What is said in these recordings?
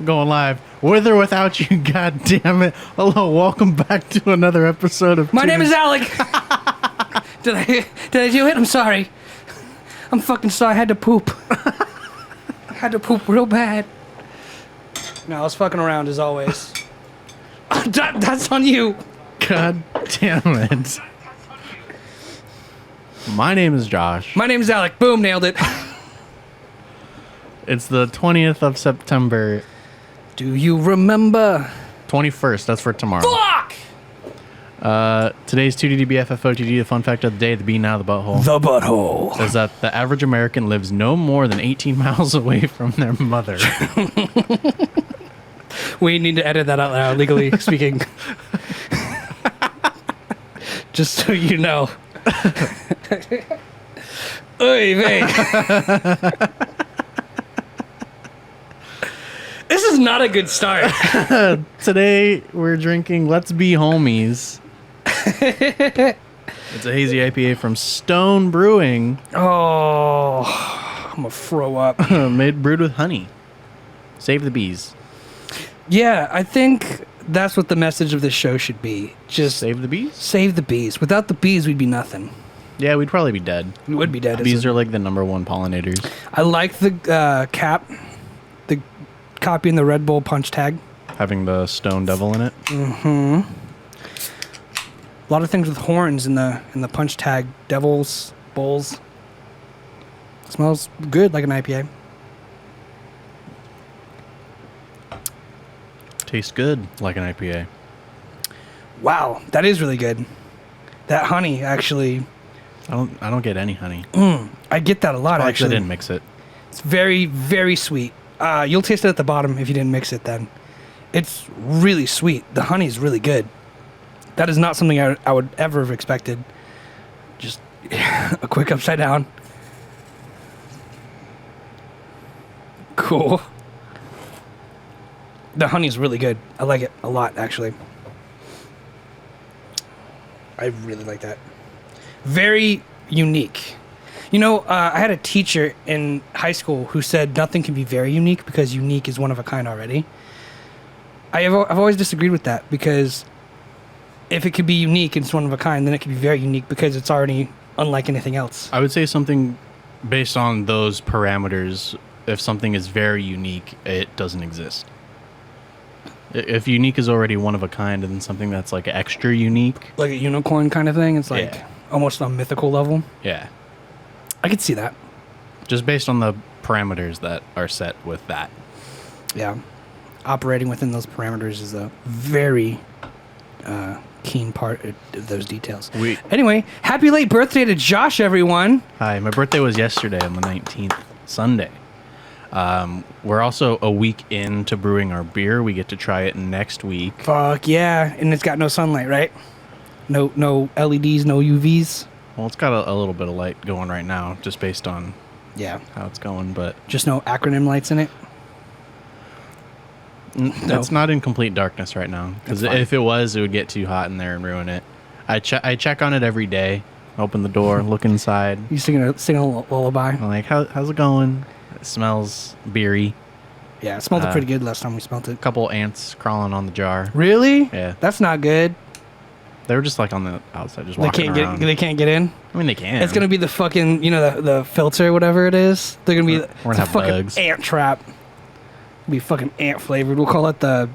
Going live with or without you. God damn it! Hello, welcome back to another episode of. My name is Alec. Did I do it? I'm sorry. I'm fucking sorry. I had to poop. I had to poop real bad. No, I was fucking around as always. That's on you. God damn it! My name is Josh. My name is Alec. Boom, nailed it. It's the 20th of September. Do you remember? 21st. That's for tomorrow. Fuck! Today's 2DDBFFOTD, the fun fact of the day, the bee now the butthole. The butthole. Says that the average American lives no more than 18 miles away from their mother. We need to edit that out loud, legally speaking. Just so you know. Oy vey. This is not a good start. Today we're drinking Let's Be Homies. It's a hazy IPA from Stone Brewing. Oh, I'm gonna throw up. Brewed with honey. Save the bees. Yeah, I think that's what the message of this show should be. Just save the bees? Save the bees. Without the bees, we'd be nothing. Yeah, we'd probably be dead. We would be dead. Bees are like the #1 pollinators. I like the cap, the copy in the Red Bull punch tag. Having the stone devil in it. Mm-hmm. A lot of things with horns in the punch tag. Devils, bulls. Smells good like an IPA. Tastes good like an IPA. Wow, that is really good. That honey actually. I don't get any honey. I get that a lot actually. I didn't mix it. It's very, very sweet. You'll taste it at the bottom if you didn't mix it then. It's really sweet. The honey is really good. That is not something I would ever have expected. Just a quick upside down. Cool. The honey is really good. I like it a lot, actually. I really like that. Very unique. You know, I had a teacher in high school who said nothing can be very unique because unique is one of a kind already. I've always disagreed with that because if it could be unique and it's one of a kind, then it could be very unique because it's already unlike anything else. I would say something based on those parameters. If something is very unique, it doesn't exist. If unique is already one of a kind, and then something that's like extra unique, like a unicorn kind of thing, it's like almost on a mythical level. Yeah, I could see that. Just based on the parameters that are set with that. Yeah, operating within those parameters is a very keen part of those details. Anyway, happy late birthday to Josh, everyone. Hi, my birthday was yesterday on the 19th, Sunday. We're also a week into brewing our beer. We get to try it next week. Fuck yeah. And it's got no sunlight, right? No LEDs, no UVs. Well, it's got a little bit of light going right now, just based on how it's going, but just no acronym lights in it. It's not in complete darkness right now, because if it was, it would get too hot in there and ruin it. I check on it every day. Open the door, look inside. You sing a lullaby. I'm like, how's it going? It smells beery. Yeah, it smelled pretty good last time we smelled it. A couple ants crawling on the jar. Really? Yeah. That's not good. They were just like on the outside, just walking around. They can't get in? I mean, they can. It's going to be the fucking, the filter, whatever it is. They're going to be we're gonna have fucking bugs. Ant trap. It'll be fucking ant flavored. We'll call it the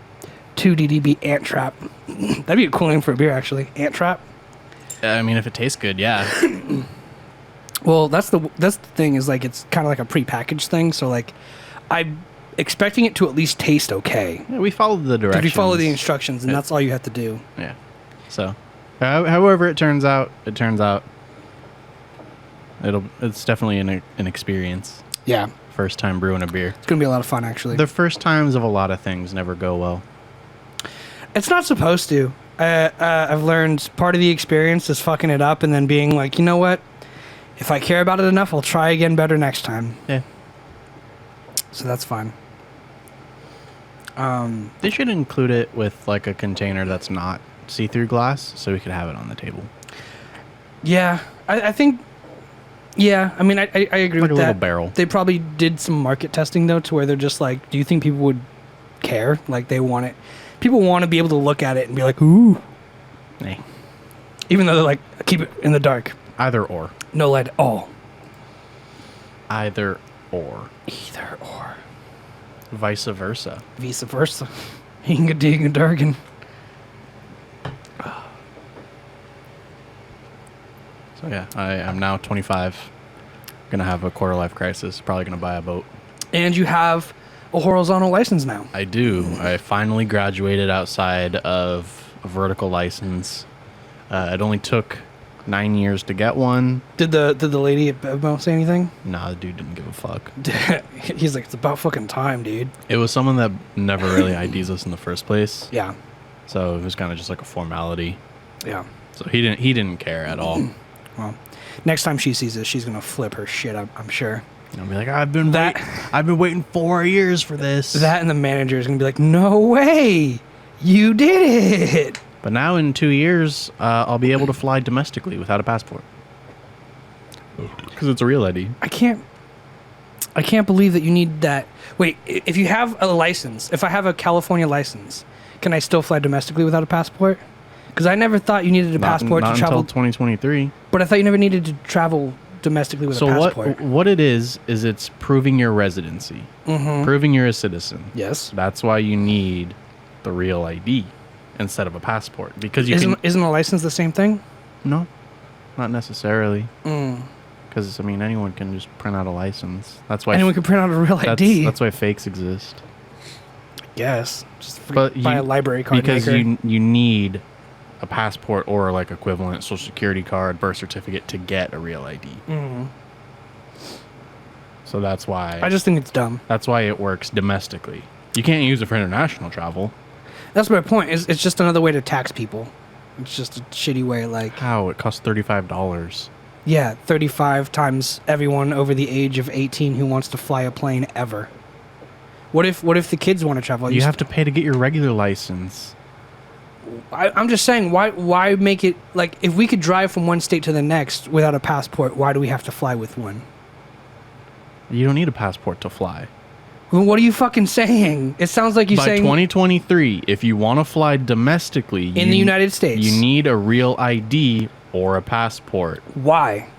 2DDB Ant Trap. That'd be a cool name for a beer, actually. Ant Trap. I mean, if it tastes good, yeah. Well, that's the thing is like it's kind of like a prepackaged thing. So like, I'm expecting it to at least taste okay. Yeah, we followed the directions. We follow the instructions, and that's all you have to do. Yeah. So, however it turns out, It's definitely an experience. Yeah. First time brewing a beer. It's gonna be a lot of fun, actually. The first times of a lot of things never go well. It's not supposed to. I've learned part of the experience is fucking it up and then being like, you know what? If I care about it enough, I'll try again better next time. Yeah. So that's fine. They should include it with like a container that's not see-through glass so we could have it on the table. Yeah. I think... Yeah, I mean, I agree like with a that. Little barrel. They probably did some market testing, though, to where they're just like, do you think people would care. Like, they want it. People want to be able to look at it and be like, ooh. Hey, Even though they're like, keep it in the dark. either or. No light at all. Either or. Either or. Vice versa. Vice versa. Inga dinga dargan. So yeah, I'm now 25. Gonna have a quarter life crisis. Probably gonna buy a boat. And you have a horizontal license now. I do. I finally graduated outside of a vertical license. It only took 9 years to get one. Did the lady at Bevmo say anything? Nah, the dude didn't give a fuck. He's like, it's about fucking time, dude. It was someone that never really IDs us in the first place. Yeah. So it was kind of just like a formality. Yeah. So he didn't care at all. Well, next time she sees this, she's gonna flip her shit. I'm sure. And I'll be like, I've been waiting 4 years for this. That and the manager is gonna be like, no way, you did it. But now in 2 years, I'll be able to fly domestically without a passport. Because it's a real ID. I can't believe that you need that. Wait, if you have a license, if I have a California license, can I still fly domestically without a passport? Because I never thought you needed a passport not to travel. until 2023. But I thought you never needed to travel domestically with a passport. what it is it's proving your residency. Mm-hmm. Proving you're a citizen. Yes. That's why you need the real ID instead of a passport. Because you Isn't a license the same thing? No, not necessarily. Mm. Because, I mean, anyone can just print out a license. That's why Anyone can print out a real ID. That's why fakes exist. Yes. Just But buy a library card because maker. you need a passport or like equivalent social security card, birth certificate to get a real ID. Mm. So that's why I just think it's dumb. that's why it works domestically. You can't use it for international travel. That's my point. It's just another way to tax people. It's just a shitty way. Like, How? It costs $35. yeah, 35 times everyone over the age of 18 who wants to fly a plane ever. What if the kids want to travel? You have to pay to get your regular license. I'm just saying, why make it like, if we could drive from one state to the next without a passport, why do we have to fly with one? You don't need a passport to fly. Well, what are you fucking saying? It sounds like you're By saying 2023, if you want to fly domestically in the United States. you need a real ID or a passport. Why?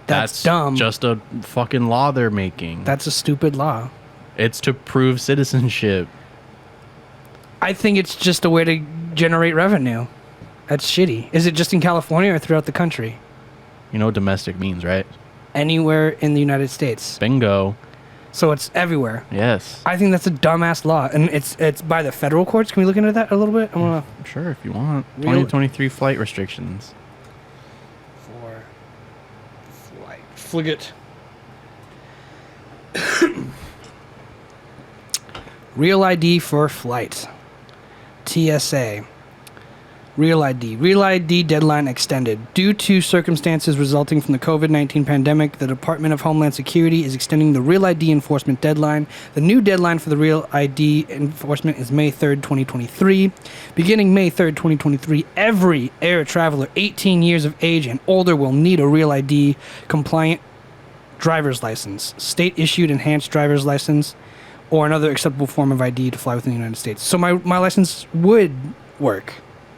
That's dumb. Just a fucking law they're making. That's a stupid law. It's to prove citizenship. I think it's just a way to generate revenue. That's shitty. Is it just in California or throughout the country? You know what domestic means, right? Anywhere in the United States. Bingo. So it's everywhere. Yes. I think that's a dumbass law, and it's by the federal courts. Can we look into that a little bit? I wanna Sure, if you want. Real- 2023 flight restrictions. for flight frigate. Real ID for flight. TSA. Real ID. Real ID deadline extended. Due to circumstances resulting from the COVID-19 pandemic, the Department of Homeland Security is extending the Real ID enforcement deadline. The new deadline for the Real ID enforcement is May 3rd, 2023. Beginning May 3rd, 2023, every air traveler 18 years of age and older will need a Real ID compliant driver's license, state-issued enhanced driver's license, or another acceptable form of ID to fly within the United States. So my license would work.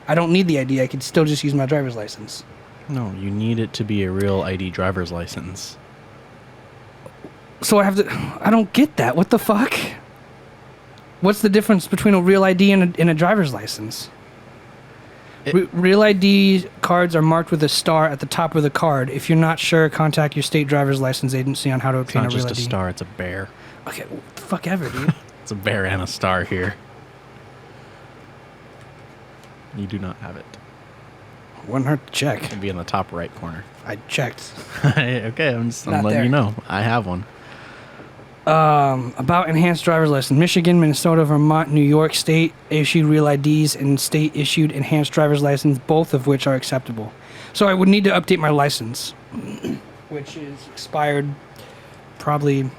I don't need the ID. I could still just use my driver's license. No, you need it to be a real ID driver's license. So I have to... I don't get that. What the fuck? What's the difference between a real ID and a driver's license? Real ID cards are marked with a star at the top of the card. If you're not sure, contact your state driver's license agency on how to It's obtain not a real just ID. a star, it's a bear. Okay, what the fuck ever, dude. It's a bear and a star here. You do not have it. Wouldn't hurt to check. It'd be in the top right corner. I checked. Okay, I'm Not letting there. you know. I have one. About enhanced driver's license. Michigan, Minnesota, Vermont, New York State issued real IDs and state issued enhanced driver's license, both of which are acceptable. So I would need to update my license, which is expired probably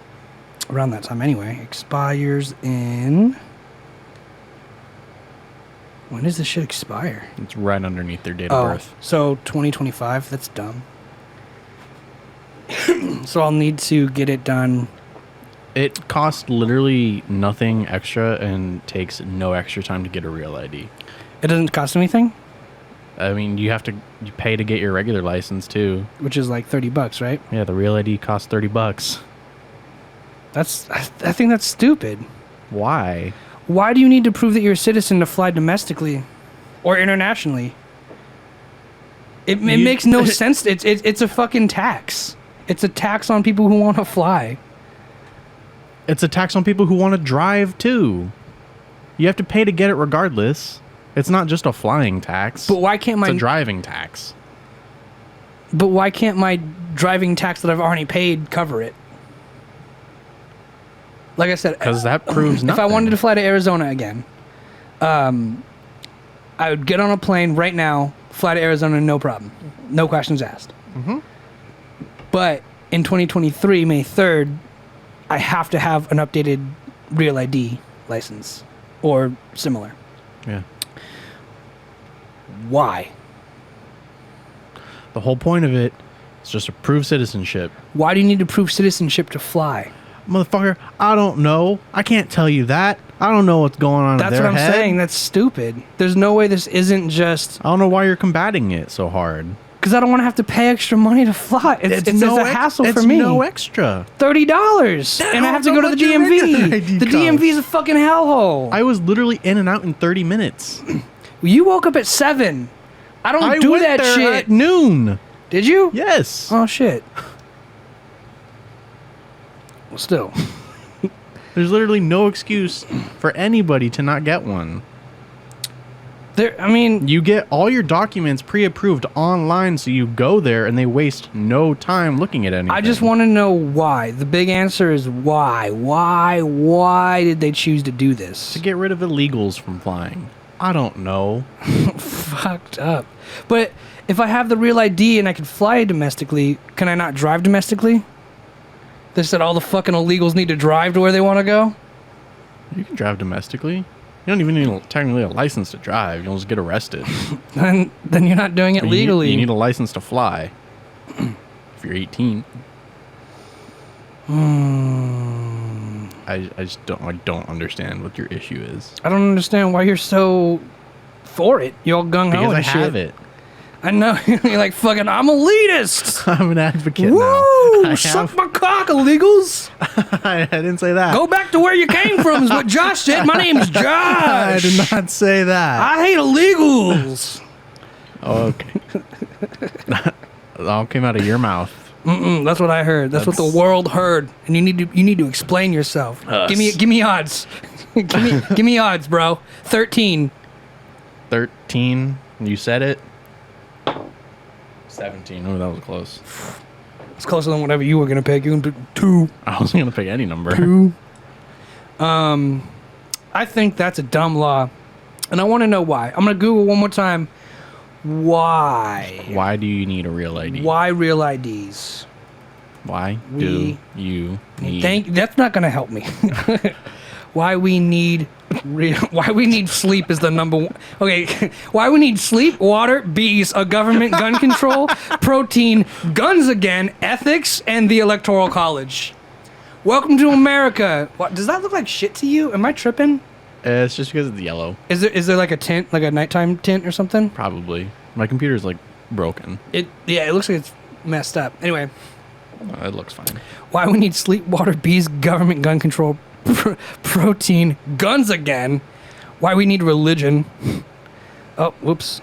around that time anyway. Expires in... When does this shit expire? It's right underneath their date of birth. So 2025. That's dumb. So I'll need to get it done It costs literally nothing extra and takes no extra time to get a real ID. It doesn't cost anything? I mean, you pay to get your regular license too. Which is like $30, right? Yeah, the real ID costs $30. I think that's stupid. Why? Why do you need to prove that you're a citizen to fly domestically or internationally? It makes no sense. It's a fucking tax. It's a tax on people who want to fly. It's a tax on people who want to drive too. You have to pay to get it regardless. It's not just a flying tax. But why can't It's a driving tax. But why can't my driving tax that I've already paid cover it? Like I said, because that proves nothing. If I wanted to fly to Arizona again, I would get on a plane right now, fly to Arizona, no problem, no questions asked. Mm-hmm. But in 2023, May 3rd, I have to have an updated Real ID license or similar. Yeah. Why? The whole point of it is just to prove citizenship. Why do you need to prove citizenship to fly? Motherfucker, I don't know. I can't tell you that. I don't know what's going on in their head. That's what I'm saying. That's stupid. There's no way this isn't just... I don't know why you're combating it so hard. Because I don't want to have to pay extra money to fly. It's a hassle for me. It's no extra. $30. And I have to go to the DMV. The DMV is a fucking hellhole. I was literally in and out in 30 minutes. You woke up at 7. I don't do that shit. At noon. Did you? Yes. Oh, shit. Well, still. There's literally no excuse for anybody to not get one. You get all your documents pre-approved online, so you go there and they waste no time looking at anything. I just want to know why. The big answer is why. Why did they choose to do this? To get rid of illegals from flying. I don't know. Fucked up. But if I have the Real ID and I can fly domestically, can I not drive domestically? They said all the fucking illegals need to drive to where they want to go? You can drive domestically. You don't even need technically a license to drive. You'll just get arrested. Then you're not doing it legally. You need a license to fly. If you're 18. I just don't understand what your issue is. I don't understand why you're so for it. You're all gung ho. Because I have it. I know. You're like, fucking, I'm elitist. I'm an advocate Woo! now. Suck my cock, illegals. I didn't say that. Go back to where you came from is what Josh said. My name's Josh. I did not say that. I hate illegals. Oh, okay. It all came out of your mouth. That's what I heard. That's what the world heard. And you need to explain yourself. Us. Give me odds. give me odds, bro. 13. 13. You said it. 17. Oh, that was close. It's closer than whatever you were gonna pick. You can pick 2. I wasn't gonna pick any number. 2. I think that's a dumb law, and I want to know why. I'm gonna Google one more time. Why? Why do you need a real ID? Why real IDs? Why do you need? That's not gonna help me. Why we need sleep is the number one. Okay, why we need sleep, water, bees, a government gun control, protein, guns again, ethics, and the Electoral College. Welcome to America. What, does that look like shit to you? Am I tripping? It's just because it's yellow. Is there like a tint, like a nighttime tint or something? Probably. My computer's like broken. It looks like it's messed up. Anyway. It looks fine. Why we need sleep, water, bees, government gun control, protein, guns again. Why we need religion. Oh, whoops.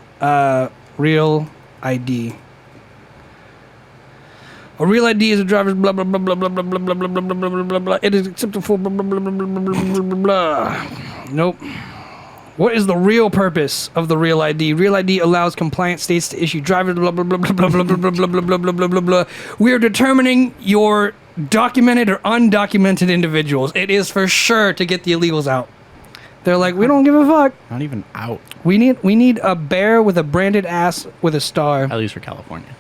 Real ID. A real ID is a driver's blah blah blah blah blah blah blah blah blah blah blah blah blah blah. It is acceptable for blah blah blah blah blah blah blah blah. Nope. What is the real purpose of the Real ID? Real ID allows compliant states to issue driver's blah blah blah blah blah blah blah blah blah blah blah blah blah blah blah. We are determining your documented or undocumented individuals. It is for sure to get the illegals out. They're like, we don't give a fuck. Not even out. We need a bear with a branded ass with a star. At least for California.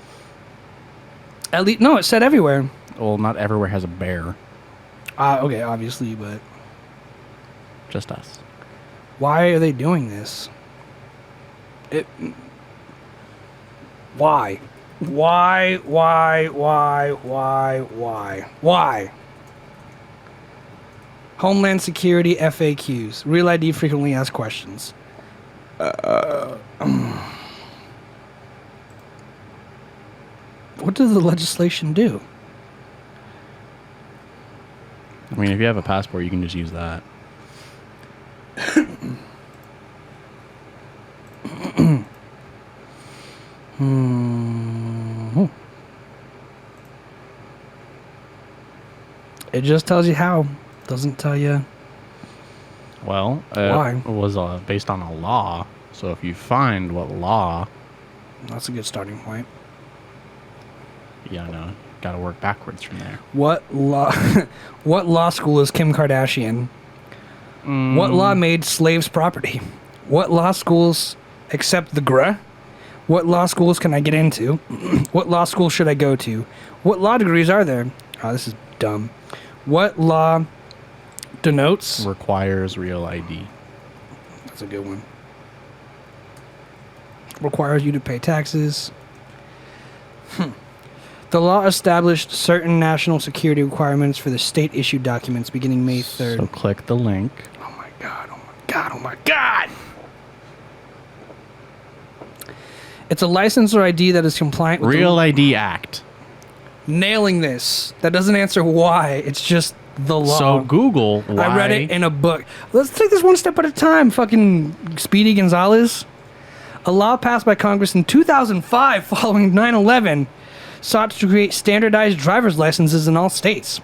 At least no, it said everywhere. Well, not everywhere has a bear. Okay, obviously, but just us. Why are they doing this? Why? Why? Homeland Security FAQs. Real ID frequently asked questions. What does the legislation do? I mean, if you have a passport, you can just use that. It just tells you how. Doesn't tell you Well, why. it was based on a law. So if you find what law, That's a good starting point. yeah, no, got to work backwards from there. What law? What law school is Kim Kardashian? What law made slaves property? What law schools accept the GRA? What law schools can I get into? What law school should I go to? What law degrees are there? Oh, this is dumb. What law denotes? Requires real ID. That's a good one. Requires you to pay taxes. The law established certain national security requirements for the state-issued documents beginning May 3rd. So click the link. Oh my god, oh my god, oh my god! It's a license or ID that is compliant with Real ID Act. nailing this. That doesn't answer why. It's just the law. So Google why. I read it in a book. Let's take this one step at a time, fucking Speedy Gonzalez. A law passed by Congress in 2005 following 9/11 sought to create standardized driver's licenses in all states.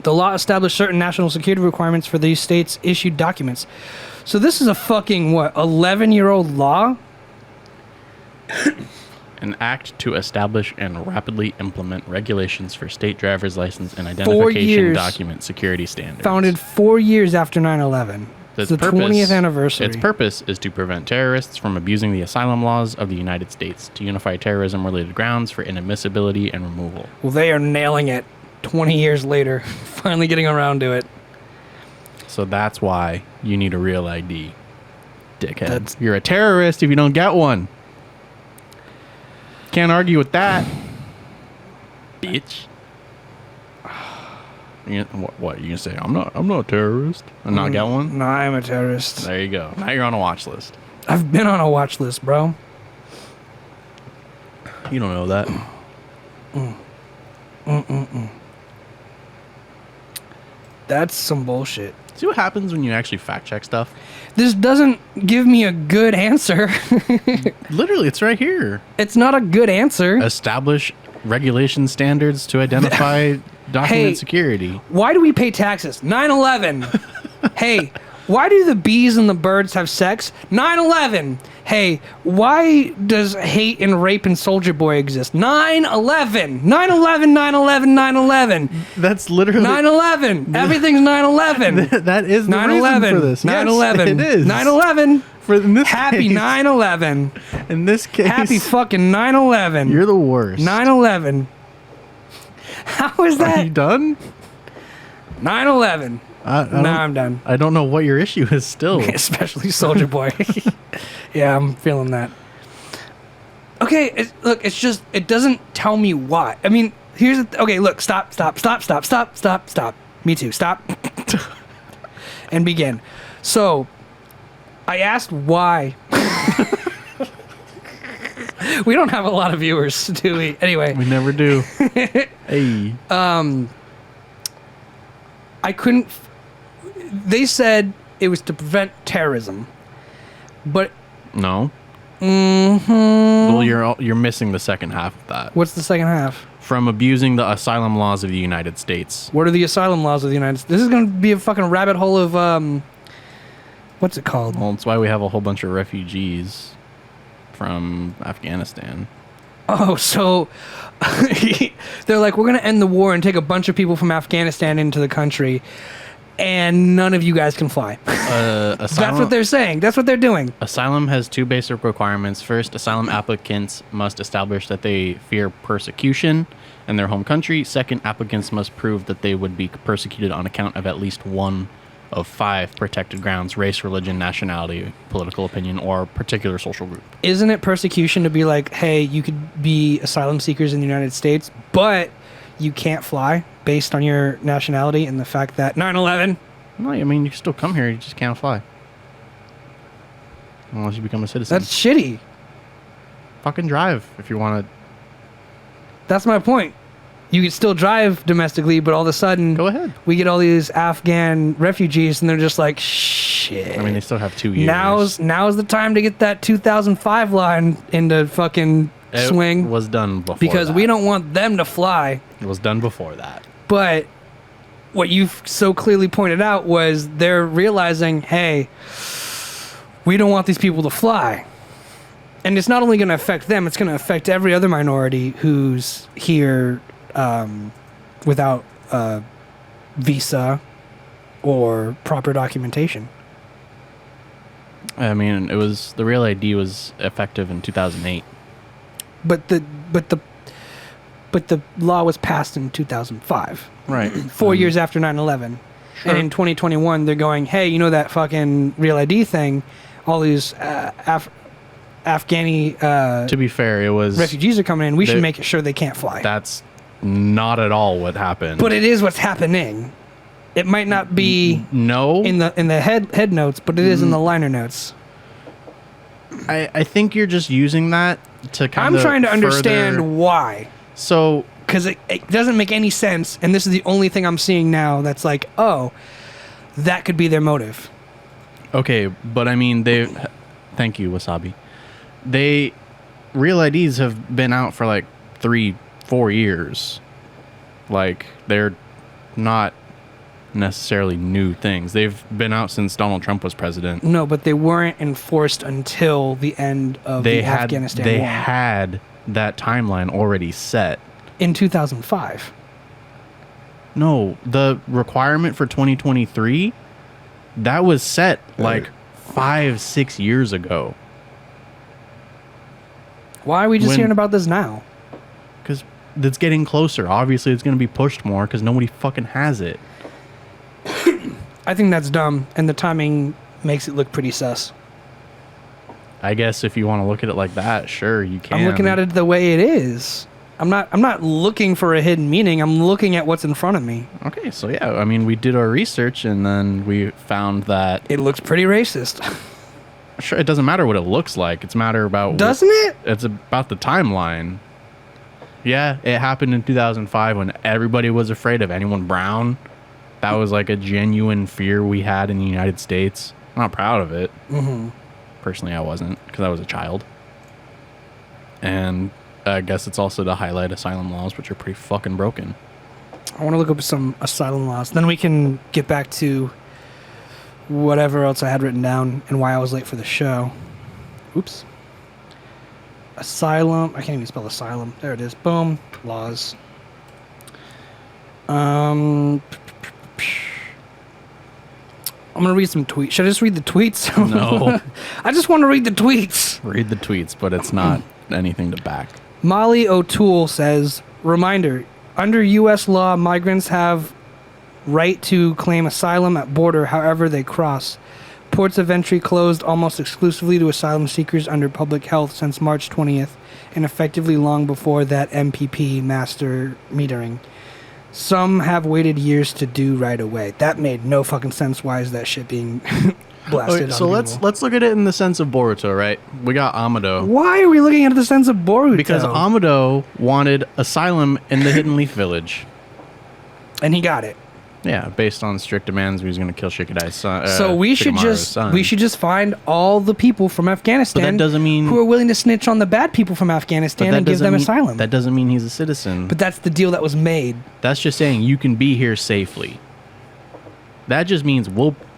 The law established certain national security requirements for these states' issued documents. So this is a fucking, 11-year-old law? An act to establish and rapidly implement regulations for state driver's license and identification years. document security standards. Founded 4 years after 9/11. It's the 20th anniversary. Its purpose is to prevent terrorists from abusing the asylum laws of the United States, to unify terrorism-related grounds for inadmissibility and removal. Well, they are nailing it 20 years later. Finally getting around to it. So that's why you need a real ID, dickhead. You're a terrorist if you don't get one. Can't argue with that, bitch. What you gonna say? I'm not a terrorist and not get one. No, I'm a terrorist. There you go. Now you're on a watch list. I've been on a watch list, bro. You don't know that. That's some bullshit. See what happens when you actually fact check stuff? This doesn't give me a good answer. Literally, it's right here. It's not a good answer. Establish regulation standards to identify document security. Why do we pay taxes? 9/11. Hey, why do the bees and the birds have sex? 9/11. Hey, why does hate and rape and Soldier Boy exist? 9/11. 9/11, 9/11, 9/11. That's literally 9/11. Everything's 9/11. That is the 9/11 reason for this. 9/11. Yes, it is. 9/11. In this Happy case, 9/11. In this case, Happy fucking 9/11. You're the worst. 9/11. How is Are you that? done? 9/11. Now I'm done. I don't know what your issue is still. Especially Soldier Boy. Yeah, I'm feeling that. Okay, look, it's just, it doesn't tell me why. I mean, here's the, okay, look, stop. Me too, stop. And begin. So, I asked why. We don't have a lot of viewers, do we? Anyway. We never do. Hey. I couldn't. They said it was to prevent terrorism, but No. Well, you're missing the second half of that. what's the second half? From abusing the asylum laws of the United States. What are the asylum laws of the United States? This is going to be a fucking rabbit hole of what's it called? Well, that's why we have a whole bunch of refugees from Afghanistan. Oh, so they're like, we're going to end the war and take a bunch of people from Afghanistan into the country, and none of you guys can fly. That's what they're saying. That's what they're doing. Asylum has two basic requirements. First, asylum applicants must establish that they fear persecution in their home country. Second, applicants must prove that they would be persecuted on account of at least one of 5 protected grounds: race, religion, nationality, political opinion, or particular social group. Isn't it persecution to be like, hey, you could be asylum seekers in the United States, but you can't fly based on your nationality and the fact that 9/11? No, I mean, you can still come here. You just can't fly. Unless you become a citizen. That's shitty. Fucking drive if you want to. That's my point. You can still drive domestically, but all of a sudden, Go ahead. we get all these Afghan refugees, and they're just like, shit. I mean, they still have 2 years. Now's the time to get that 2005 law into fucking swing. It was done before because that. we don't want them to fly. It was done before that. But what you've so clearly pointed out was they're realizing, hey, we don't want these people to fly. And it's not only going to affect them, it's going to affect every other minority who's here without a visa or proper documentation. I mean, the Real ID was effective in 2008. But the law was passed in 2005. Right. 4 years after 9/11. Sure. And in 2021, they're going, hey, you know that fucking Real ID thing? All these Afghani To be fair, it was... refugees are coming in. We should they- make sure they can't fly. That's not at all what happened. But it is what's happening. It might not be No. in the head notes, but it is in the liner notes. I think you're just using that to kind of I'm trying to further- understand why. So... Because it doesn't make any sense, and this is the only thing I'm seeing now that's like, oh, that could be their motive. Okay, but I mean, thank you, Wasabi. Real IDs have been out for like 3-4 years. Like, they're not necessarily new things. They've been out since Donald Trump was president. No, but they weren't enforced until the end of the Afghanistan They war. had that timeline already set. In 2005. No, the requirement for 2023, that was set like 5-6 years ago. Why are we just When- hearing about this now? Because it's getting closer. Obviously, it's going to be pushed more because nobody fucking has it. I think that's dumb, and the timing makes it look pretty sus. I guess if you want to look at it like that, sure, you can. I'm looking at it the way it is. I'm not looking for a hidden meaning. I'm looking at what's in front of me. Okay, so yeah, I mean, we did our research and then we found that... It looks pretty racist. Sure, it doesn't matter what it looks like. It's matter about... Doesn't it? It's about the timeline. Yeah, it happened in 2005 when everybody was afraid of anyone brown. That was like a genuine fear we had in the United States. I'm not proud of it. Mm-hmm. Personally, I wasn't because I was a child. And I guess it's also to highlight asylum laws, which are pretty fucking broken. I want to look up some asylum laws. Then we can get back to whatever else I had written down and why I was late for the show. Oops. Asylum. I can't even spell asylum. There it is. Boom. Laws. I'm going to read some tweets. Should I just read the tweets? No. I just want to read the tweets. Read the tweets, but it's not anything to back. Molly O'Toole says, reminder, under U.S. law, migrants have right to claim asylum at border however they cross. Ports of entry closed almost exclusively to asylum seekers under public health since March 20th, and effectively long before that MPP master metering. Some have waited years to do right away. That made no fucking sense. Why is that shit being blasted Okay, so on let's Google? look at it in the sense of Boruto, right? We got Amado. Why are we looking at the sense of Boruto? Because Amado wanted asylum in the Hidden Leaf Village. And he got it. Yeah, based on strict demands, he was going to kill Shikadai's son. So we should just find all the people from Afghanistan But that doesn't mean- who are willing to snitch on the bad people from Afghanistan and give them asylum. That doesn't mean he's a citizen. But that's the deal that was made. That's just saying you can be here safely. That just means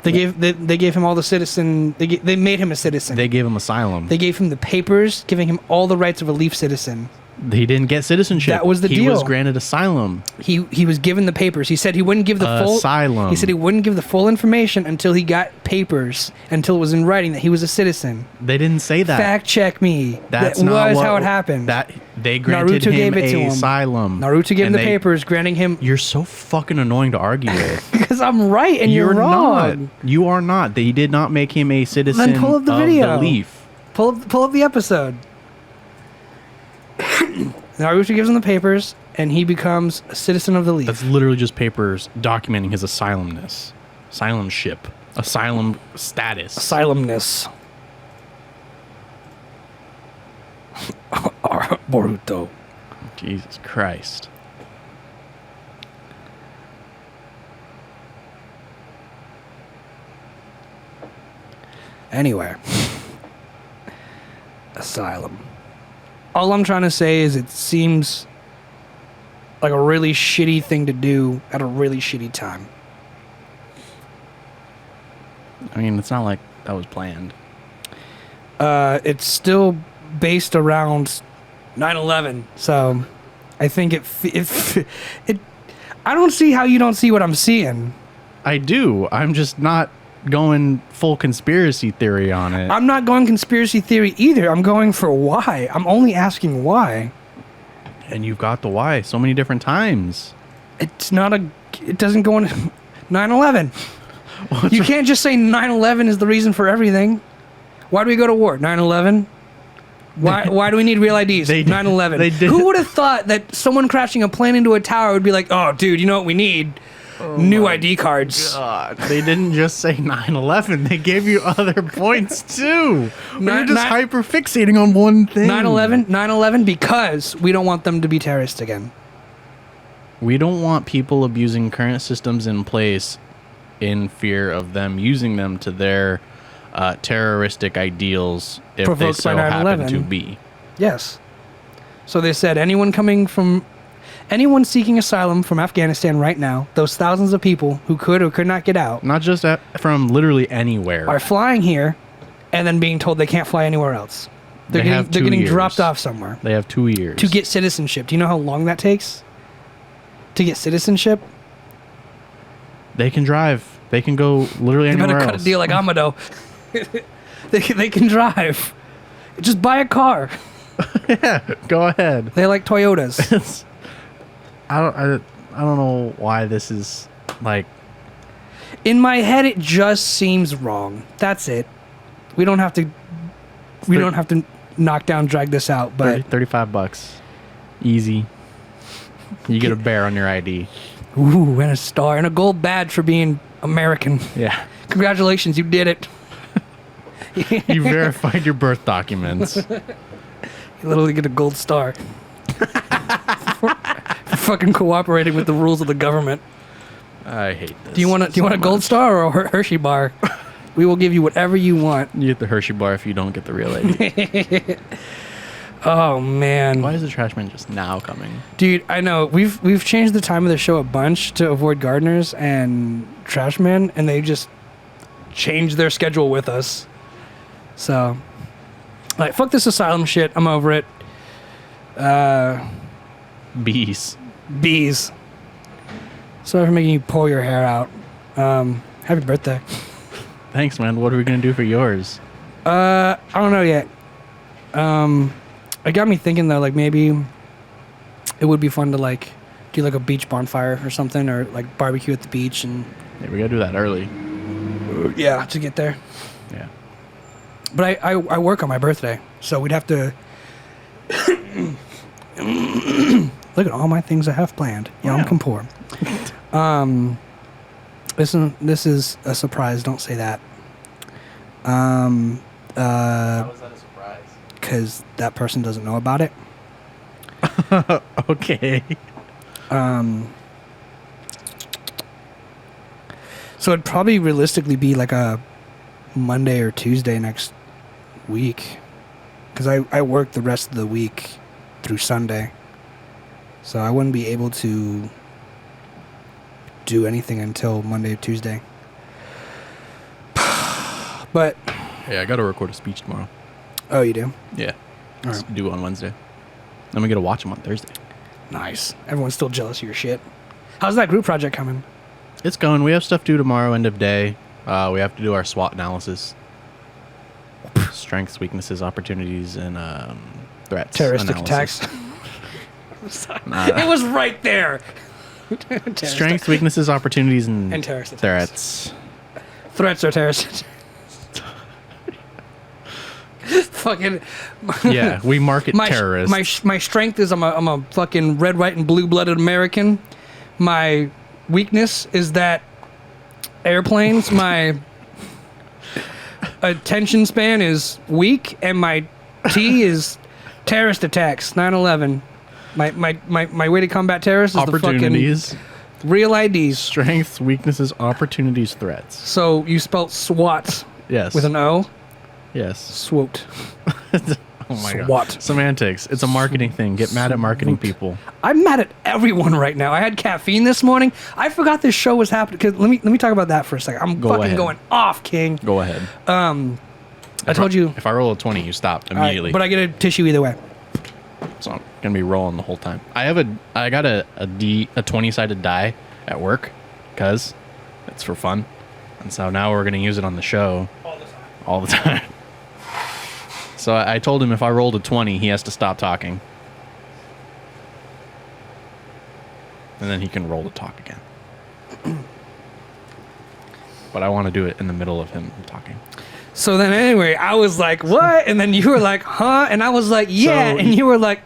They gave him all the citizen. They made him a citizen. they gave him asylum. They gave him the papers, giving him all the rights of a Leaf citizen. He didn't get citizenship. That was the He deal. was granted asylum. He was given the papers. He said he wouldn't give the full Asylum. He said he wouldn't give the full information until he got papers, until it was in writing that he was a citizen. They didn't say that. Fact check me. That's that not was what, how it happened. That they granted Naruto him gave it to him. asylum. Naruto gave him And the papers, granting him You're so fucking annoying to argue with. because I'm right and you're wrong. not. You are not. They did not make him a citizen Then pull up the of video. the Leaf. Pull up the episode. Naruto gives him the papers, and he becomes a citizen of the Leaf. That's literally just papers documenting his asylumness. Asylum ship. Asylum status. Asylumness. Boruto. Jesus Christ. Anyway. Asylum. All I'm trying to say is it seems like a really shitty thing to do at a really shitty time. I mean, it's not like that was planned. It's still based around 9/11, so I think it. I don't see how you don't see what I'm seeing. I do. I'm just not going full conspiracy theory on it. I'm not going conspiracy theory either. I'm going for why. I'm only asking why. And you've got the why so many different times. It's not a. It doesn't go in 9/11. You can't just say 9/11 is the reason for everything. Why do we go to war? 9/11. Why do we need real IDs? 9/11. Who would have thought that someone crashing a plane into a tower would be like, oh, dude, you know what we need? New ID cards. God, they didn't just say 9/11. They gave you other points too. You're just hyper fixating on one thing. 9/11 because we don't want them to be terrorists again. We don't want people abusing current systems in place in fear of them using them to their terroristic ideals if they Provoked so by happen 9/11. to be. Yes. So they said anyone seeking asylum from Afghanistan right now, those thousands of people who could or could not get out, Not just from literally anywhere. are flying here and then being told they can't fly anywhere else. They're They have 2 getting years. dropped off somewhere They have 2 years. to get citizenship. Do you know how long that takes to get citizenship? They can drive. They can go literally They anywhere better else. cut a deal like Amado. They can drive. Just buy a car. Yeah, go ahead. They like Toyotas. I don't know why this is like. In my head, it just seems wrong. That's it. We don't have to. We don't have to drag this out. But $35, easy. You get a bear on your ID. ooh, and a star and a gold badge for being American. Yeah, Congratulations, you did it. you verified your birth documents. You literally get a gold star for fucking cooperating with the rules of the government. I hate this. Do you want a gold star or a Hershey bar? We will give you whatever you want. You get the Hershey bar if you don't get the real ID. Oh man. Why is the trash man just now coming? Dude, I know we've changed the time of the show a bunch to avoid gardeners and trash men, and they just changed their schedule with us. So, like, fuck this asylum shit. I'm over it. Bees. Bees. Sorry for making you pull your hair out. Happy birthday. Thanks, man. What are we gonna do for yours? I don't know yet. It got me thinking though, like maybe it would be fun to like do like a beach bonfire or something, or like barbecue at the beach, and Yeah, we gotta do that early. yeah, to get there. Yeah. But I work on my birthday, so we'd have to look at all my things I have planned. Yom Kippur. This is a surprise. Don't say that. How is that a surprise? Because that person doesn't know about it. Okay. So it'd probably realistically be like a Monday or Tuesday next week, because I work the rest of the week through Sunday, so I wouldn't be able to do anything until Monday or Tuesday. But Yeah, I gotta record a speech tomorrow. oh, you do? Yeah. All It's right. due on Wednesday. I'm gonna watch them on Thursday. Nice. Everyone's still jealous of your shit. How's that group project coming? It's going. We have stuff due tomorrow, end of day. We have to do our SWOT analysis. Strengths, weaknesses, opportunities, and threats. Terroristic analysis. attacks. Nah. It was right there. Strengths, weaknesses, opportunities, and terrorist attacks. threats. Threats are terrorist. Fucking Yeah, we market terrorists. My strength is I'm a fucking red, white, and blue blooded American. My weakness is that airplanes, my attention span is weak, and my T is terrorist attacks, 9/11. My way to combat terrorists is the Opportunities, fucking real IDs. strengths, weaknesses, opportunities, threats. So you spelt SWAT Yes. with an O? Yes. Swooped. Oh my SWAT. god. Semantics. It's a marketing thing. Get mad at marketing people. I'm mad at everyone right now. I had caffeine this morning. I forgot this show was happening. Cause let me talk about that for a second. I'm fucking ahead. going off, King. Go ahead. I told you. If I roll a 20, you stop All right, immediately. but I get a tissue either way. So I'm gonna be rolling the whole time. I got a 20-sided die at work, cause it's for fun, and so now we're gonna use it on the show all the time. So I told him if I rolled a 20, he has to stop talking, and then he can roll to talk again. But I want to do it in the middle of him talking. So then anyway, I was like, what? And then you were like, huh? And I was like, yeah. So and you were like,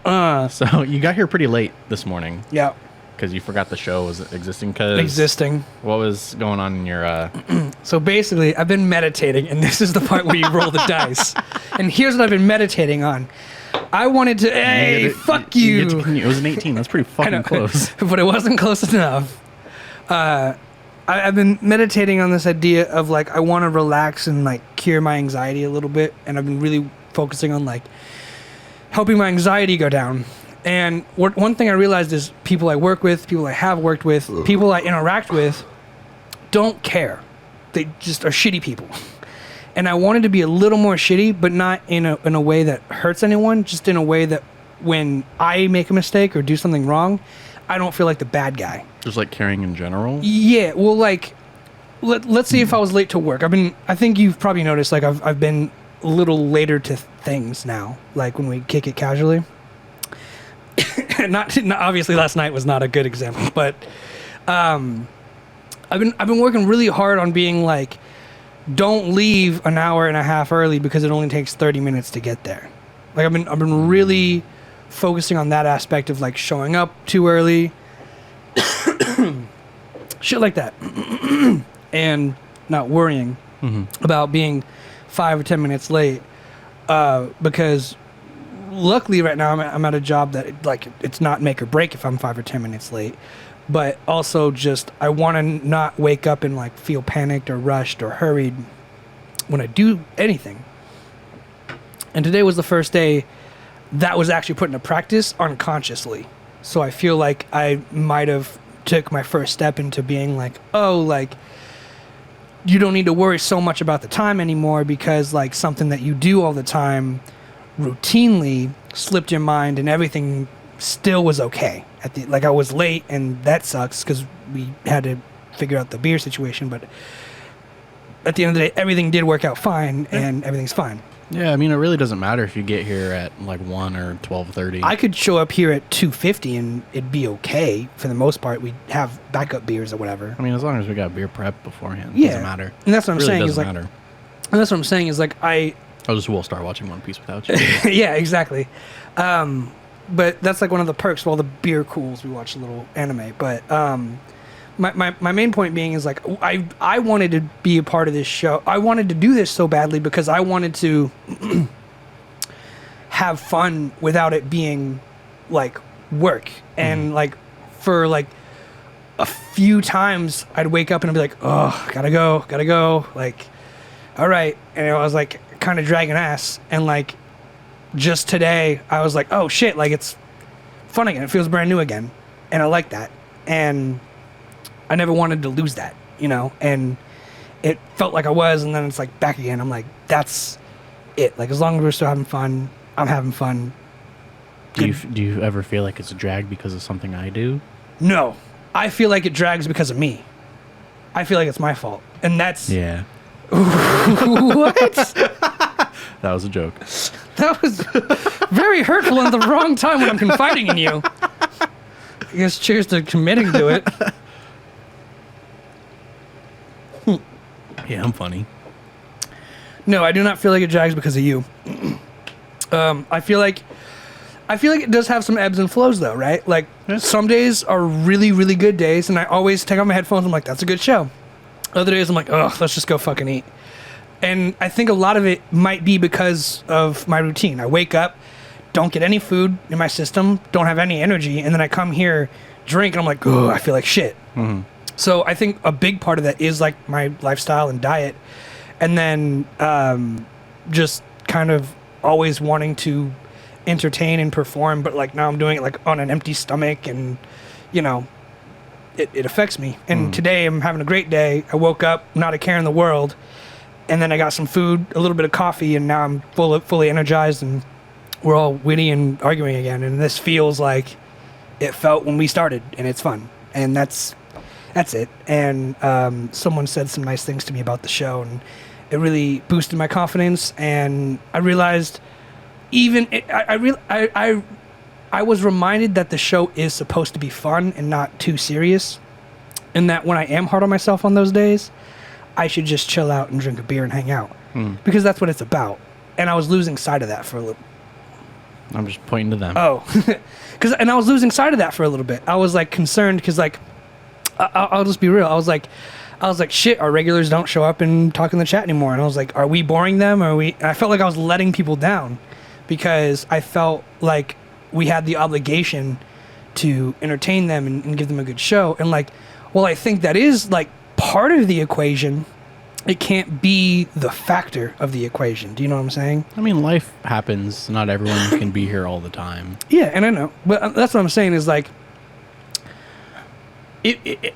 So you got here pretty late this morning Yeah. because you forgot the show was existing. Cause Existing. what was going on in your? So basically, I've been meditating, and this is the part where you roll the dice. And here's what I've been meditating on. I wanted to, hey, fuck you. It was an 18. That's pretty I know, fucking close. but it wasn't close enough. I've been meditating on this idea of like I want to relax and like cure my anxiety a little bit, and I've been really focusing on like helping my anxiety go down. And one thing I realized is people I work with, people I have worked with, people I interact with don't care. They just are shitty people. And I wanted to be a little more shitty, but not in a way that hurts anyone, just in a way that when I make a mistake or do something wrong, I don't feel like the bad guy. Just like caring in general. Yeah, well, like, let's see if I was late to work. I think you've probably noticed, like, I've been a little later to things now, like when we kick it casually. not obviously last night was not a good example, but I've been working really hard on being like, don't leave an hour and a half early because it only takes 30 minutes to get there. Like I've been really focusing on that aspect of like showing up too early, shit like that, and not worrying about being 5 or 10 minutes late. Because luckily right now I'm at a job that like it's not make or break if I'm 5 or 10 minutes late. But also just I want to not wake up and like feel panicked or rushed or hurried when I do anything. And today was the first day that was actually put into practice unconsciously. So I feel like I might have took my first step into being like, oh, like you don't need to worry so much about the time anymore because like something that you do all the time routinely slipped your mind and everything still was okay. Like I was late and that sucks because we had to figure out the beer situation, but at the end of the day everything did work out fine and everything's fine. Yeah, I mean it really doesn't matter if you get here at like 1 or 12:30. I could show up here at 2:50 and it'd be okay for the most part. We'd have backup beers or whatever. I mean, as long as we got beer prep beforehand, it Yeah. doesn't matter. And that's what I'm It really saying is doesn't like, matter. and that's what I'm saying is like We'll start watching One Piece without you. yeah, exactly. But that's like one of the perks of all the beer cools. We watch a little anime. But my main point being is like I wanted to be a part of this show. I wanted to do this so badly because I wanted to have fun without it being like work. And like for like a few times I'd wake up and I'd be like, oh, gotta go. Like, all right. And I was like kind of dragging ass. And like just today I was like, oh shit, like it's fun again. It feels brand new again. And I like that. And I never wanted to lose that, you know? And it felt like I was, and then it's like back again. I'm like, that's it. Like as long as we're still having fun, I'm having fun. Do you ever feel like it's a drag because of something I do? No. I feel like it drags because of me. I feel like it's my fault. And that's... Yeah. What? That was a joke. That was very hurtful and the wrong time when I'm confiding in you. I guess cheers to committing to it. Yeah, I'm funny. No, I do not feel like it drags because of you. I feel like it does have some ebbs and flows though, right? Like some days are really, really good days and I always take out my headphones. I'm like, that's a good show. Other days I'm like, oh, let's just go fucking eat. And I think a lot of it might be because of my routine. I wake up, don't get any food in my system, don't have any energy, and then I come here, drink, and I'm like, oh, I feel like shit. Mm-hmm. So I think a big part of that is like my lifestyle and diet. And then just kind of always wanting to entertain and perform, but like now I'm doing it like on an empty stomach, and you know, it affects me. And today I'm having a great day. I woke up, not a care in the world, and then I got some food, a little bit of coffee, and now I'm fully energized, and we're all witty and arguing again. And this feels like it felt when we started, and it's fun. And that's it. And someone said some nice things to me about the show, and it really boosted my confidence. And I realized I was reminded that the show is supposed to be fun and not too serious, and that when I am hard on myself on those days, I should just chill out and drink a beer and hang out, because that's what it's about. And I was losing sight of that for a little. I'm just pointing to them. Oh, and I was losing sight of that for a little bit. I was like concerned because like I'll just be real. I was like, shit, our regulars don't show up and talk in the chat anymore. And I was like, are we boring them? And I felt like I was letting people down, because I felt like we had the obligation to entertain them and give them a good show. And like, well, I think that is like part of the equation. It can't be the factor of the equation. Do you know what I'm saying? I mean, life happens. Not everyone can be here all the time. Yeah, and I know. But that's what I'm saying is like, it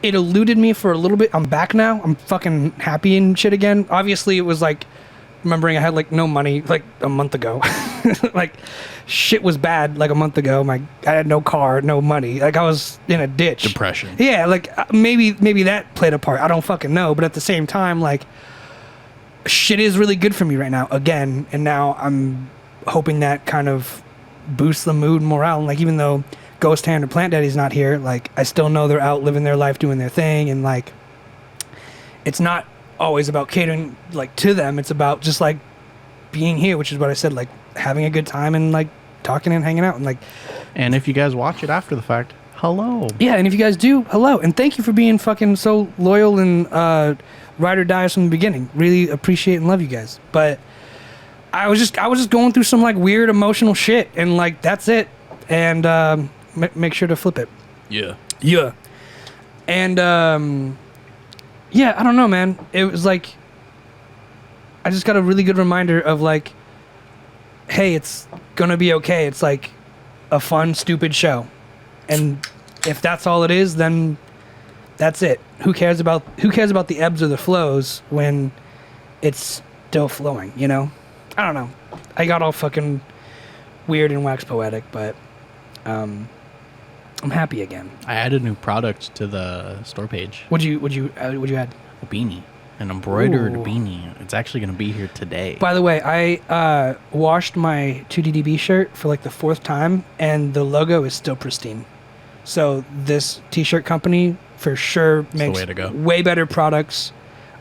eluded me for a little bit. I'm back now. I'm fucking happy and shit again. Obviously, it was like remembering I had like no money like a month ago. Like shit was bad like a month ago. I had no car, no money. Like I was in a ditch. Depression. Yeah, like maybe that played a part. I don't fucking know. But at the same time, like shit is really good for me right now again. And now I'm hoping that kind of boosts the mood and morale. And like even though Ghost Hand or Plant Daddy's not here, like I still know they're out living their life, doing their thing, and like it's not always about catering like to them. It's about just like being here, which is what I said, like having a good time and like talking and hanging out and like. And if you guys watch it after the fact, hello. Yeah, and if you guys do, hello, and thank you for being fucking so loyal and ride or die from the beginning. Really appreciate and love you guys. But I was just going through some like weird emotional shit, and like that's it. And make sure to flip it. Yeah. And yeah, I don't know, man. It was like I just got a really good reminder of like, hey, it's gonna be okay. It's like a fun, stupid show, and if that's all it is, then that's it. Who cares about the ebbs or the flows when it's still flowing? You know? I don't know. I got all fucking weird and wax poetic, but I'm happy again. I added a new product to the store page. What'd you add? A beanie. An embroidered Ooh. beanie. It's actually going to be here today. By the way, I washed my 2DDB shirt for like the 4th time, and the logo is still pristine. So this t-shirt company for sure makes the way to go. Way better products.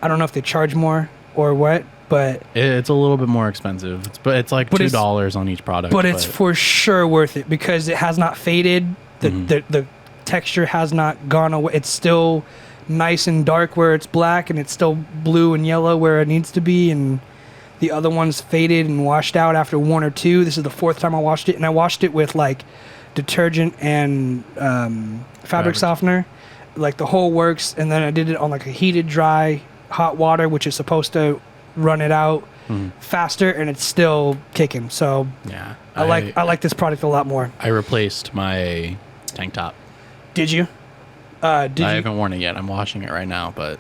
I don't know if they charge more or what, but It's a little bit more expensive. It's like $2 on each product. But it's for sure worth it because it has not faded. The texture has not gone away. It's still nice and dark where it's black, and it's still blue and yellow where it needs to be, and the other one's faded and washed out after 1 or 2. This is the 4th time I washed it, and I washed it with like detergent and fabric softener, like the whole works. And then I did it on like a heated dry hot water, which is supposed to run it out faster, and it's still kicking. So yeah, I like this product a lot more. I replaced my tank top. Did you? I haven't worn it yet. I'm washing it right now, but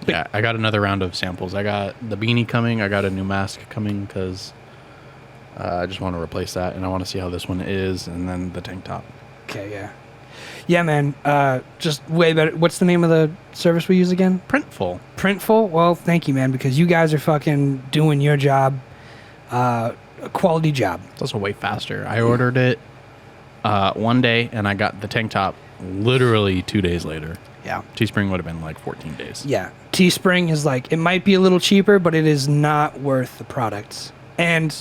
yeah, I got another round of samples. I got the beanie coming. I got a new mask coming because I just want to replace that, and I want to see how this one is, and then the tank top. Okay, yeah, man. Just way better. What's the name of the service we use again? Printful. Well, thank you, man, because you guys are fucking doing your job, a quality job. It's also way faster. I ordered it one day, and I got the tank top literally 2 days later. Yeah. Teespring would have been like 14 days. Yeah. Teespring is like, it might be a little cheaper, but it is not worth the products. And,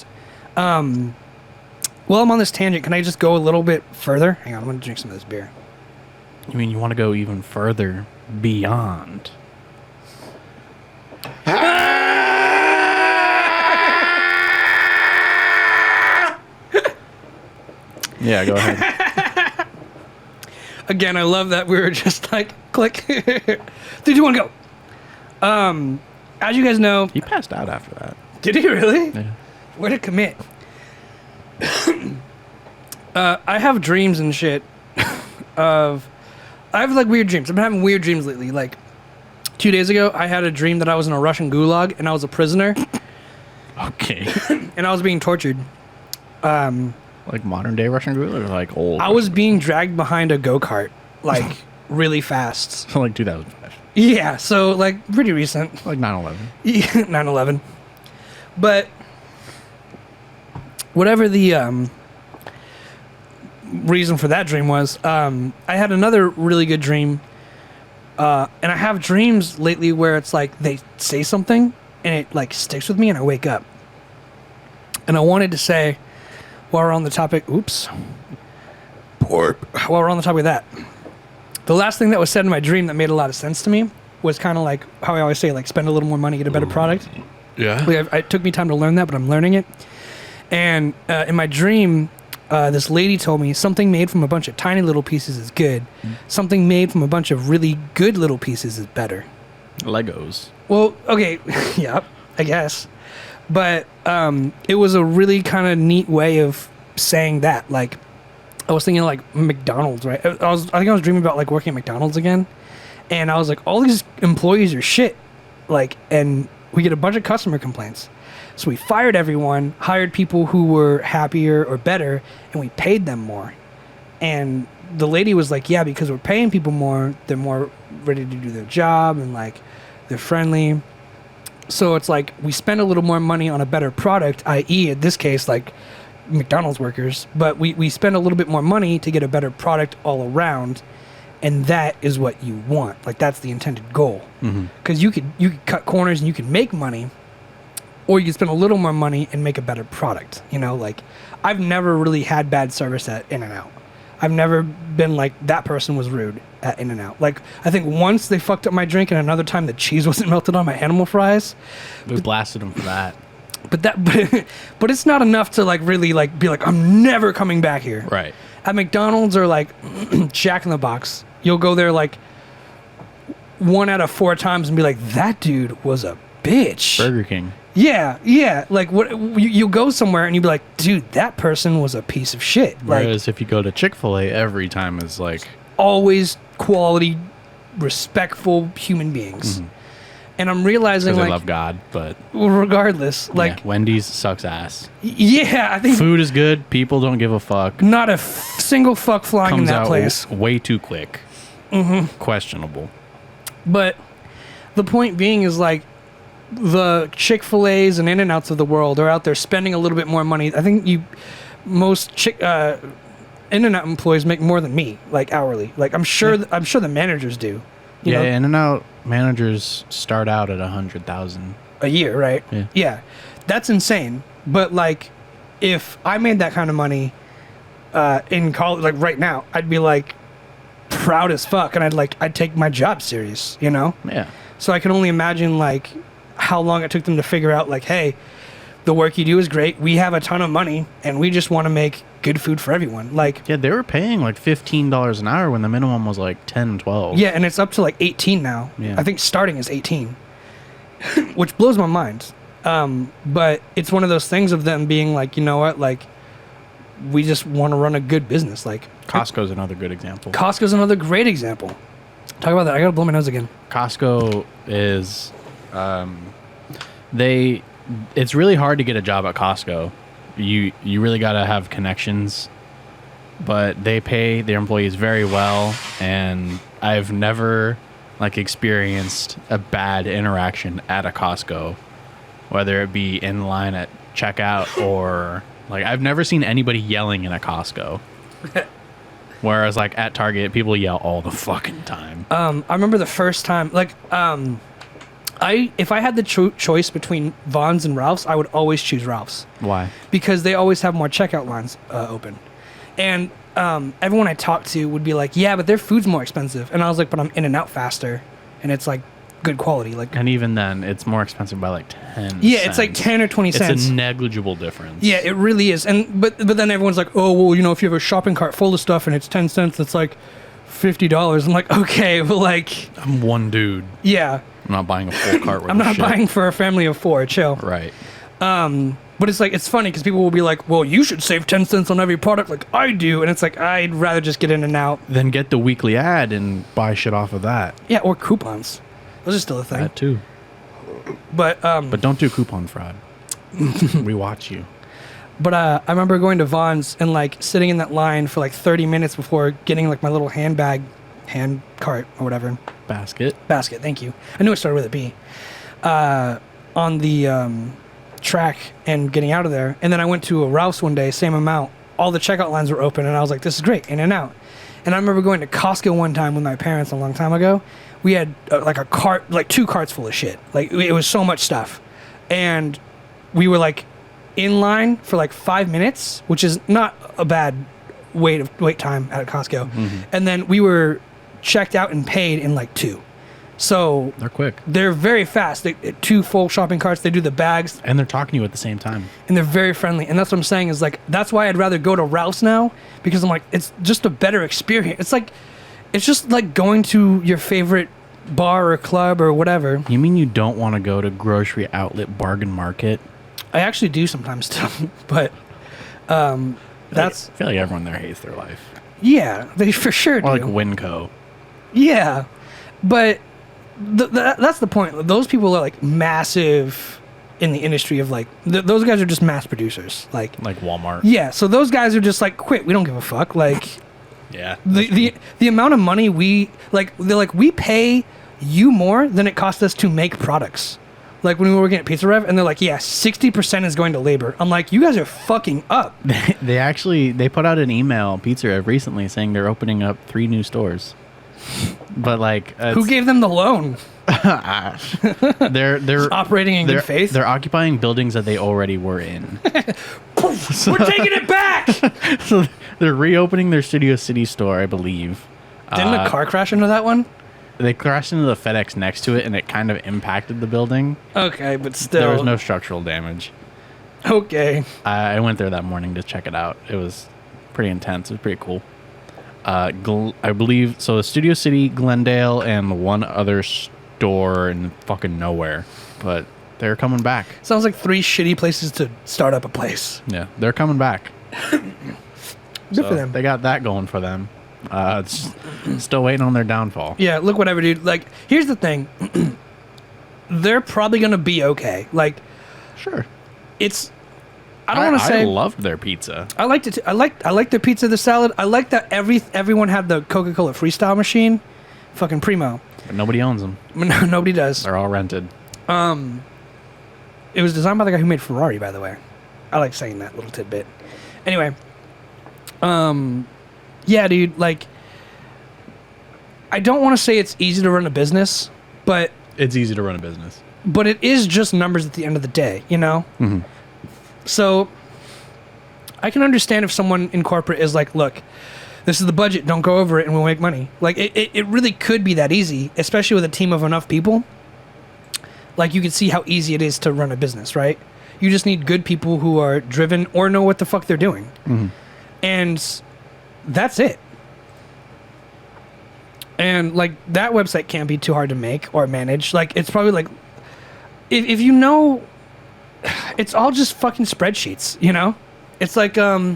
while I'm on this tangent, can I just go a little bit further? Hang on, I'm going to drink some of this beer. You mean you want to go even further beyond? Yeah, go ahead. Again, I love that we were just like, click. 3, 2, 1, go. As you guys know, He passed out after that. did he really? Yeah. Way to commit. I have dreams and shit I have like weird dreams. I've been having weird dreams lately. Like 2 days ago, I had a dream that I was in a Russian gulag and I was a prisoner Okay. and I was being tortured. Like modern day Russian gulag or like old? I was being dragged behind a go-kart, like really fast. So like 2005. Yeah, so like pretty recent. Like 9/11. 9/11. But whatever the reason for that dream was, I had another really good dream. And I have dreams lately where it's like they say something and it like sticks with me and I wake up. And I wanted to say, while we're on the topic, while we're on the topic of that, the last thing that was said in my dream that made a lot of sense to me was kind of like how I always say, like, spend a little more money, get a better product. Yeah. Like, it took me time to learn that, but I'm learning it. And in my dream, this lady told me something made from a bunch of tiny little pieces is good. Something made from a bunch of really good little pieces is better. Legos. Well, okay, yeah, I guess. But it was a really kind of neat way of saying that. Like, I was thinking like McDonald's, right? I think I was dreaming about like working at McDonald's again, and I was like, all these employees are shit, like, and we get a bunch of customer complaints. So we fired everyone, hired people who were happier or better, and we paid them more. And the lady was like, yeah, because we're paying people more, they're more ready to do their job and like they're friendly. So it's like we spend a little more money on a better product, i.e. in this case, like McDonald's workers, but we spend a little bit more money to get a better product all around, and that is what you want. Like, that's the intended goal. Because you could cut corners and you can make money, or you could spend a little more money and make a better product. You know, like, I've never really had bad service at In-N-Out. I've never been like, that person was rude at In-N-Out. Like, I think once they fucked up my drink, and another time the cheese wasn't melted on my animal fries. We blasted them for that. But it's not enough to like really like be like, I'm never coming back here. Right. At McDonald's or like Jack in the Box, you'll go there like 1 out of 4 times and be like, that dude was a bitch. Burger King. Yeah. Like, what you go somewhere and you be like, dude, that person was a piece of shit. Whereas like, if you go to Chick-fil-A, every time is like always quality, respectful human beings. And I'm realizing, because like, they love God, but regardless, like, yeah, Wendy's sucks ass. yeah, I think Food is good. People don't give a fuck. not a single fuck flying Comes in that out place. way too quick. Questionable. But the point being is, like, the Chick-fil-A's and In-N-Outs of the world are out there spending a little bit more money. I think most In-N-Out employees make more than me, like, hourly. Like, I'm sure the managers do. You know, In-N-Out managers start out at 100,000 a year, right? Yeah. That's insane. But like, if I made that kind of money in college, like right now, I'd be like proud as fuck, and I'd take my job serious, you know? Yeah. So I can only imagine like how long it took them to figure out, like, hey, the work you do is great. We have a ton of money, and we just want to make good food for everyone. Like, Yeah, they were paying like $15 an hour when the minimum was like 10, 12. yeah, and it's up to like 18 now. Yeah. I think starting is 18, which blows my mind. But it's one of those things of them being like, you know what, like, we just want to run a good business. Like, Costco's another good example. Costco's another great example. Talk about that. I gotta blow my nose again. Costco is, it's really hard to get a job at Costco. You really got to have connections, but they pay their employees very well, and I've never like experienced a bad interaction at a Costco, whether it be in line at checkout or like, I've never seen anybody yelling in a Costco. Whereas like at Target, people yell all the fucking time. I remember the first time, like, if I had the choice between Vons and Ralph's, I would always choose Ralph's. Why? Because they always have more checkout lines open. And everyone I talked to would be like, yeah, but their food's more expensive. And I was like, but I'm in and out faster. And it's like good quality. Like, And even then, it's more expensive by like 10 yeah, cents. it's like 10 or 20 cents. It's a negligible difference. Yeah, it really is. And but then everyone's like, oh, well, you know, if you have a shopping cart full of stuff and it's 10 cents, it's like $50. I'm like, okay, well, like, I'm one dude. yeah. I'm not buying a full cart worth I'm of not shit. buying for a family of 4. Chill. Right. But it's like, it's funny because people will be like, well, you should save 10 cents on every product like I do. And it's like, I'd rather just get in and out. Then get the weekly ad and buy shit off of that. Yeah, or coupons. Those are still a thing. That too. But don't do coupon fraud. We watch you. But I remember going to Vaughn's and like sitting in that line for like 30 minutes before getting like my little hand cart or whatever. Basket. Thank you. I knew it started with a B. On the track and getting out of there. And then I went to a Ralph's one day, same amount. All the checkout lines were open and I was like, this is great, in and out. And I remember going to Costco one time with my parents a long time ago. We had like a cart, like 2 carts full of shit. Like it was so much stuff. And we were like in line for like 5 minutes, which is not a bad wait time at Costco. Mm-hmm. And then we were checked out and paid in like 2. So They're quick. they're very fast. 2 full shopping carts. They do the bags And they're talking to you at the same time. and they're very friendly. And that's what I'm saying is like, that's why I'd rather go to Ralph's now because I'm like, it's just a better experience. It's just like going to your favorite bar or club or whatever. You mean you don't want to go to grocery outlet bargain market? I actually do sometimes still, but that's, I feel like everyone there hates their life. yeah, they for sure do. Or like Winco. Yeah, but that's the point. Those people are like massive in the industry of like, those guys are just mass producers. Like Walmart. yeah, so those guys are just like, quit. We don't give a fuck. Like, Yeah. the amount of money they're like, we pay you more than it costs us to make products. Like when we were working at Pizza Rev, and they're like, yeah, 60% is going to labor. I'm like, you guys are fucking up. They put out an email, Pizza Rev, recently saying they're opening up 3 new stores. But like, Who gave them the loan? they're Operating in good faith. They're occupying buildings that they already were in. We're taking it back. So they're reopening their Studio City store, I believe. Didn't a car crash into that one? They crashed into the FedEx next to it, and it kind of impacted the building. Okay, but still. There was no structural damage. Okay. I went there that morning to check it out. It was pretty intense. It was pretty cool. I believe so. Studio City, Glendale, and one other store in fucking nowhere. But they're coming back. Sounds like 3 shitty places to start up a place. Yeah, they're coming back. Good for them. They got that going for them. Still waiting on their downfall. Yeah, look, whatever, dude. Like, here's the thing. They're probably gonna be okay. Like, Sure. it's. I don't want to say. I loved their pizza. I liked it. I liked their pizza, the salad. I like that everyone had the Coca-Cola Freestyle machine. Fucking primo. But nobody owns them. No, nobody does. They're all rented. It was designed by the guy who made Ferrari, by the way. I like saying that little tidbit. Anyway, yeah, dude. Like, I don't want to say it's easy to run a business, but It's easy to run a business. it is just numbers at the end of the day, you know. Mm-hmm. So I can understand if someone in corporate is like, look, this is the budget, don't go over it and we'll make money. Like, it really could be that easy, especially with a team of enough people. Like, you can see how easy it is to run a business, right? You just need good people who are driven or know what the fuck they're doing. Mm-hmm. And that's it. And, like, that website can't be too hard to make or manage. Like, it's probably, like, if you know, it's all just fucking spreadsheets, you know? It's like a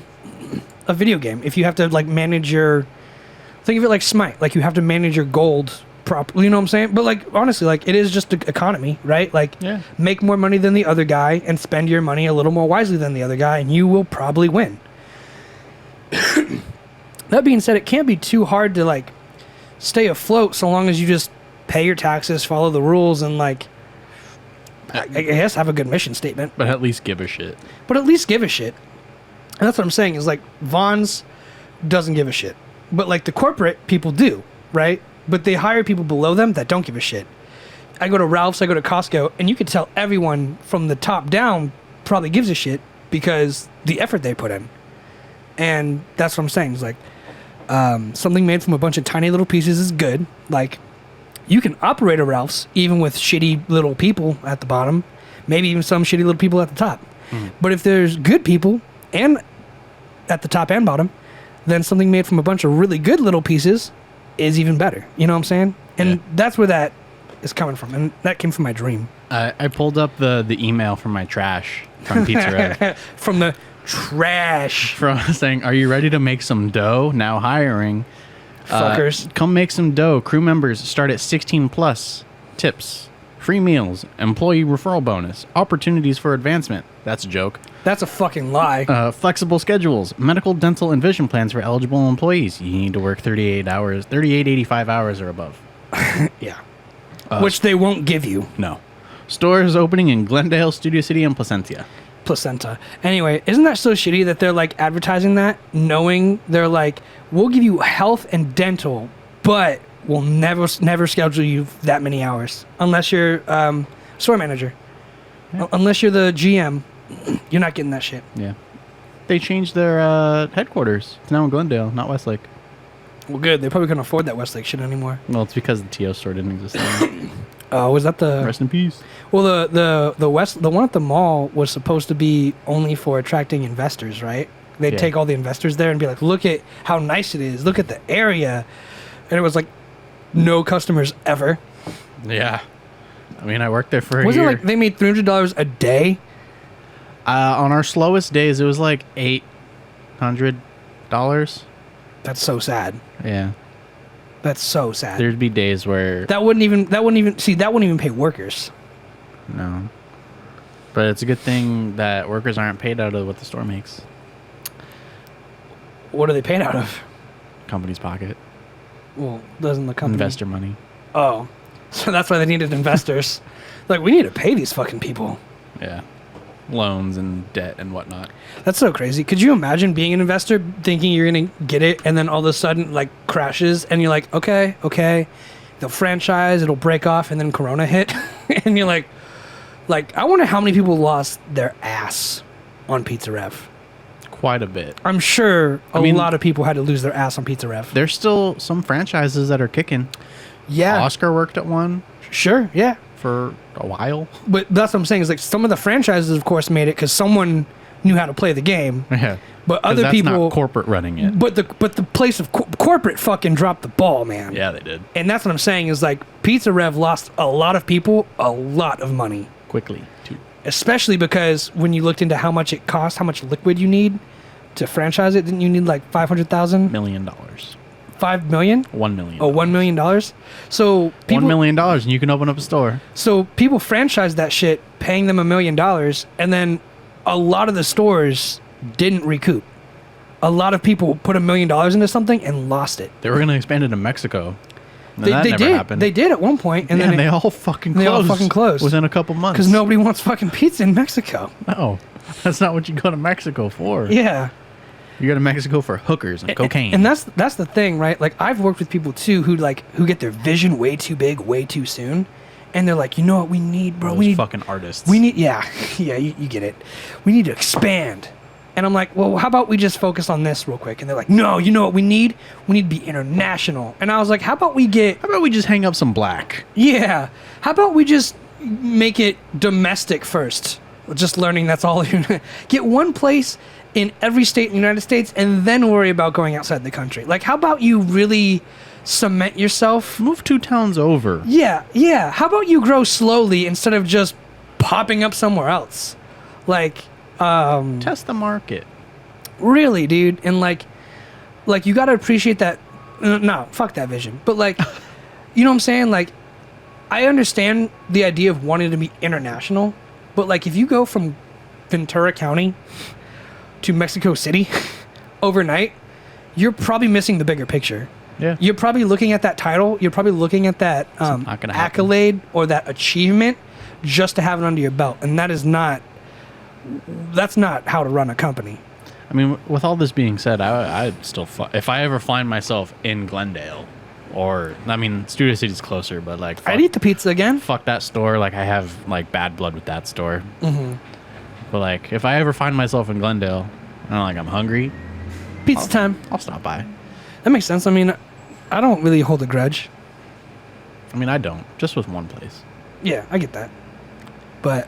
video game. If you have to, like, manage your... Think of it like Smite. Like, you have to manage your gold properly, you know what I'm saying? But, like, honestly, like, it is just an economy, right? Like, Yeah. make more money than the other guy and spend your money a little more wisely than the other guy, and you will probably win. That being said, it can't be too hard to, like, stay afloat so long as you just pay your taxes, follow the rules, and, like, I guess have a good mission statement. But at least give a shit. But at least give a shit. And that's what I'm saying is, like, Vaughn's doesn't give a shit. But, like, the corporate people do, right? But they hire people below them that don't give a shit. I go to Ralph's, I go to Costco, and you can tell everyone from the top down probably gives a shit because the effort they put in. And that's what I'm saying. It's like something made from a bunch of tiny little pieces is good. Like, you can operate a Ralph's even with shitty little people at the bottom, maybe even some shitty little people at the top. But if there's good people and at the top and bottom, then something made from a bunch of really good little pieces is even better. You know what I'm saying? And that's where that is coming from. And that came from my dream. I pulled up the email from my trash from Pizza Rev. From the trash. From saying, are you ready to make some dough? Now hiring. Fuckers. Come make some dough. Crew members start at 16 plus. Tips. Free meals. Employee referral bonus. Opportunities for advancement. That's a joke. That's a fucking lie. Flexible schedules. Medical, dental, and vision plans for eligible employees. You need to work 85 hours or above. Yeah. Which they won't give you. No. Stores opening in Glendale, Studio City, and Placentia. Anyway, isn't that so shitty that they're like advertising that, knowing they're like, we'll give you health and dental, but we'll never schedule you that many hours unless you're store manager. Yeah. Unless you're the GM, you're not getting that shit. Yeah. They changed their headquarters. It's now in Glendale, not Westlake. Well, good. They probably couldn't afford that Westlake shit anymore. Well, it's because the TO store didn't exist anymore. Was that the... Rest in peace. Well, the one at the mall was supposed to be only for attracting investors, right? They'd take all the investors there and be like, look at how nice it is. Look at the area. And it was like, no customers ever. Yeah. I mean, I worked there for a year. Wasn't it like they made $300 a day? On our slowest days, it was like $800. That's so sad. Yeah. That's so sad. There'd be days where that wouldn't even pay workers. No. But it's a good thing that workers aren't paid out of what the store makes. What are they paid out of? Company's pocket. Well, doesn't the company... Investor money. Oh. So that's why they needed investors. Like, we need to pay these fucking people. Yeah. Loans and debt and whatnot. That's so crazy. Could you imagine being an investor thinking you're going to get it and then all of a sudden, like, crashes and you're like, okay. They'll franchise, it'll break off, and then Corona hit. And you're like, I wonder how many people lost their ass on Pizza Rev. Quite a bit. I'm sure a lot of people had to lose their ass on Pizza Rev. There's still some franchises that are kicking. Yeah. Oscar worked at one. Sure, yeah. For a while. But that's what I'm saying is like some of the franchises, of course, made it because someone knew how to play the game. Yeah. But other that's people... not corporate running it. But the place of corporate fucking dropped the ball, man. Yeah, they did. And that's what I'm saying is like Pizza Rev lost a lot of people a lot of money. Quickly, too. Especially because when you looked into how much it costs, how much liquid you need to franchise it, didn't you need like $500,000? $1 million. $5 million? $1 million. Oh, $1 million? So people, $1 million and you can open up a store. So people franchised that shit, paying them $1 million, and then a lot of the stores didn't recoup. A lot of people put $1 million into something and lost it. They were going to expand it to Mexico. They did. Happened. They did at one point, and then they all fucking closed. Within a couple months. Because nobody wants fucking pizza in Mexico. No, that's not what you go to Mexico for. Yeah. You go to Mexico for hookers and cocaine. And that's the thing, right? Like I've worked with people too who get their vision way too big, way too soon, and they're like, you know what we need, bro? Those we need fucking artists. We need, yeah, you get it. We need to expand. And I'm like, well, how about we just focus on this real quick? And they're like, no, you know what we need? We need to be international. And I was like, how about we just hang up some black? Yeah. How about we just make it domestic first? Just learning that's all. Get one place in every state in the United States and then worry about going outside the country. Like, how about you really cement yourself? Move 2 towns over. Yeah. How about you grow slowly instead of just popping up somewhere else? Like, test the market. Really, dude. And like you got to appreciate that. No, fuck that vision. But like, you know what I'm saying? Like, I understand the idea of wanting to be international, but like if you go from Ventura County to Mexico City overnight, you're probably missing the bigger picture. Yeah. You're probably looking at that title. You're probably looking at that accolade or that achievement just to have it under your belt. And that's not how to run a company. I mean, with all this being said, I'd still... if I ever find myself in Glendale, or... I mean, Studio City's closer, but like... I'd eat the pizza again. Fuck that store. Like, I have like bad blood with that store. Mm-hmm. But like, if I ever find myself in Glendale, and I'm hungry, Pizza time. I'll stop by. That makes sense. I mean, I don't really hold a grudge. I mean, I don't. Just with one place. Yeah, I get that. But,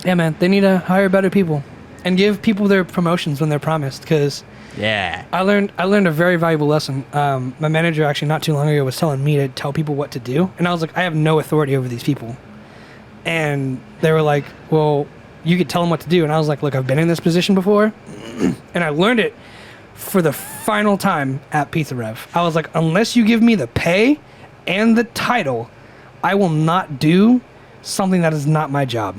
yeah, man, they need to hire better people and give people their promotions when they're promised, because Yeah. I learned a very valuable lesson. My manager actually not too long ago was telling me to tell people what to do, and I was like, I have no authority over these people. And they were like, well, you could tell them what to do. And I was like, look, I've been in this position before, and I learned it for the final time at Pizza Rev. I was like, unless you give me the pay and the title, I will not do something that is not my job.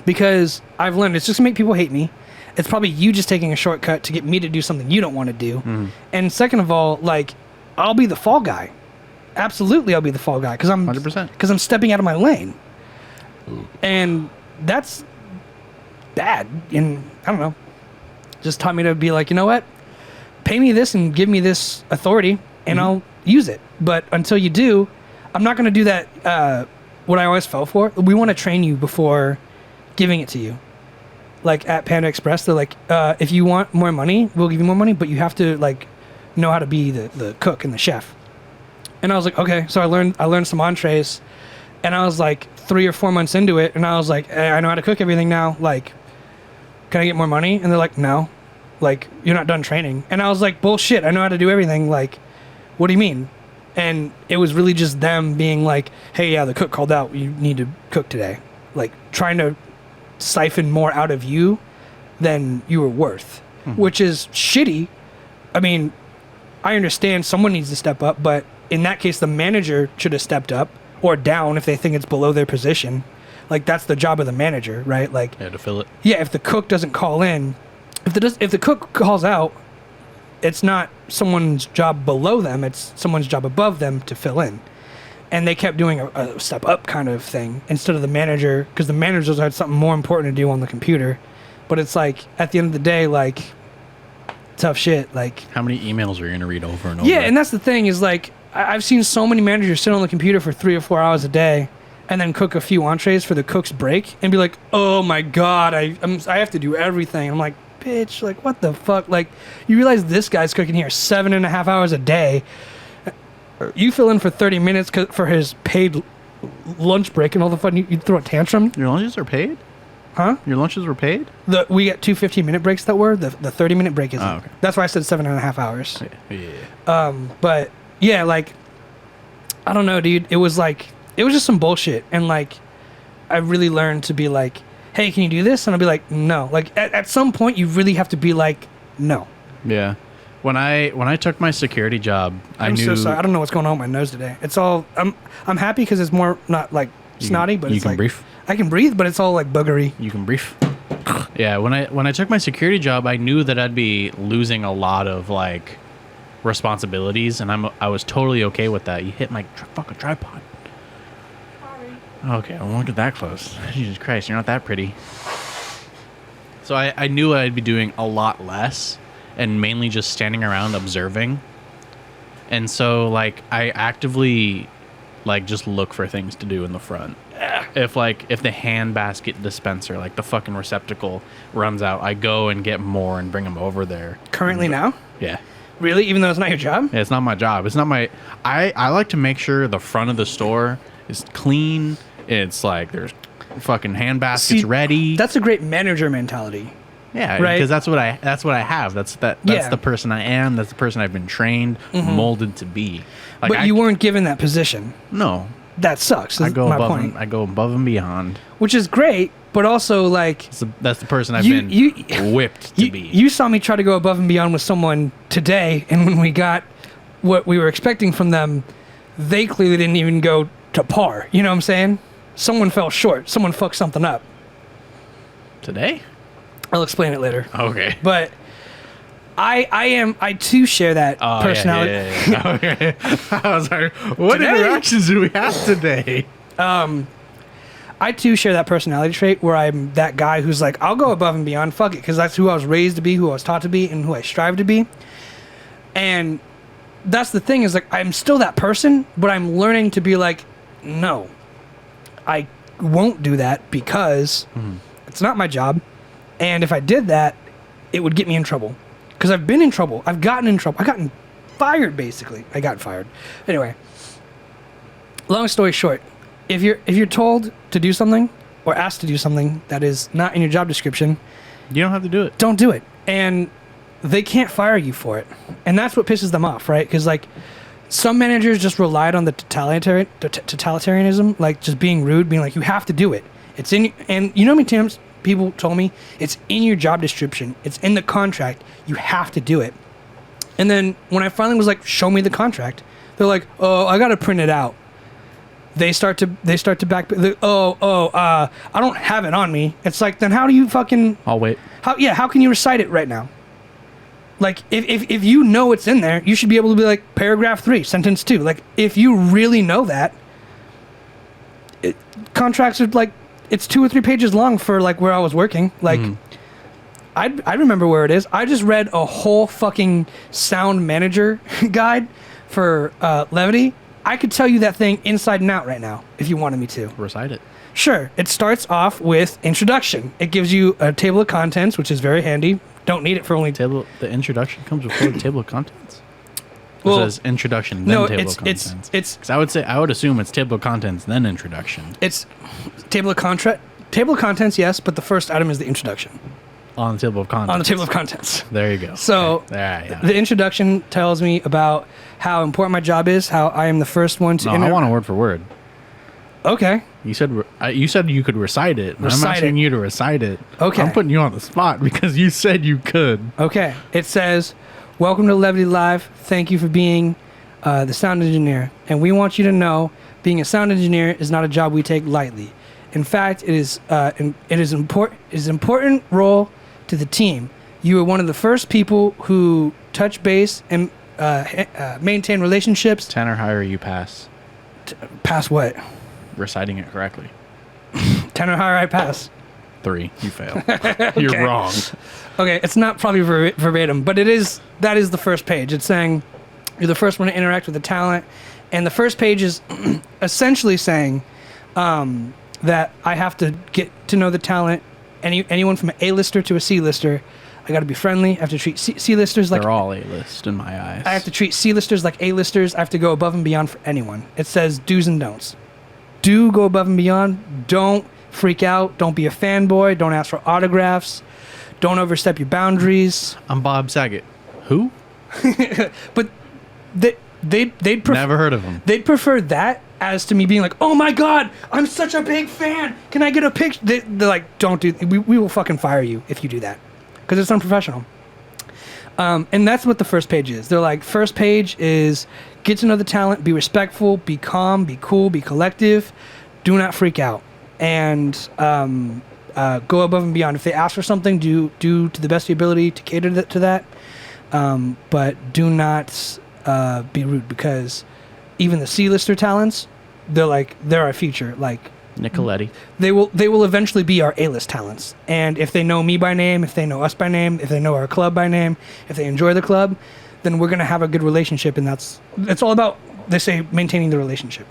Because I've learned it's just gonna make people hate me. It's probably you just taking a shortcut to get me to do something you don't want to do. And second of all, like, I'll be the fall guy. Absolutely, I'll be the fall guy because 100%. Because I'm stepping out of my lane, and that's bad. And I don't know, just taught me to be like, you know what? Pay me this and give me this authority, and I'll use it. But until you do, I'm not going to do that. What I always fell for, we want to train you before giving it to you. Like at Panda Express, they're like, if you want more money, we'll give you more money, but you have to like know how to be the cook and the chef. And I was like, okay. So I learned some entrees, and I was like 3 or 4 months into it, and I was like, hey, I know how to cook everything now. Like, can I get more money? And they're like, no. Like, you're not done training. And I was like, bullshit, I know how to do everything. Like, what do you mean? And it was really just them being like, hey, yeah, the cook called out. You need to cook today. Like, trying to siphon more out of you than you were worth, which is shitty. I mean, I understand someone needs to step up, but in that case, the manager should have stepped up or down if they think it's below their position. Like, that's the job of the manager, right? Like, Yeah, to fill it. yeah, if the cook doesn't call in, if the cook calls out, it's not someone's job below them, it's someone's job above them to fill in. And they kept doing a step up kind of thing instead of the manager, because the managers had something more important to do on the computer. But it's like, at the end of the day, like, tough shit. Like, How many emails are you going to read over and over? yeah, and that's the thing is, like, I've seen so many managers sit on the computer for 3 or 4 hours a day and then cook a few entrees for the cook's break and be like, oh my God, I have to do everything. I'm like, bitch, like, what the fuck? Like, you realize this guy's cooking here 7.5 hours a day. You fill in for 30 minutes for his paid lunch break, and all of a sudden you throw a tantrum. Your lunches are paid? Huh? Your lunches were paid? We get 2 15-minute breaks that were. The 30-minute break isn't. Oh, okay. That's why I said 7.5 hours. Yeah. But yeah, like, I don't know, dude. It was just some bullshit. And like, I really learned to be like, hey, can you do this? And I'll be like, no. Like, at some point, you really have to be like, no. Yeah. When I took my security job, I knew. I'm so sorry. I don't know what's going on with my nose today. It's all. I'm happy because it's more not like snotty, but you it's can like breathe. I can breathe, but it's all like boogery. You can brief. Yeah, when I took my security job, I knew that I'd be losing a lot of like responsibilities, and I was totally okay with that. You hit my fucking tripod. Sorry. Okay, I won't get that close. Jesus Christ, you're not that pretty. So I knew I'd be doing a lot less, and mainly just standing around observing. And so like I actively like just look for things to do in the front. If the hand basket dispenser, like the fucking receptacle, runs out, I go and get more and bring them over there. Currently now? Yeah. Really? Even though it's not your job? Yeah, it's not my job. It's not my... I like to make sure the front of the store is clean. It's like there's fucking hand baskets ready. That's a great manager mentality. Yeah, right? because that's what I have. That's Yeah. the person I am. That's the person I've been trained, molded to be. Like, But you weren't given that position. No. That sucks. I go my above point. I go above and beyond. Which is great, but also like That's the person I've You- been you- whipped to be. you saw me try to go above and beyond with someone today, and when we got what we were expecting from them, they clearly didn't even go to par. You know what I'm saying? Someone fell short. Someone fucked something up. Today? I'll explain it later. Okay. But I too share that Oh, personality. Yeah. Okay. I was like, what Today? interactions do we have today? I too share that personality trait where I'm that guy who's like, I'll go above and beyond, fuck it, because that's who I was raised to be, who I was taught to be, and who I strive to be. And that's the thing is like, I'm still that person, but I'm learning to be like, no, I won't do that because it's not my job. And if I did that, it would get me in trouble. Because I've been in trouble. I've gotten in trouble. I've gotten fired, basically. I got fired. Anyway, long story short, if you're told to do something or asked to do something that is not in your job description, you don't have to do it. Don't do it. And they can't fire you for it. And that's what pisses them off, right? Because, like, some managers just relied on the totalitarianism, like just being rude, being like, you have to do it. It's in, and you know how many times people told me it's in your job description, it's in the contract, you have to do it. And then when I finally was like, show me the contract, they're like, oh, I gotta print it out. They start to back. I don't have it on me. It's like, then how do you fucking? I'll wait. How can you recite it right now? Like, if you know it's in there, you should be able to be like, paragraph 3, sentence 2. Like, if you really know that, contracts are like, it's 2 or 3 pages long for like where I was working. Like, I remember where it is. I just read a whole fucking sound manager guide for Levity. I could tell you that thing inside and out right now if you wanted me to. Recite it. Sure. It starts off with introduction. It gives you a table of contents, which is very handy. Don't need it for only... The introduction comes before the table of contents? Well, it says introduction, then table of contents. It's... Because I would assume it's table of contents, then introduction. It's table of contents, yes, but the first item is the introduction. On the table of contents. On the table of contents. There you go. So, the introduction tells me about how important my job is, how I am the first one to... I want a word for word. Okay. You said you could recite it. I'm asking you to recite it. Okay. I'm putting you on the spot because you said you could. Okay. It says, welcome to Levity Live. Thank you for being the sound engineer. And we want you to know being a sound engineer is not a job we take lightly. In fact, it is important role to the team. You are one of the first people who touch base and maintain relationships. 10 or higher, you pass. Pass what? Reciting it correctly. 10 or higher, I pass. 3, you fail. You're wrong. Okay, it's not probably verbatim, but that is the first page. It's saying you're the first one to interact with the talent, and the first page is essentially saying that I have to get to know the talent. Anyone from an A-lister to a C-lister, I got to be friendly. I have to treat C-listers like... They're all A-list in my eyes. I have to treat C-listers like A-listers. I have to go above and beyond for anyone. It says do's and don'ts. Do go above and beyond. Don't freak out. Don't be a fanboy. Don't ask for autographs. Don't overstep your boundaries. I'm Bob Saget. Who? But they'd prefer... Never heard of him. They'd prefer that as to me being like, oh my God, I'm such a big fan. Can I get a picture? They're like, don't do... We will fucking fire you if you do that. Because it's unprofessional. And that's what the first page is. They're like, first page is get to know the talent, be respectful, be calm, be cool, be collective, do not freak out, and go above and beyond. If they ask for something, do to the best of your ability to cater to that, but do not be rude, because even the C-lister talents, they're our future. Like Nicoletti. They will eventually be our A-list talents. And if they know me by name, if they know us by name, if they know our club by name, if they enjoy the club, then we're going to have a good relationship. And it's all about, they say, maintaining the relationship.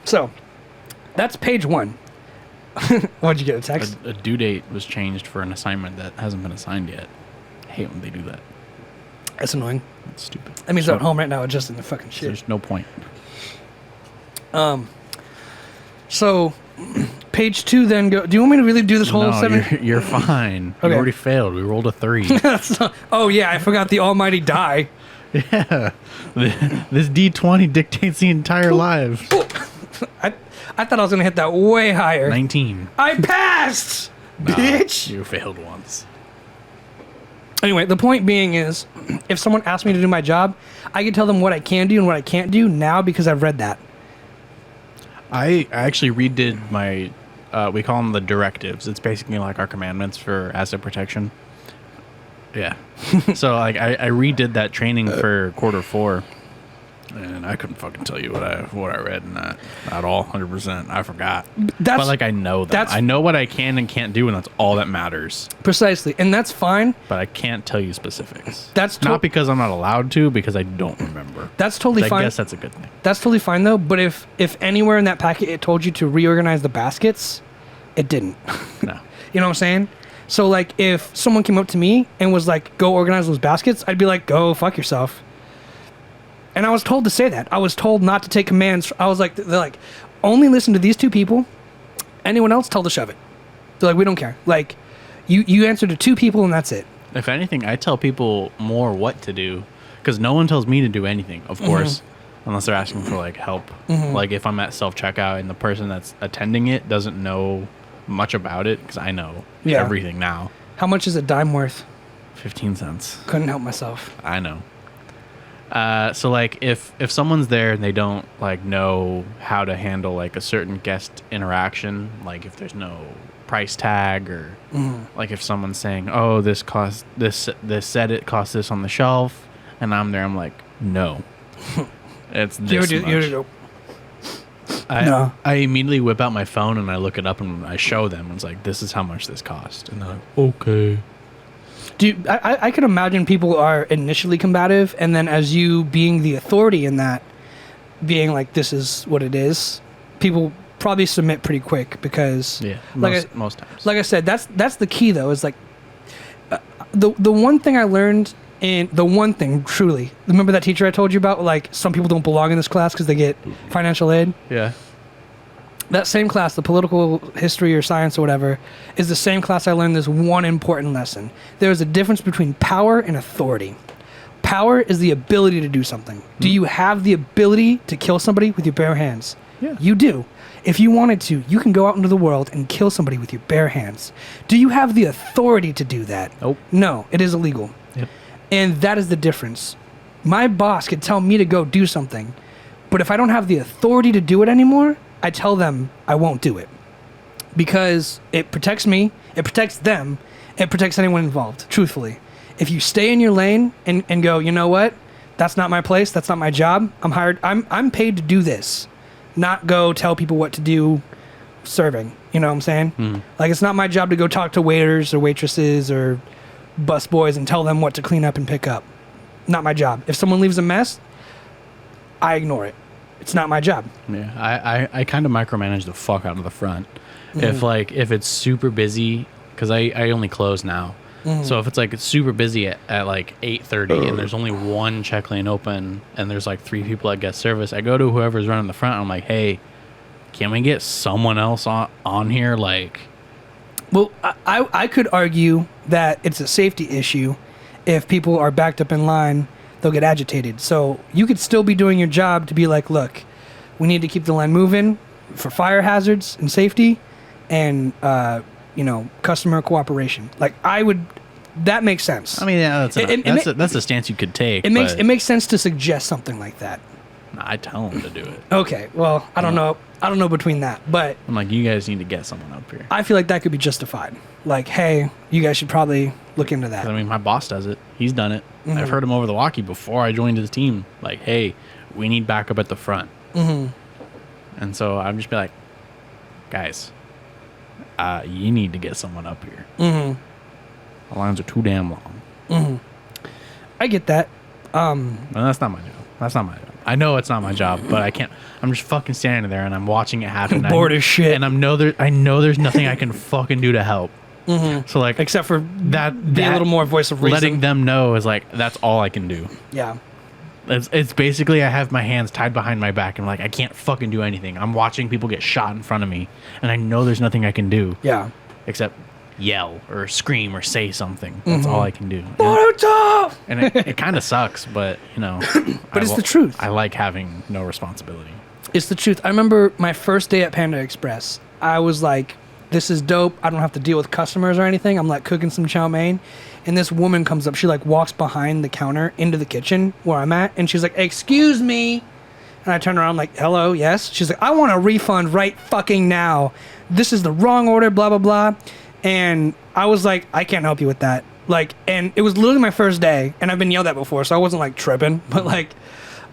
So, that's page 1. What'd you get, a text? A due date was changed for an assignment that hasn't been assigned yet. I hate when they do that. That's annoying. That's stupid. That means they're at home right now adjusting the fucking shit. There's no point. So, page 2 then go... Do you want me to really do this whole 7? You're fine. Okay. You already failed. We rolled a 3. Oh, yeah, I forgot the almighty die. Yeah. This D20 dictates the entire live. I thought I was going to hit that way higher. 19. I passed! Nah, bitch! You failed once. Anyway, the point being is, if someone asks me to do my job, I can tell them what I can do and what I can't do now because I've read that. I actually redid my, we call them the directives. It's basically like our commandments for asset protection. Yeah. So like I redid that training for quarter 4, and I couldn't fucking tell you what I read in that at all. 100%. I forgot. But like I know them. I know what I can and can't do, and that's all that matters. Precisely, and that's fine. But I can't tell you specifics. That's not because I'm not allowed to, because I don't remember. That's totally fine. I guess that's a good thing. That's totally fine though. But if anywhere in that packet it told you to reorganize the baskets, it didn't. No. You know what I'm saying? So like if someone came up to me and was like, go organize those baskets, I'd be like, go fuck yourself. And I was told to say that. I was told not to take commands. I was like, they're like, only listen to these two people. Anyone else, tell to shove it. They're like, we don't care. Like, you answer to two people and that's it. If anything, I tell people more what to do, because no one tells me to do anything, of course, unless they're asking for like help. Like if I'm at self-checkout and the person that's attending it doesn't know much about it, because I know everything now. How much is a dime worth? 15 cents. Couldn't help myself. I know. So like if someone's there and they don't like know how to handle like a certain guest interaction, like if there's no price tag, or like if someone's saying, oh, this cost this said it costs this on the shelf, and I'm there, I'm like, no, it's this much. No. I immediately whip out my phone and I look it up and I show them, and it's like, this is how much this cost, and they're like, okay. Dude, I can imagine people are initially combative, and then as you being the authority in that, being like, this is what it is, people probably submit pretty quick, because most times. Like I said, that's the key though, is like the one thing I learned, and the one thing truly, remember that teacher I told you about, like some people don't belong in this class because they get financial aid? Yeah. That same class, the political history or science or whatever, is the same class I learned this one important lesson. There is a difference between power and authority. Power is the ability to do something. Do you have the ability to kill somebody with your bare hands? Yeah. You do. If you wanted to, you can go out into the world and kill somebody with your bare hands. Do you have the authority to do that? Nope. No, it is illegal. Yep. And that is the difference. My boss could tell me to go do something, but if I don't have the authority to do it anymore, I tell them I won't do it, because it protects me, it protects them, it protects anyone involved, truthfully. If you stay in your lane and go, you know what, that's not my place, that's not my job, I'm paid to do this, not go tell people what to do serving, you know what I'm saying? Like, it's not my job to go talk to waiters or waitresses or bus boys and tell them what to clean up and pick up. Not my job. If someone leaves a mess, I ignore it. It's not my job. Yeah, I kind of micromanage the fuck out of the front. If it's super busy, because I only close now. So if it's like it's super busy at like 8:30 and there's only one check lane open and there's like 3 people at guest service, I go to whoever's running the front. And I'm like, hey, can we get someone else on here? Like, well, I could argue that it's a safety issue. If people are backed up in line, they'll get agitated. So you could still be doing your job to be like, look, we need to keep the line moving for fire hazards and safety and, customer cooperation. Like, that makes sense. I mean, yeah, that's a stance you could take. It makes sense to suggest something like that. I tell them to do it. Okay, well, I don't know. I don't know between that, but I'm like, you guys need to get someone up here. I feel like that could be justified. Like, hey, you guys should probably look into that. I mean, my boss does it. He's done it. I've heard him over the walkie before I joined his team. Like, hey, we need backup at the front. And so I'm just be like, guys, you need to get someone up here. The lines are too damn long. I get that. And that's not my job. I know it's not my job, but I can't. I'm just fucking standing there and I'm watching it happen. I'm bored as shit. And I know there's nothing I can fucking do to help. So like, except for that be a little more voice of reason. Letting them know is like, that's all I can do. Yeah. It's basically I have my hands tied behind my back and like I can't fucking do anything. I'm watching people get shot in front of me and I know there's nothing I can do. Yeah. Except yell or scream or say something. That's all I can do. And it kind of sucks, but but it's the truth. I like having no responsibility. It's the truth. I remember my first day at Panda Express. I was like, this is dope. I don't have to deal with customers or anything. I'm like cooking some chow mein. And this woman comes up. She like walks behind the counter into the kitchen where I'm at. And she's like, excuse me. And I turn around like, hello, yes. She's like, I want a refund right fucking now. This is the wrong order, blah, blah, blah. And I was like, I can't help you with that. Like, and it was literally my first day. And I've been yelled at before, so I wasn't like tripping. But like,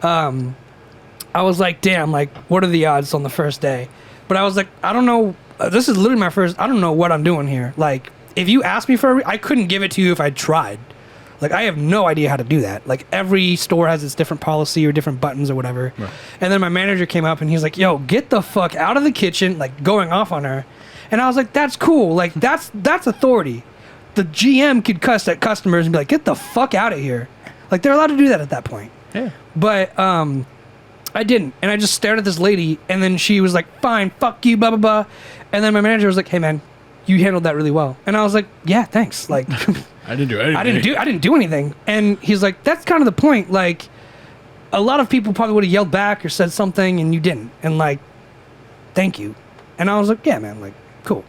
I was like, damn, like, what are the odds on the first day? But I was like, I don't know. This is literally my first. I don't know what I'm doing here. Like, if you asked me for I couldn't give it to you if I tried. Like, I have no idea how to do that. Like, every store has its different policy or different buttons or whatever. Right. And then my manager came up and he's like, yo, get the fuck out of the kitchen, like, going off on her. And I was like, that's cool. Like, that's authority. the GM could cuss at customers and be like, get the fuck out of here. Like, they're allowed to do that at that point. Yeah. But I didn't. And I just stared at this lady, and then she was like, fine, fuck you, blah, blah, blah. And then my manager was like, hey, man, you handled that really well. And I was like, yeah, thanks. Like, I didn't do anything. I didn't do anything. And he's like, that's kind of the point. Like, a lot of people probably would have yelled back or said something, and you didn't. And like, thank you. And I was like, yeah, man, like, cool.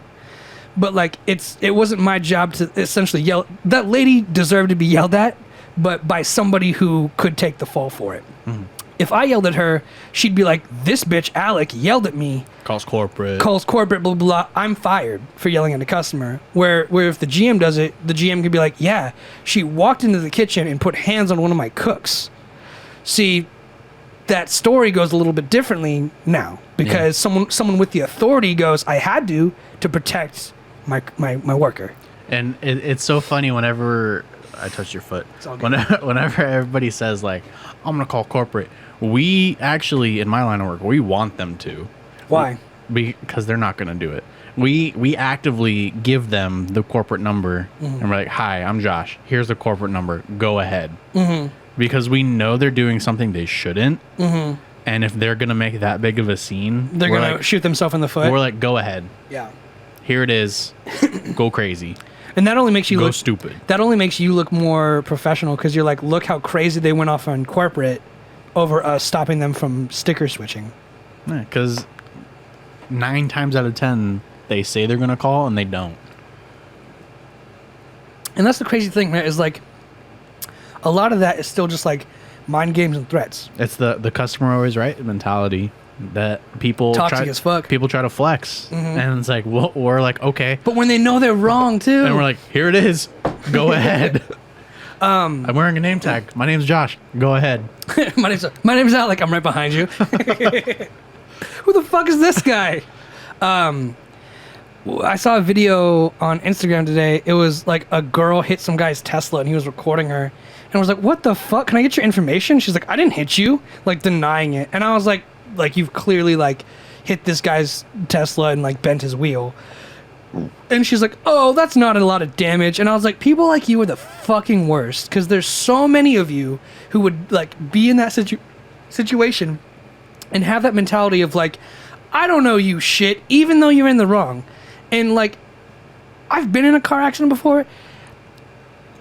But like, it wasn't my job to essentially yell. That lady deserved to be yelled at, but by somebody who could take the fall for it. Mm-hmm. If I yelled at her, she'd be like, this bitch, Alec, yelled at me. Calls corporate, blah, blah, blah. I'm fired for yelling at a customer. Where if the GM does it, the GM could be like, yeah, she walked into the kitchen and put hands on one of my cooks. See, that story goes a little bit differently now because someone with the authority goes, I had to protect my worker. And it's so funny whenever I touch your foot. Whenever everybody says like, I'm gonna call corporate, we actually, in my line of work, we want them to. Why? Because they're not gonna do it. We actively give them the corporate number, and we're like, hi, I'm Josh. Here's the corporate number. Go ahead. Mm-hmm. Because we know they're doing something they shouldn't. Mm-hmm. And if they're gonna make that big of a scene, they're gonna shoot themselves in the foot. We're like, go ahead. Yeah. Here it is. Go crazy. And that only makes you look stupid. That only makes you look more professional because you're like, look how crazy they went off on corporate over us stopping them from sticker switching. Yeah, because 9 times out of 10 they say they're gonna call and they don't. And that's the crazy thing, man. Is like a lot of that is still just like mind games and threats. It's the customer always right mentality. That people toxic as fuck. People try to flex, and it's like we're like, okay, but when they know they're wrong too, and we're like, here it is, go ahead. I'm wearing a name tag. My name's Josh. Go ahead. my name's Alec. I'm right behind you. Who the fuck is this guy? I saw a video on Instagram today. It was like a girl hit some guy's Tesla, and he was recording her, and I was like, what the fuck? Can I get your information? She's like, I didn't hit you, like denying it, and I was like, you've clearly like hit this guy's Tesla and like bent his wheel. And she's like, oh, that's not a lot of damage. And I was like, people like you are the fucking worst because there's so many of you who would like be in that situation and have that mentality of like, I don't know you shit, even though you're in the wrong. And like, I've been in a car accident before.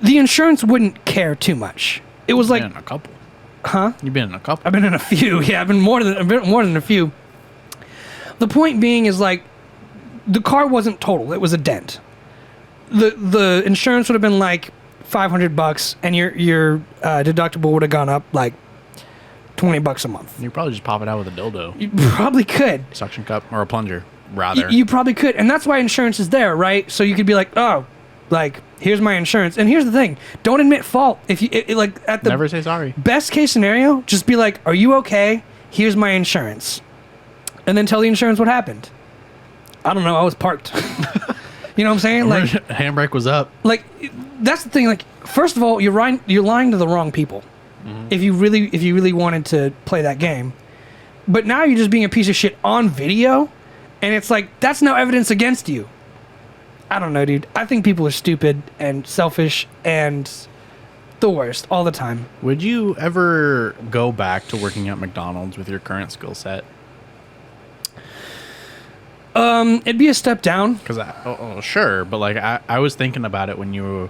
The insurance wouldn't care too much. It was like in a couple. Huh? You've been in a couple. I've been in a few. Yeah, I've been more than a few. The point being is like, the car wasn't total. It was a dent. The insurance would have been like $500, and your deductible would have gone up like $20 a month. You probably just pop it out with a dildo. You probably could. Suction cup or a plunger, rather. You probably could, and that's why insurance is there, right? So you could be like, oh, like, here's my insurance. And here's the thing. Don't admit fault. If you like at the never say sorry. Best case scenario, just be like, are you okay? Here's my insurance. And then tell the insurance what happened. I don't know. I was parked. You know what I'm saying? Like, handbrake was up. Like, that's the thing. Like, first of all, you're lying to the wrong people. Mm-hmm. If you really wanted to play that game. But now you're just being a piece of shit on video, and it's like, that's no evidence against you. I don't know, dude. I think people are stupid and selfish and the worst all the time. Would you ever go back to working at McDonald's with your current skill set? It'd be a step down. Because sure, but like I was thinking about it when you were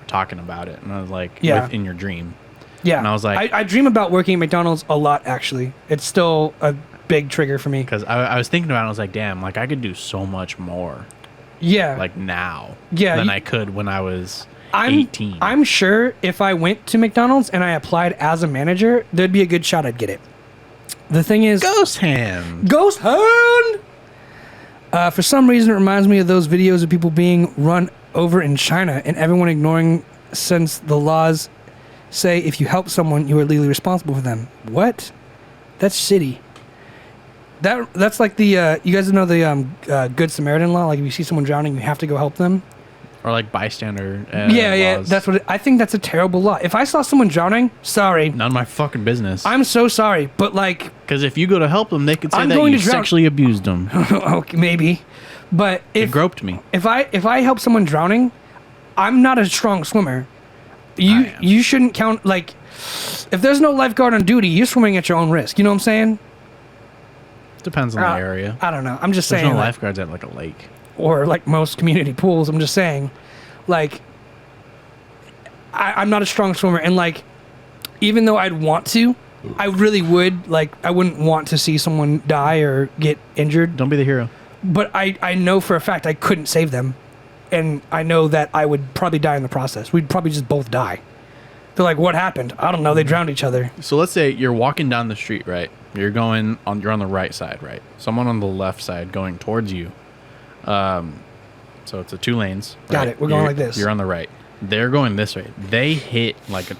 talking about it, and I was like, yeah, in your dream. Yeah, and I was like, I dream about working at McDonald's a lot. Actually, it's still a big trigger for me. Because I was thinking about it, I was like, damn, like I could do so much more. Yeah. Like now. Yeah. Than I could when I was 18. I'm sure if I went to McDonald's and I applied as a manager, there'd be a good shot I'd get it. The thing is, Ghost Hand. For some reason, it reminds me of those videos of people being run over in China and everyone ignoring since the laws say if you help someone, you are legally responsible for them. What? That's shitty. That's like the you guys know the Good Samaritan law. Like if you see someone drowning, you have to go help them. Or like bystander. Yeah. Laws. That's what I think. That's a terrible law. If I saw someone drowning, sorry, none of my fucking business. I'm so sorry, but like, because if you go to help them, they could say I'm that going you to drown. sexually abused them. Okay, maybe, but it groped me. If I help someone drowning, I'm not a strong swimmer. You shouldn't count, like, if there's no lifeguard on duty, you're swimming at your own risk. You know what I'm saying? Depends on the area. I don't know. I'm just There's saying. no Like, lifeguards at like a lake. or like most community pools. I'm just saying, like, I'm not a strong swimmer, and like, even though I'd want to, I really would, like, I wouldn't want to see someone die or get injured. Don't be the hero. But I know for a fact I couldn't save them, and I know that I would probably die in the process. We'd probably just both die. They're like, what happened? I don't know. They drowned each other. So let's say you're walking down the street, right? You're on the right side, right? Someone on the left side going towards you. So it's a 2 lanes. Got right? it. We're going like this. You're on the right. They're going this way. They hit like a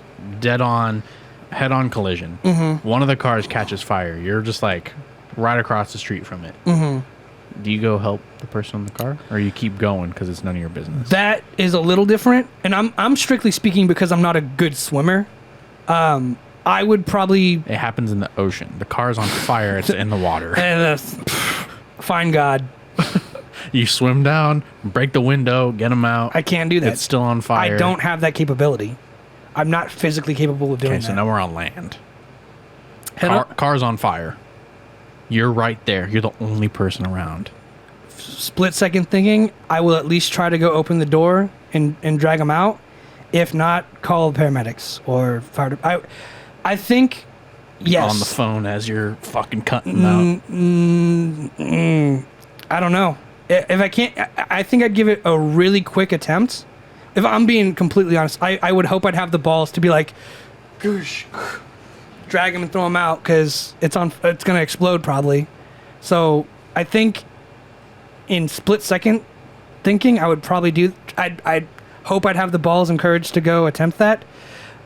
head-on collision. Mm-hmm. One of the cars catches fire. You're just like right across the street from it. Mm-hmm. Do you go help the person in the car, or you keep going because it's none of your business? That is a little different, and I'm strictly speaking because I'm not a good swimmer. I would probably. It happens in the ocean. The car's on fire. It's in the water. Fine God. You swim down, break the window, get them out. I can't do that. It's still on fire. I don't have that capability. I'm not physically capable of doing Okay, that. so now we're on land. Head up. Car's on fire. You're right there. You're the only person around. Split second thinking, I will at least try to go open the door and drag them out. If not, call paramedics or fire. I think, yes. On the phone as you're fucking cutting them out. I don't know. If I can't, I think I'd give it a really quick attempt. If I'm being completely honest, I would hope I'd have the balls to be like, goosh, drag him and throw him out, because it's gonna explode probably. So I think in split second thinking, I would probably do. I'd hope I'd have the balls and courage to go attempt that.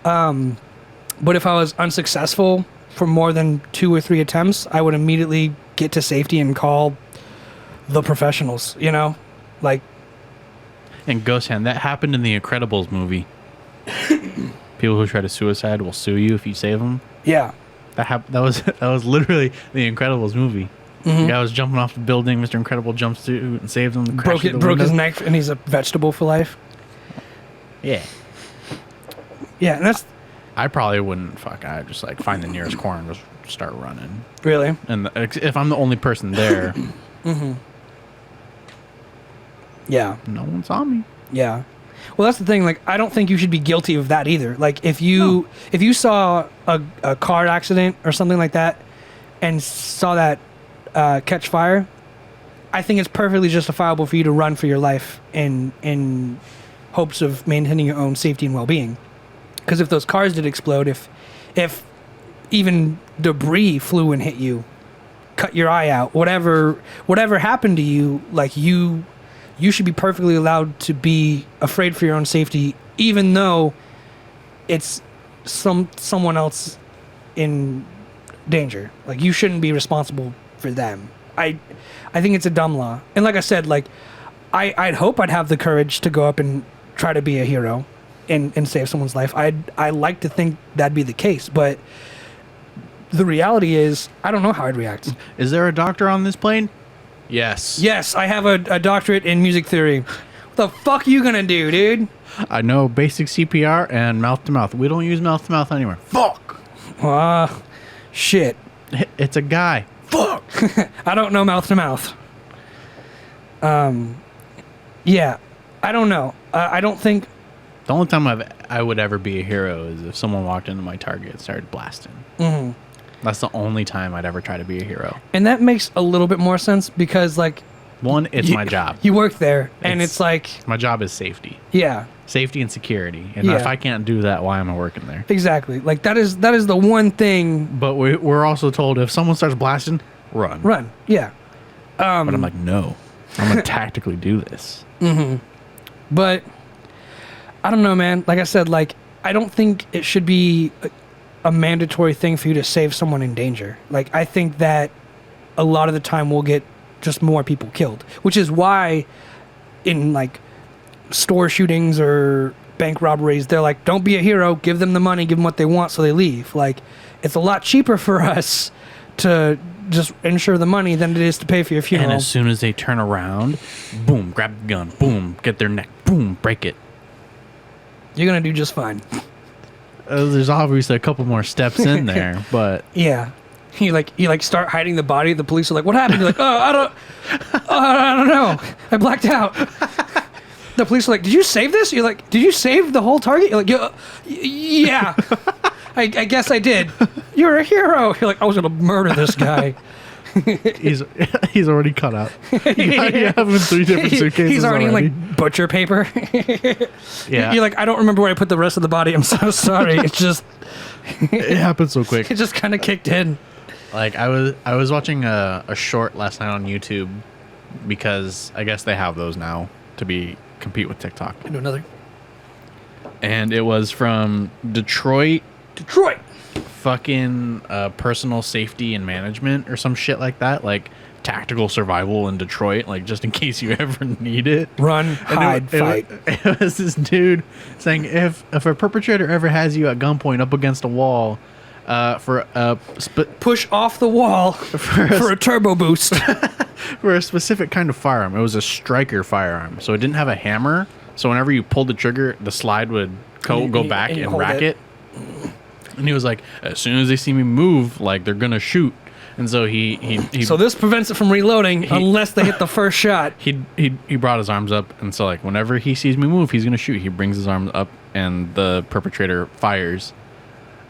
But if I was unsuccessful for more than 2 or 3 attempts, I would immediately get to safety and call the professionals. You know, like. And Ghost Hand, that happened in the Incredibles movie. People who try to suicide will sue you if you save them. Yeah. That was literally the Incredibles movie. Mm-hmm. The guy was jumping off the building. Mr. Incredible jumps through and saves him. Broke his neck, and he's a vegetable for life. Yeah. Yeah, and that's I probably wouldn't. I'd just like find the nearest corner and just start running. really. And if I'm the only person there, Mm-hmm. Yeah. no one saw me. Yeah. Well, that's the thing. Like, I don't think you should be guilty of that either. Like, if you saw a car accident or something like that and saw that catch fire, I think it's perfectly justifiable for you to run for your life in hopes of maintaining your own safety and well-being. Because if those cars did explode, if even debris flew and hit you, cut your eye out, whatever happened to you, like you should be perfectly allowed to be afraid for your own safety, even though it's someone else in danger. Like, you shouldn't be responsible for them. I think it's a dumb law. And like I said, like I'd hope I'd have the courage to go up and try to be a hero and save someone's life. I like to think that'd be the case, but the reality is I don't know how I'd react. Is there a doctor on this plane? Yes. Yes, I have a doctorate in music theory. What the fuck are you gonna do, dude? I know basic CPR and mouth to mouth. We don't use mouth to mouth anymore. Fuck. Shit. It's a guy. Fuck. I don't know mouth to mouth. Yeah, I don't know. I don't think. The only time I would ever be a hero is if someone walked into my target and started blasting. Mm-hmm. That's the only time I'd ever try to be a hero. And that makes a little bit more sense because, like, one, it's my job. You work there, and it's like my job is safety. Yeah. Safety and security. And Yeah. if I can't do that, why am I working there? Exactly. Like, that is the one thing. But we're also told if someone starts blasting, run. Run. Yeah. But I'm like, no. I'm gonna tactically do this. Mm-hmm. But I don't know, man. Like I said, like, I don't think it should be a mandatory thing for you to save someone in danger. Like, I think that a lot of the time we'll get just more people killed, which is why in like store shootings or bank robberies, they're like, don't be a hero, give them the money, give them what they want so they leave. Like, it's a lot cheaper for us to just insure the money than it is to pay for your funeral. And as soon as they turn around, boom, grab the gun, boom, get their neck, boom, break it. You're gonna do just fine. There's obviously a couple more steps in there, but Yeah. You start hiding the body. The police are like, "What happened?" You're like, I don't know. I blacked out." The police are like, "Did you save this?" You're like, "Did you save the whole target?" You're like, "Yeah, I guess I did." "You're a hero." You're like, "I was gonna murder this guy." he's already cut out. You have him in 3 different suitcases. He's already in like butcher paper. Yeah. You're like, "I don't remember where I put the rest of the body. I'm so sorry." It's just It happened so quick. it just kind of kicked in. Like I was watching a short last night on YouTube because I guess they have those now to compete with TikTok. Into another. And it was from Detroit fucking personal safety and management or some shit like that, like tactical survival in Detroit, like just in case you ever need it. Run, hide, fight. It was this dude saying if a perpetrator ever has you at gunpoint up against a wall, push off the wall for a turbo boost. For a specific kind of firearm. It was a striker firearm, so it didn't have a hammer. So whenever you pulled the trigger, the slide would go back and rack it. And he was like, as soon as they see me move, like they're gonna shoot. And so he So this prevents it from reloading unless they hit the first shot. He brought his arms up, and so like whenever he sees me move, he's gonna shoot. He brings his arms up, and the perpetrator fires.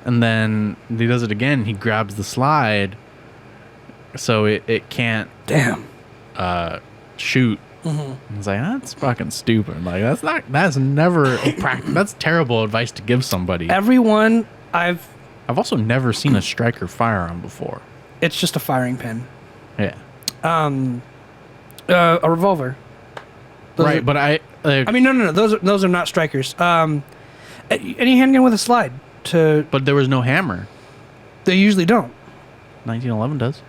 And then he does it again. He grabs the slide, so it can't shoot. Mm-hmm. It's like, that's fucking stupid. Like that's never that's terrible advice to give somebody. Everyone I've also never seen a striker firearm before. It's just a firing pin. Yeah. A revolver. Right, but I mean, no. Those are not strikers. Any handgun with a slide. But there was no hammer. They usually don't. 1911 does.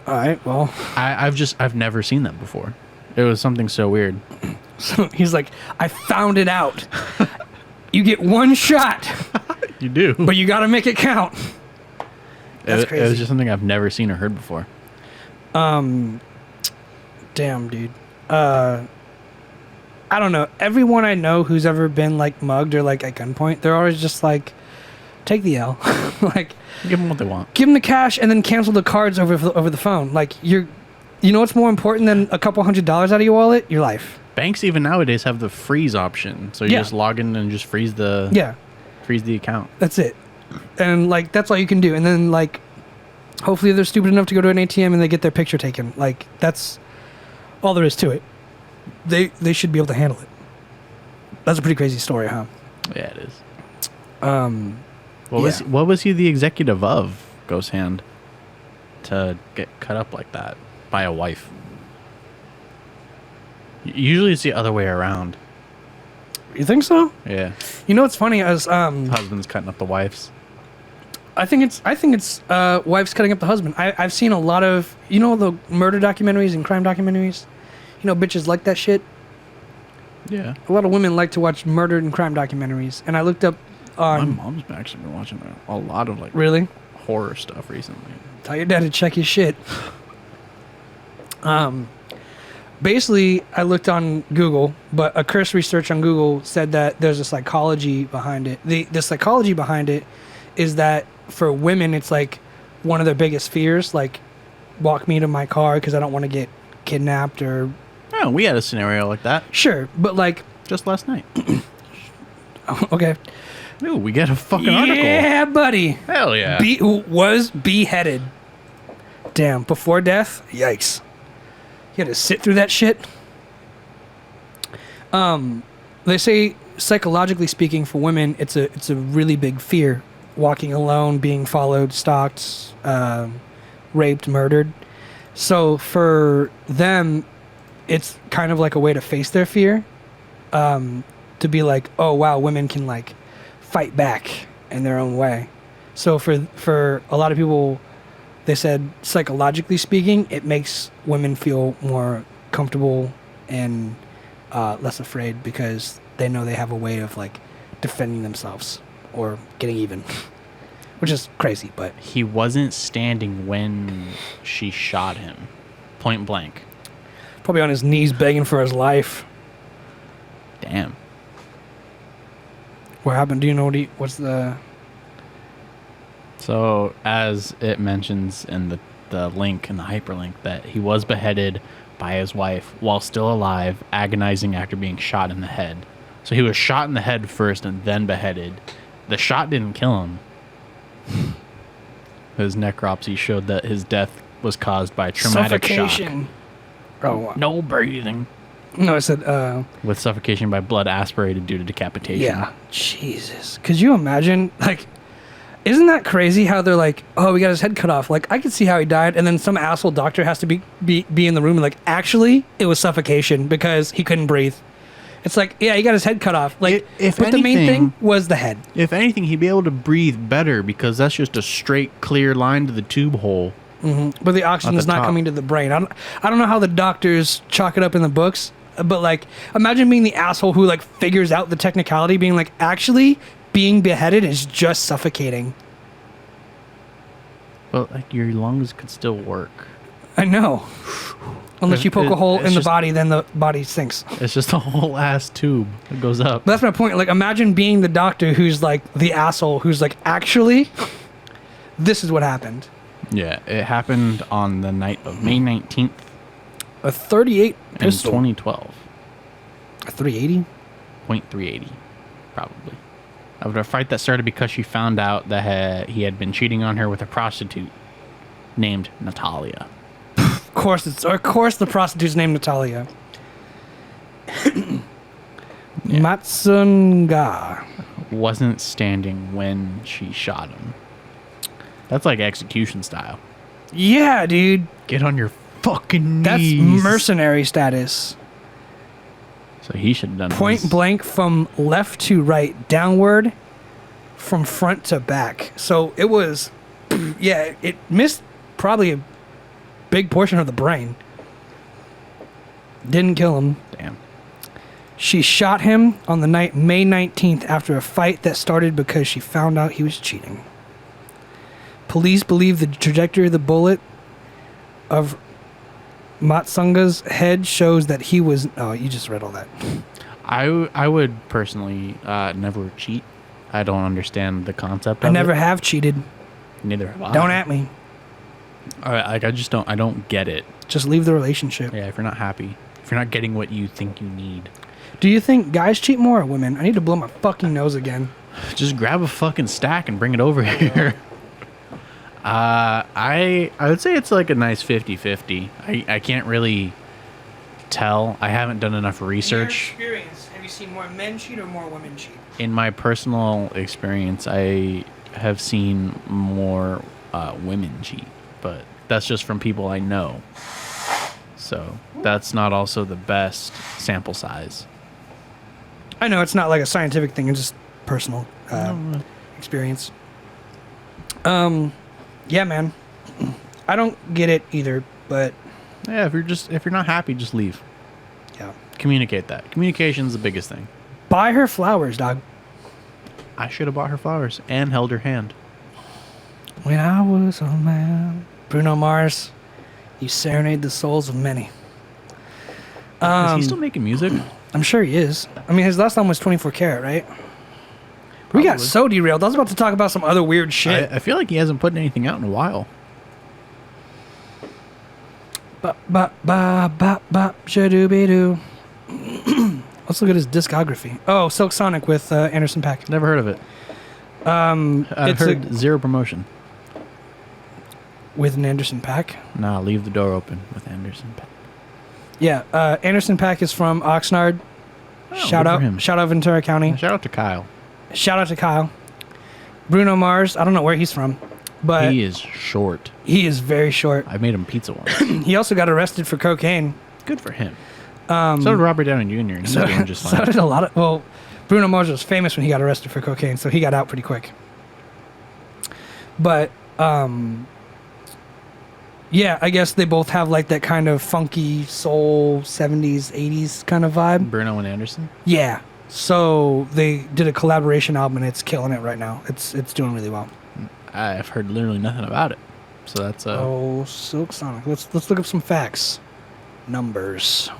All right. Well, I've never seen that before. It was something so weird. So he's like, I found it out. You get one shot. You do, but you got to make it count. That's crazy. It was just something I've never seen or heard before. Damn, dude. I don't know. Everyone I know who's ever been like mugged or like at gunpoint, they're always just like, take the L. Like, give them what they want. Give them the cash and then cancel the cards over the phone. Like, you know what's more important than a couple $100s out of your wallet? Your life. Banks even nowadays have the freeze option, so you just log in and just freeze the account. That's it. And like that's all you can do. And then like, hopefully they're stupid enough to go to an ATM and they get their picture taken. Like that's all there is to it. They should be able to handle it. That's a pretty crazy story, huh? Yeah, it is. What was he the executive of, Ghost Hand, to get cut up like that by a wife? Usually it's the other way around. You think so? Yeah. You know what's funny is husbands cutting up the wives. I think it's wives cutting up the husband. I've seen a lot of the murder documentaries and crime documentaries. Bitches like that shit. Yeah. A lot of women like to watch murder and crime documentaries, and I looked up on. My mom's actually been watching a lot of really horror stuff recently. Tell your dad to check his shit. Basically, I looked on Google, but a cursory search on Google said that there's a psychology behind it. The psychology behind it is that for women, it's like one of their biggest fears, like walk me to my car because I don't want to get kidnapped or. Oh, we had a scenario like that. Sure, but like just last night. Okay. Ooh, we get a fucking article. Yeah, buddy. Hell yeah. Was beheaded. Damn, before death? Yikes. You had to sit through that shit? They say, psychologically speaking, for women, it's a really big fear. Walking alone, being followed, stalked, raped, murdered. So for them, it's kind of like a way to face their fear. To be like, oh wow, women can like fight back in their own way. So for a lot of people, they said psychologically speaking, it makes women feel more comfortable and less afraid because they know they have a way of like defending themselves or getting even, which is crazy. But he wasn't standing when she shot him, point blank. Probably on his knees begging for his life. Damn. What happened? Do you know what's the... So, as it mentions in the link, in the hyperlink, that he was beheaded by his wife while still alive, agonizing after being shot in the head. So he was shot in the head first and then beheaded. The shot didn't kill him. His necropsy showed that his death was caused by traumatic suffocation. shock. Oh, No breathing. no, I said... With suffocation by blood aspirated due to decapitation. Yeah. Jesus. Could you imagine, like... Isn't that crazy how they're like, oh, we got his head cut off. Like, I could see how he died, and then some asshole doctor has to be in the room and like, actually, it was suffocation because he couldn't breathe. It's like, yeah, he got his head cut off. Like, but the main thing was the head. If anything, he'd be able to breathe better because that's just a straight, clear line to the tube hole. Mm-hmm. But the oxygen is not coming to the brain. I don't know how the doctors chalk it up in the books, but like, imagine being the asshole who like figures out the technicality, being like, actually, being beheaded is just suffocating. But like, your lungs could still work. I know. Unless you poke a hole in the body, then the body sinks. It's just a whole ass tube that goes up. But that's my point. Like, imagine being the doctor who's like the asshole who's like, actually, this is what happened. Yeah, it happened on the night of May 19th. A 38 in pistol. 2012. A 380? .380, probably. After a fight that started because she found out that he had been cheating on her with a prostitute named Natalia. Of course the prostitute's named Natalia. Matsunga. Wasn't standing when she shot him. That's like execution style. Yeah, dude. Get on your fucking knees. That's mercenary status. So he should have done Point this. blank from left to right, downward, from front to back. So it was, yeah, it missed probably a big portion of the brain. Didn't kill him. Damn. She shot him on the night May 19th after a fight that started because she found out he was cheating. Police believe the trajectory of the bullet of Matsunga's head shows that he was... Oh, you just read all that. I would personally never cheat. I don't understand the concept of I never it. have cheated. Neither have I. Don't at me. Like, I don't get it. Just leave the relationship. Yeah, if you're not happy. If you're not getting what you think you need. Do you think guys cheat more or women? I need to blow my fucking nose again. Just grab a fucking stack and bring it over here. I would say it's like a nice 50-50. I can't really tell. I haven't done enough research. In your experience, have you seen more men cheat or more women cheat? In my personal experience, I have seen more women cheat, but that's just from people I know. So that's not also the best sample size. I know it's not like a scientific thing; it's just personal experience. Yeah, man. I don't get it either, but Yeah, if you're not happy, just leave. yeah. Communicate that. Communication's the biggest thing. Buy her flowers, dog. I should have bought her flowers and held her hand. When I was a man. Bruno Mars, you serenade the souls of many. Is he still making music? I'm sure he is. I mean, his last album was 24 Karat, right? We got Probably. so derailed. I was about to talk about some other weird shit. I feel like he hasn't put anything out in a while. Ba ba ba ba ba shadoo-be-doo. Let's look at his discography. Oh, Silk Sonic with Anderson .Paak. Never heard of it. I've heard zero promotion. With an Anderson .Paak. Nah, leave the door open with Anderson .Paak. Yeah, Anderson .Paak is from Oxnard. Shout out, Ventura County. Shout out to Kyle. Shout out to Kyle. Bruno Mars. I don't know where he's from, but He is short. he is very short. I made him pizza once. He also got arrested for cocaine. Good for him. So did Robert Downey Jr. And he's doing just So fine. did a lot of... Well, Bruno Mars was famous when he got arrested for cocaine, so he got out pretty quick. But, yeah, I guess they both have like that kind of funky soul 70s, 80s kind of vibe. Bruno and Anderson. Yeah. So they did a collaboration album and it's killing it right now. It's doing really well. I've heard literally nothing about it. So that's Oh, Silk Sonic. Let's look up some facts. Numbers.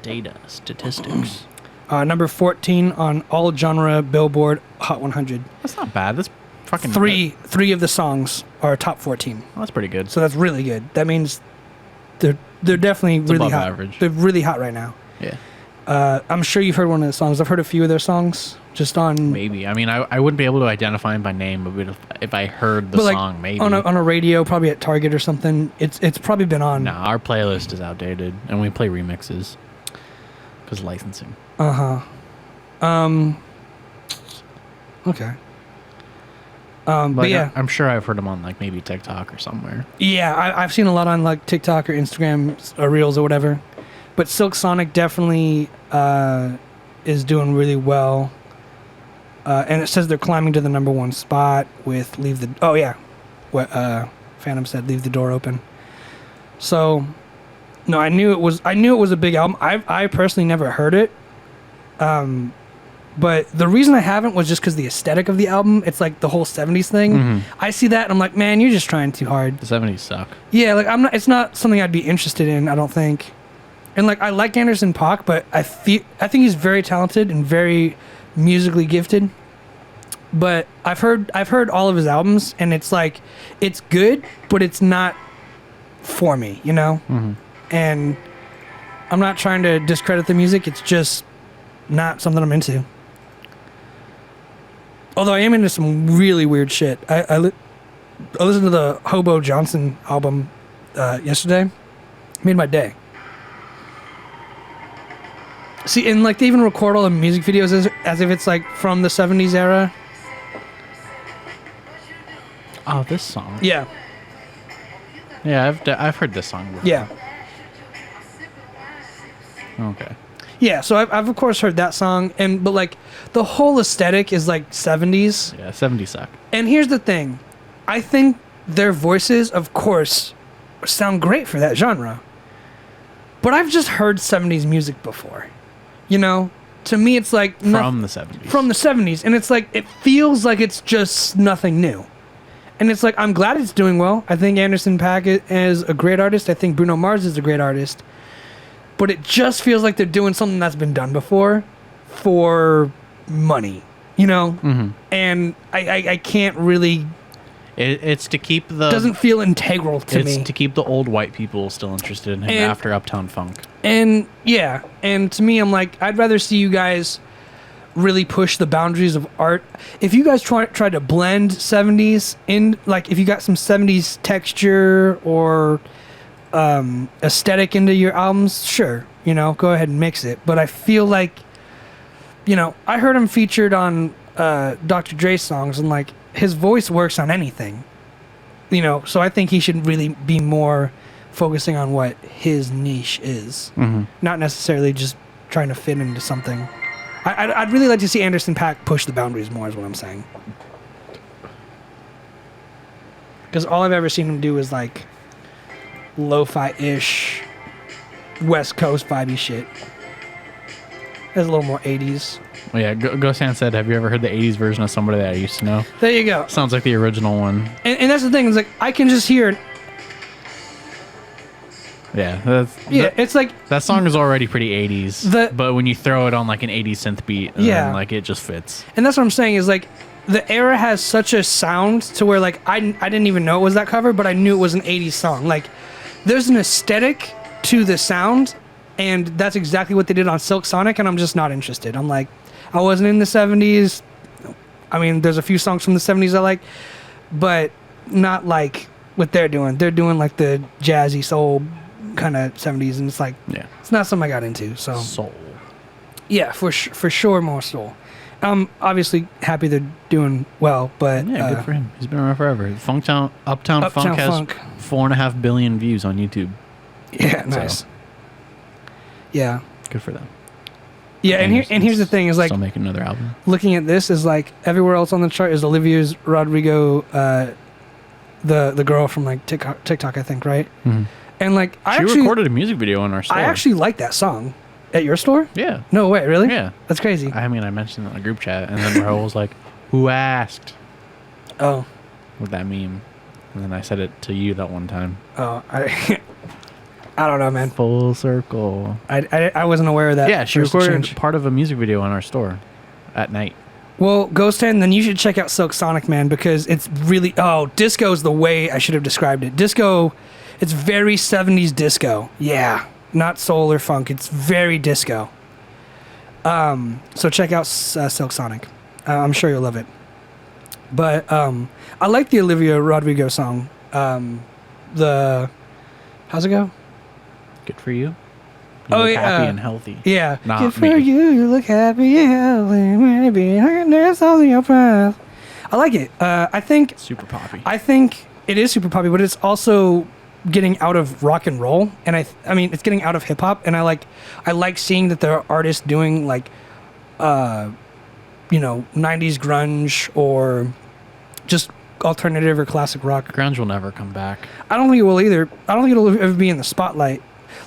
data, statistics. Number 14 on all genre Billboard Hot 100. That's not bad. That's fucking Three of the songs are top 14. Well, that's pretty good. So that's really good. That means they're definitely It's really above hot. average. They're really hot right now. Yeah. I'm sure you've heard one of the songs. I've heard a few of their songs just on. Maybe. I mean, I wouldn't be able to identify him by name, but if I heard the but, like, song, maybe. on a radio, probably at Target or something. It's probably been on. No, our playlist is outdated, and we play remixes because licensing. Okay. But yeah, I'm sure I've heard him on like maybe TikTok or somewhere. yeah, I've seen a lot on like TikTok or Instagram or Reels or whatever. But Silk Sonic definitely is doing really well. And it says they're climbing to the number 1 spot with Leave the... Oh, yeah. What Phantom said, Leave the Door Open. So, no, I knew it was a big album. I personally never heard it. But the reason I haven't was just because the aesthetic of the album. It's like the whole 70s thing. Mm-hmm. I see that and I'm like, man, you're just trying too hard. The 70s suck. Yeah, like it's not something I'd be interested in, I don't think. And like I like Anderson .Paak, but I think he's very talented and very musically gifted. But I've heard all of his albums, and it's like it's good, but it's not for me, you know. Mm-hmm. And I'm not trying to discredit the music. It's just not something I'm into. Although I am into some really weird shit. I listened to the Hobo Johnson album yesterday. Made my day. See, and like they even record all the music videos as if it's like from the 70s era. Oh, this song. Yeah. Yeah, I've heard this song before. Yeah. Okay. Yeah, so I've of course heard that song, but like the whole aesthetic is like 70s. Yeah, 70s suck. And here's the thing. I think their voices, of course, sound great for that genre. But I've just heard 70s music before. You know? To me, it's like... From the 70s. From the 70s. And it's like, it feels like it's just nothing new. And it's like, I'm glad it's doing well. I think Anderson .Paak is a great artist. I think Bruno Mars is a great artist. But it just feels like they're doing something that's been done before for money. You know? Mm-hmm. And I can't really... It's to keep the... doesn't feel integral to me. It's to keep the old white people still interested in him after Uptown Funk. And yeah, and to me, I'm like, I'd rather see you guys really push the boundaries of art. If you guys try to blend 70s in, like if you got some 70s texture or aesthetic into your albums, sure, you know, go ahead and mix it. But I feel like, you know, I heard him featured on Dr. Dre's songs, and like his voice works on anything, you know, so I think he should really be more focusing on what his niche is, not necessarily just trying to fit into something. I'd really like to see Anderson .Paak push the boundaries more, is what I'm saying. Because all I've ever seen him do is like lo-fi-ish, West Coast vibey shit. There's a little more 80s. Well, yeah, Gosan said, have you ever heard the 80s version of somebody that I used to know? There you go. Sounds like the original one. And that's the thing, is like I can just hear it. Yeah, it's like that song is already pretty 80s, but when you throw it on like an 80s synth beat, then like it just fits. And that's what I'm saying, is like the era has such a sound to where like I didn't even know it was that cover, but I knew it was an 80s song. Like there's an aesthetic to the sound, and that's exactly what they did on Silk Sonic, and I'm just not interested. I'm like, I wasn't in the 70s. I mean, there's a few songs from the 70s I like, but not like what they're doing. They're doing like the jazzy soul kind of 70s, and it's like, yeah, it's not something I got into. So soul, yeah, for sure more soul. I'm obviously happy they're doing well, but yeah, good for him. He's been around forever. Uptown Funk has 4.5 billion views on YouTube. Yeah, nice. So, yeah, good for them. Yeah, and here's the thing, is like, still making another album. Looking at this is like everywhere else on the chart is Olivia Rodrigo, the girl from like TikTok, I think, right? Mm-hmm. And like she recorded a music video in our store. I actually like that song. At your store? Yeah. No way, really? Yeah. That's crazy. I mean, I mentioned it in a group chat, and then Rahul was like, "Who asked?" Oh. With that meme, and then I said it to you that one time. Oh, I don't know, man. Full circle. I wasn't aware of that. Yeah, she first recorded exchange. part of a music video in our store at night. Well, Ghost Hand, then you should check out Silk Sonic, man, because it's really... Oh, disco is the way I should have described it. Disco, it's very 70s disco. Yeah, not soul or funk. It's very disco. So check out Silk Sonic. I'm sure you'll love it. But I like the Olivia Rodrigo song. How's it go? Good for you. Oh, look yeah. happy and healthy. Yeah. Not Good for me. you look happy and healthy. Maybe there's something your path. I like it. I think Super poppy. I think it is super poppy, but it's also getting out of rock and roll, and I mean it's getting out of hip hop, and I like seeing that there are artists doing like 90s grunge or just alternative or classic rock. Grunge will never come back. I don't think it will either. I don't think it'll ever be in the spotlight.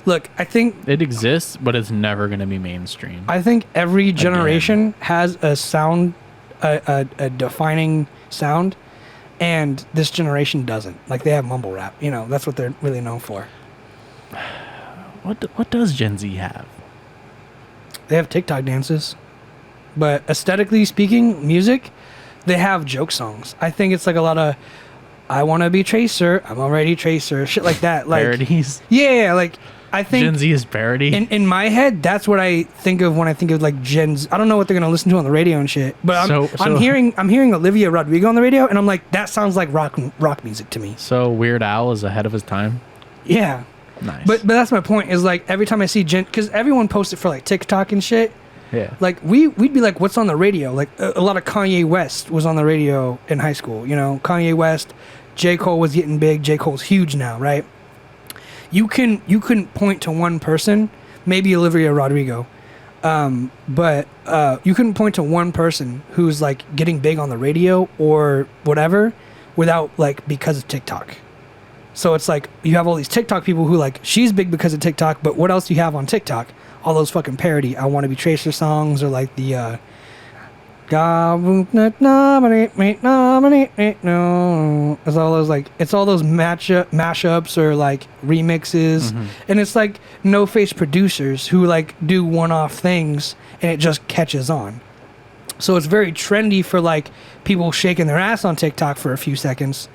Look, I think It exists, but it's never going to be mainstream. every generation has a sound, a defining sound, and this generation doesn't. Like they have mumble rap. That's what they're really known for. What does Gen Z have? They have TikTok dances, but aesthetically speaking, music, they have joke songs. I think it's like a lot of, I want to be Tracer, I'm already Tracer, shit like that. Like Parodies? yeah, like I think Gen Z is parody? in my head, that's what I think of when I think of like Gen Z. I don't know what they're gonna listen to on the radio and shit, but I'm hearing Olivia Rodrigo on the radio, and I'm like, that sounds like rock music to me. So Weird Al is ahead of his time? Yeah, Nice. but that's my point. Is like every time I see because everyone posts it for like TikTok and shit. yeah. Like we'd be like, what's on the radio? Like a lot of Kanye West was on the radio in high school. Kanye West, J. Cole was getting big. J. Cole's huge now, right? You couldn't point to one person, maybe Olivia Rodrigo, but you couldn't point to one person who's like getting big on the radio or whatever without like because of TikTok. So it's like you have all these TikTok people who like she's big because of TikTok, but what else do you have on TikTok? All those fucking parody I Want to Be Tracer songs, or like the God won't not nominate me, no. It's all those mashups or like remixes, and it's like no face producers who like do one-off things, and it just catches on. So it's very trendy for like people shaking their ass on TikTok for a few seconds,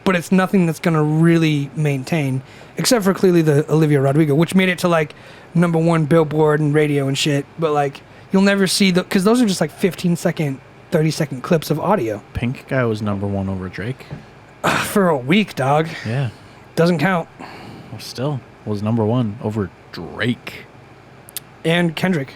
but it's nothing that's gonna really maintain, except for clearly the Olivia Rodrigo, which made it to like #1 Billboard and radio and shit. But like you'll never see because those are just like 15-second, 30-second clips of audio. Pink Guy was #1 over Drake. For a week, dog. Yeah. Doesn't count. Well, still was #1 over Drake. And Kendrick.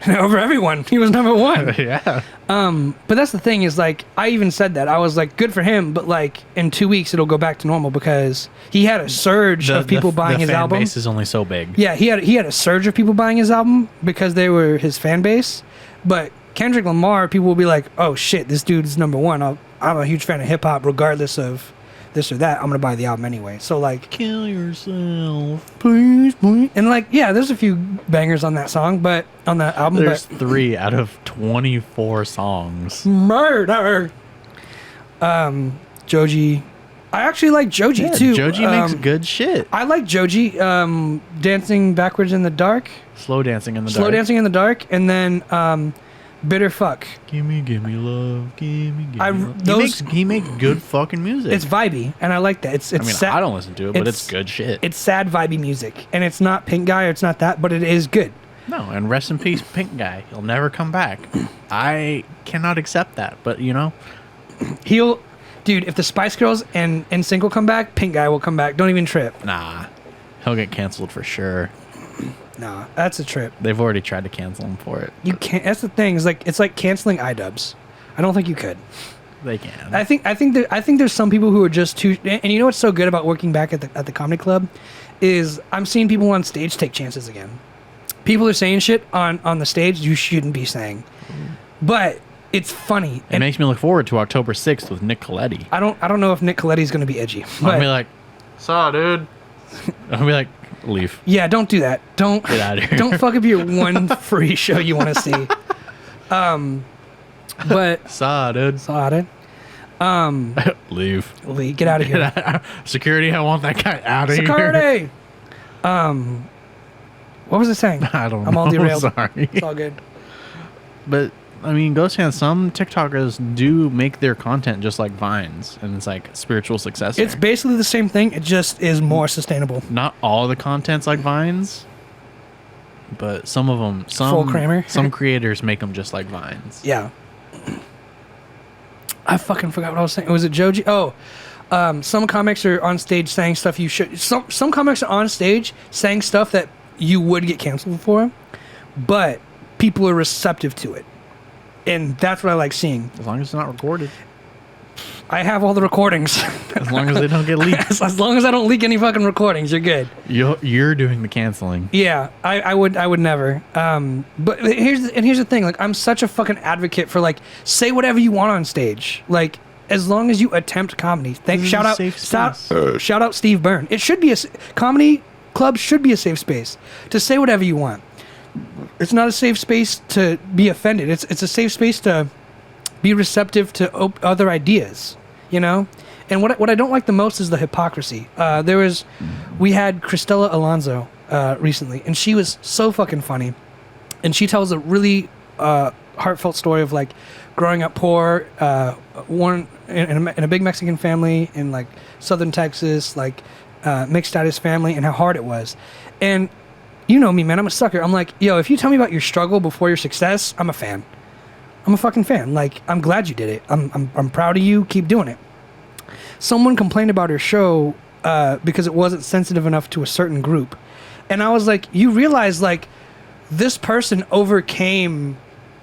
Over everyone. He was #1. Yeah. But that's the thing is like, I even said that. I was like, good for him, but like in 2 weeks it'll go back to normal because he had a surge of people buying his album. The fan base is only so big. Yeah, he had a surge of people buying his album because they were his fan base. But Kendrick Lamar, people will be like, oh shit, this dude is #1. I'm a huge fan of hip hop regardless of this or that. I'm gonna buy the album anyway. So like, Kill yourself. please. And like, yeah, there's a few bangers on that song, but on that album, There's but 3 out of 24 songs. murder. Joji. I actually like Joji Yeah, too. Joji makes good shit. I like Joji. Dancing Backwards in the Dark. Slow Dancing in the Slow Dark. Dancing in the Dark. And then Bitter Fuck. Gimme love, gimme love. those- He makes good fucking music. It's vibey, and I like that. It's I mean, sad. I don't listen to it, but it's- it's good shit. It's sad vibey music, and it's not Pink Guy or it's not that, but it is good. No, and rest in peace, Pink Guy. He'll never come back. I cannot accept that, but Dude, if the Spice Girls and NSYNC will come back, Pink Guy will come back. Don't even trip. nah. He'll get canceled for sure. Nah, that's a trip. They've already tried to cancel him for it. You can't. That's the thing. It's like canceling iDubbbz. I don't think you could. They can. I think there's some people who are just too. And you know what's so good about working back at the comedy club, is I'm seeing people on stage take chances again. People are saying shit on the stage you shouldn't be saying, but it's funny. It makes me look forward to October 6th with Nick Coletti. I don't know if Nick Coletti's going to be edgy. I'll But be like, saw, dude. I'll be like, leave. yeah, don't do that. Don't Get outta here. Don't fuck up your one free show you want to see. But Saw, dude. saw it. Leave. Lee, get out of here. Security, I want that guy out of here. Security. What was I saying? I don't know. I'm all derailed. Sorry. It's all good. But I mean, Ghost Hand, some TikTokers do make their content just like Vines, and it's like spiritual successor. It's basically the same thing. It just is more sustainable. Not all the content's like Vines, but some of them, Full Kramer. some creators make them just like Vines. Yeah. I fucking forgot what I was saying. Was it Joji? Oh, some comics are on stage saying stuff you should. Some comics are on stage saying stuff that you would get canceled for, but people are receptive to it, and that's what I like seeing. As long as it's not recorded. I have all the recordings. As long as they don't get leaked. As long as I don't leak any fucking recordings, you're good. You're doing the canceling. Yeah, I would never. But here's the thing. Like, I'm such a fucking advocate for, like, say whatever you want on stage. Like, as long as you attempt comedy. Shout out Steve Byrne. It should be comedy clubs should be a safe space to say whatever you want. It's not a safe space to be offended. It's a safe space to be receptive to other ideas, you know? And what I don't like the most is the hypocrisy. We had Cristela Alonso recently, and she was so fucking funny. And she tells a really heartfelt story of, like, growing up poor, in a big Mexican family in, like, southern Texas, like, mixed status family, and how hard it was. And you know me, man, I'm a sucker. I'm like, yo, if you tell me about your struggle before your success, I'm a fan. I'm a fucking fan. Like, I'm glad you did it. I'm proud of you. Keep doing it. Someone complained about her show because it wasn't sensitive enough to a certain group. And I was like, you realize, like, this person overcame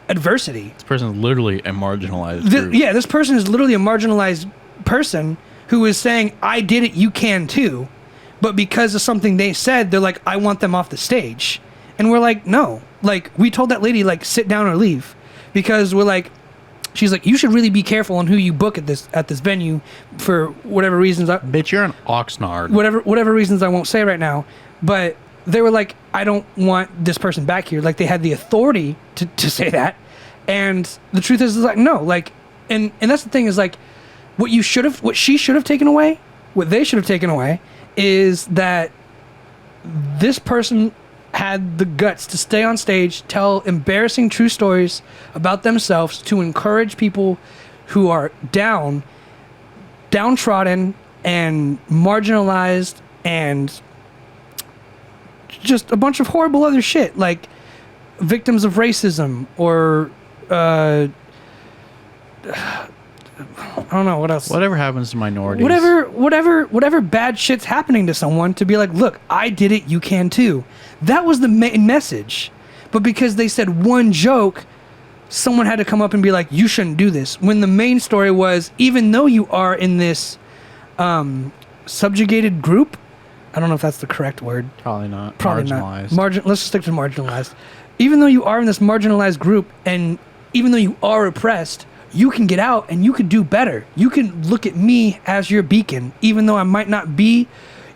adversity. This person is literally a marginalized group. Yeah, this person is literally a marginalized person who is saying, I did it, you can too. But because of something they said, they're like, I want them off the stage. And we're like, no. Like, we told that lady, like, sit down or leave. Because we're like, she's like, you should really be careful on who you book at this venue for whatever reasons. Bitch, you're an Oxnard. Whatever reasons I won't say right now. But they were like, I don't want this person back here. Like, they had the authority to say that. And the truth is like, no. Like, and that's the thing is, like, what she should have taken away, what they should have taken away, is that this person had the guts to stay on stage, tell embarrassing true stories about themselves to encourage people who are downtrodden and marginalized and just a bunch of horrible other shit, like victims of racism or I don't know what else. Whatever happens to minorities. Whatever bad shit's happening to someone, to be like, look, I did it, you can too. That was the main message. But because they said one joke, someone had to come up and be like, you shouldn't do this. When the main story was, even though you are in this subjugated group, I don't know if that's the correct word. Probably not. Marginalized. Let's just stick to marginalized. Even though you are in this marginalized group, and even though you are oppressed, you can get out and you can do better. You can look at me as your beacon. Even though I might not be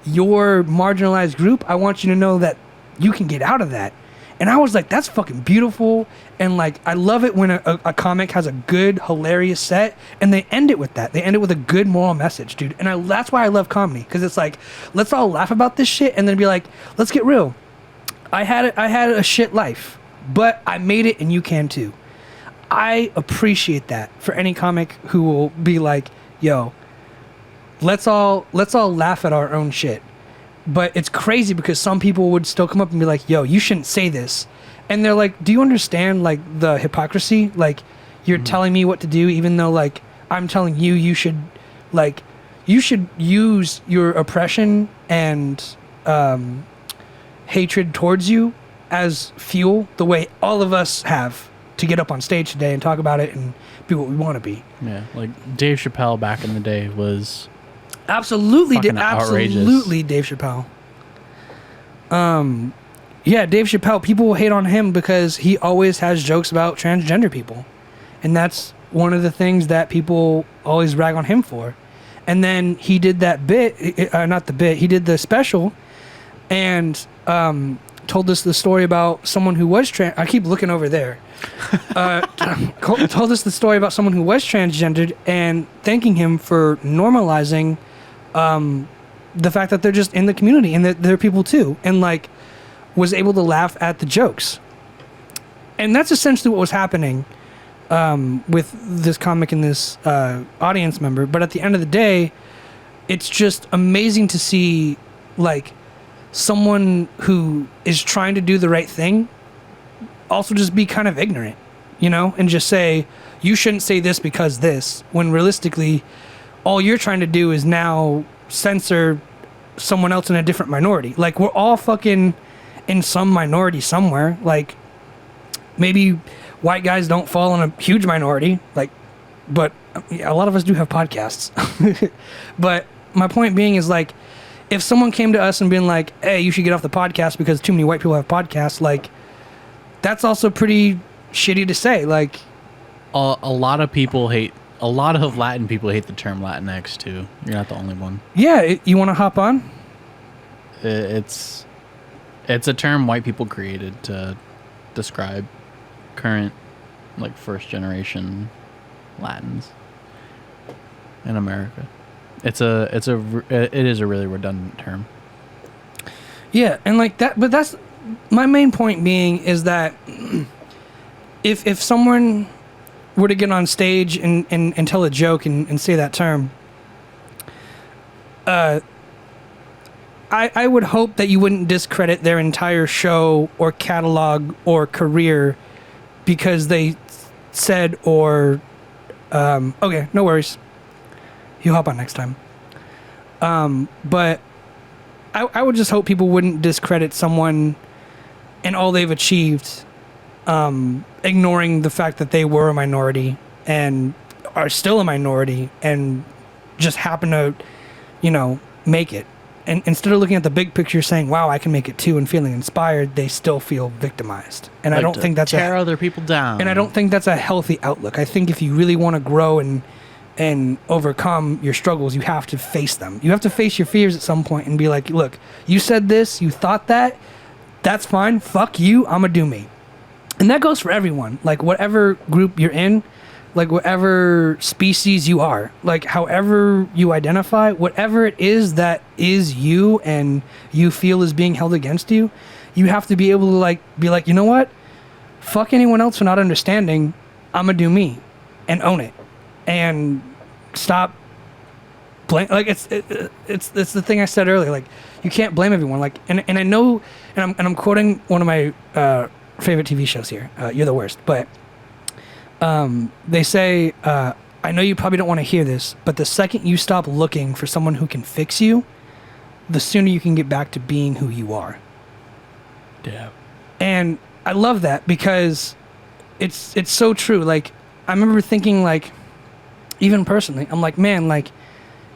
your marginalized group, I want you to know that you can get out of that. And I was like, that's fucking beautiful. And, like, I love it when a comic has a good, hilarious set and they end it with that. They end it with a good moral message, dude. And that's why I love comedy. Because it's like, let's all laugh about this shit and then be like, let's get real. I had a shit life, but I made it and you can too. I appreciate that for any comic who will be like, yo, let's all laugh at our own shit. But it's crazy because some people would still come up and be like, yo, you shouldn't say this. And they're like, do you understand, like, the hypocrisy? Like, you're telling me what to do, even though, like, I'm telling you, you should use your oppression and hatred towards you as fuel, the way all of us have to get up on stage today and talk about it and be what we want to be. Yeah, like Dave Chappelle back in the day was absolutely fucking outrageous. Absolutely Dave Chappelle. Yeah, Dave Chappelle, people hate on him because he always has jokes about transgender people. And that's one of the things that people always rag on him for. And then he did that he did the special and told us the story about someone who was I keep looking over there. Told us the story about someone who was transgendered and thanking him for normalizing the fact that they're just in the community and that they're people too, and like was able to laugh at the jokes. And that's essentially what was happening with this comic and this audience member. But at the end of the day, it's just amazing to see like someone who is trying to do the right thing also just be kind of ignorant, you know, and just say, you shouldn't say this because this, when realistically, all you're trying to do is now censor someone else in a different minority. Like, we're all fucking in some minority somewhere. Like, maybe white guys don't fall in a huge minority, like, but a lot of us do have podcasts. But my point being is, like, if someone came to us and been like, hey, you should get off the podcast because too many white people have podcasts, like, that's also pretty shitty to say. Like, a lot of Latin people hate the term Latinx too. You're not the only one. Yeah, you want to hop on? It's a term white people created to describe current, like, first generation Latins in America. It is a really redundant term. Yeah, and like that, but that's my main point being is that if someone were to get on stage and tell a joke and say that term, I would hope that you wouldn't discredit their entire show or catalog or career because they said or okay, no worries, you hop on next time. But I would just hope people wouldn't discredit someone and all they've achieved, ignoring the fact that they were a minority and are still a minority and just happen to, you know, make it. And instead of looking at the big picture saying, wow, I can make it too, and feeling inspired, they still feel victimized. And like, I don't think that's tear other people down. And I don't think that's a healthy outlook. I think if you really want to grow and overcome your struggles, you have to face them. You have to face your fears at some point and be like, look, you said this, you thought that, that's fine, fuck you, I'm gonna do me. And that goes for everyone. Like, whatever group you're in, like, whatever species you are, like, however you identify, whatever it is that is you and you feel is being held against you, you have to be able to, like, be like, you know what? Fuck anyone else for not understanding. I'm gonna do me and own it. And stop blame. Like, it's the thing I said earlier. Like, you can't blame everyone. Like, and I know, and I'm quoting one of my favorite TV shows here. You're the worst. But they say, I know you probably don't want to hear this, but the second you stop looking for someone who can fix you, the sooner you can get back to being who you are. Yeah. And I love that because it's so true. Like, I remember thinking, like, even personally, I'm like, man, like,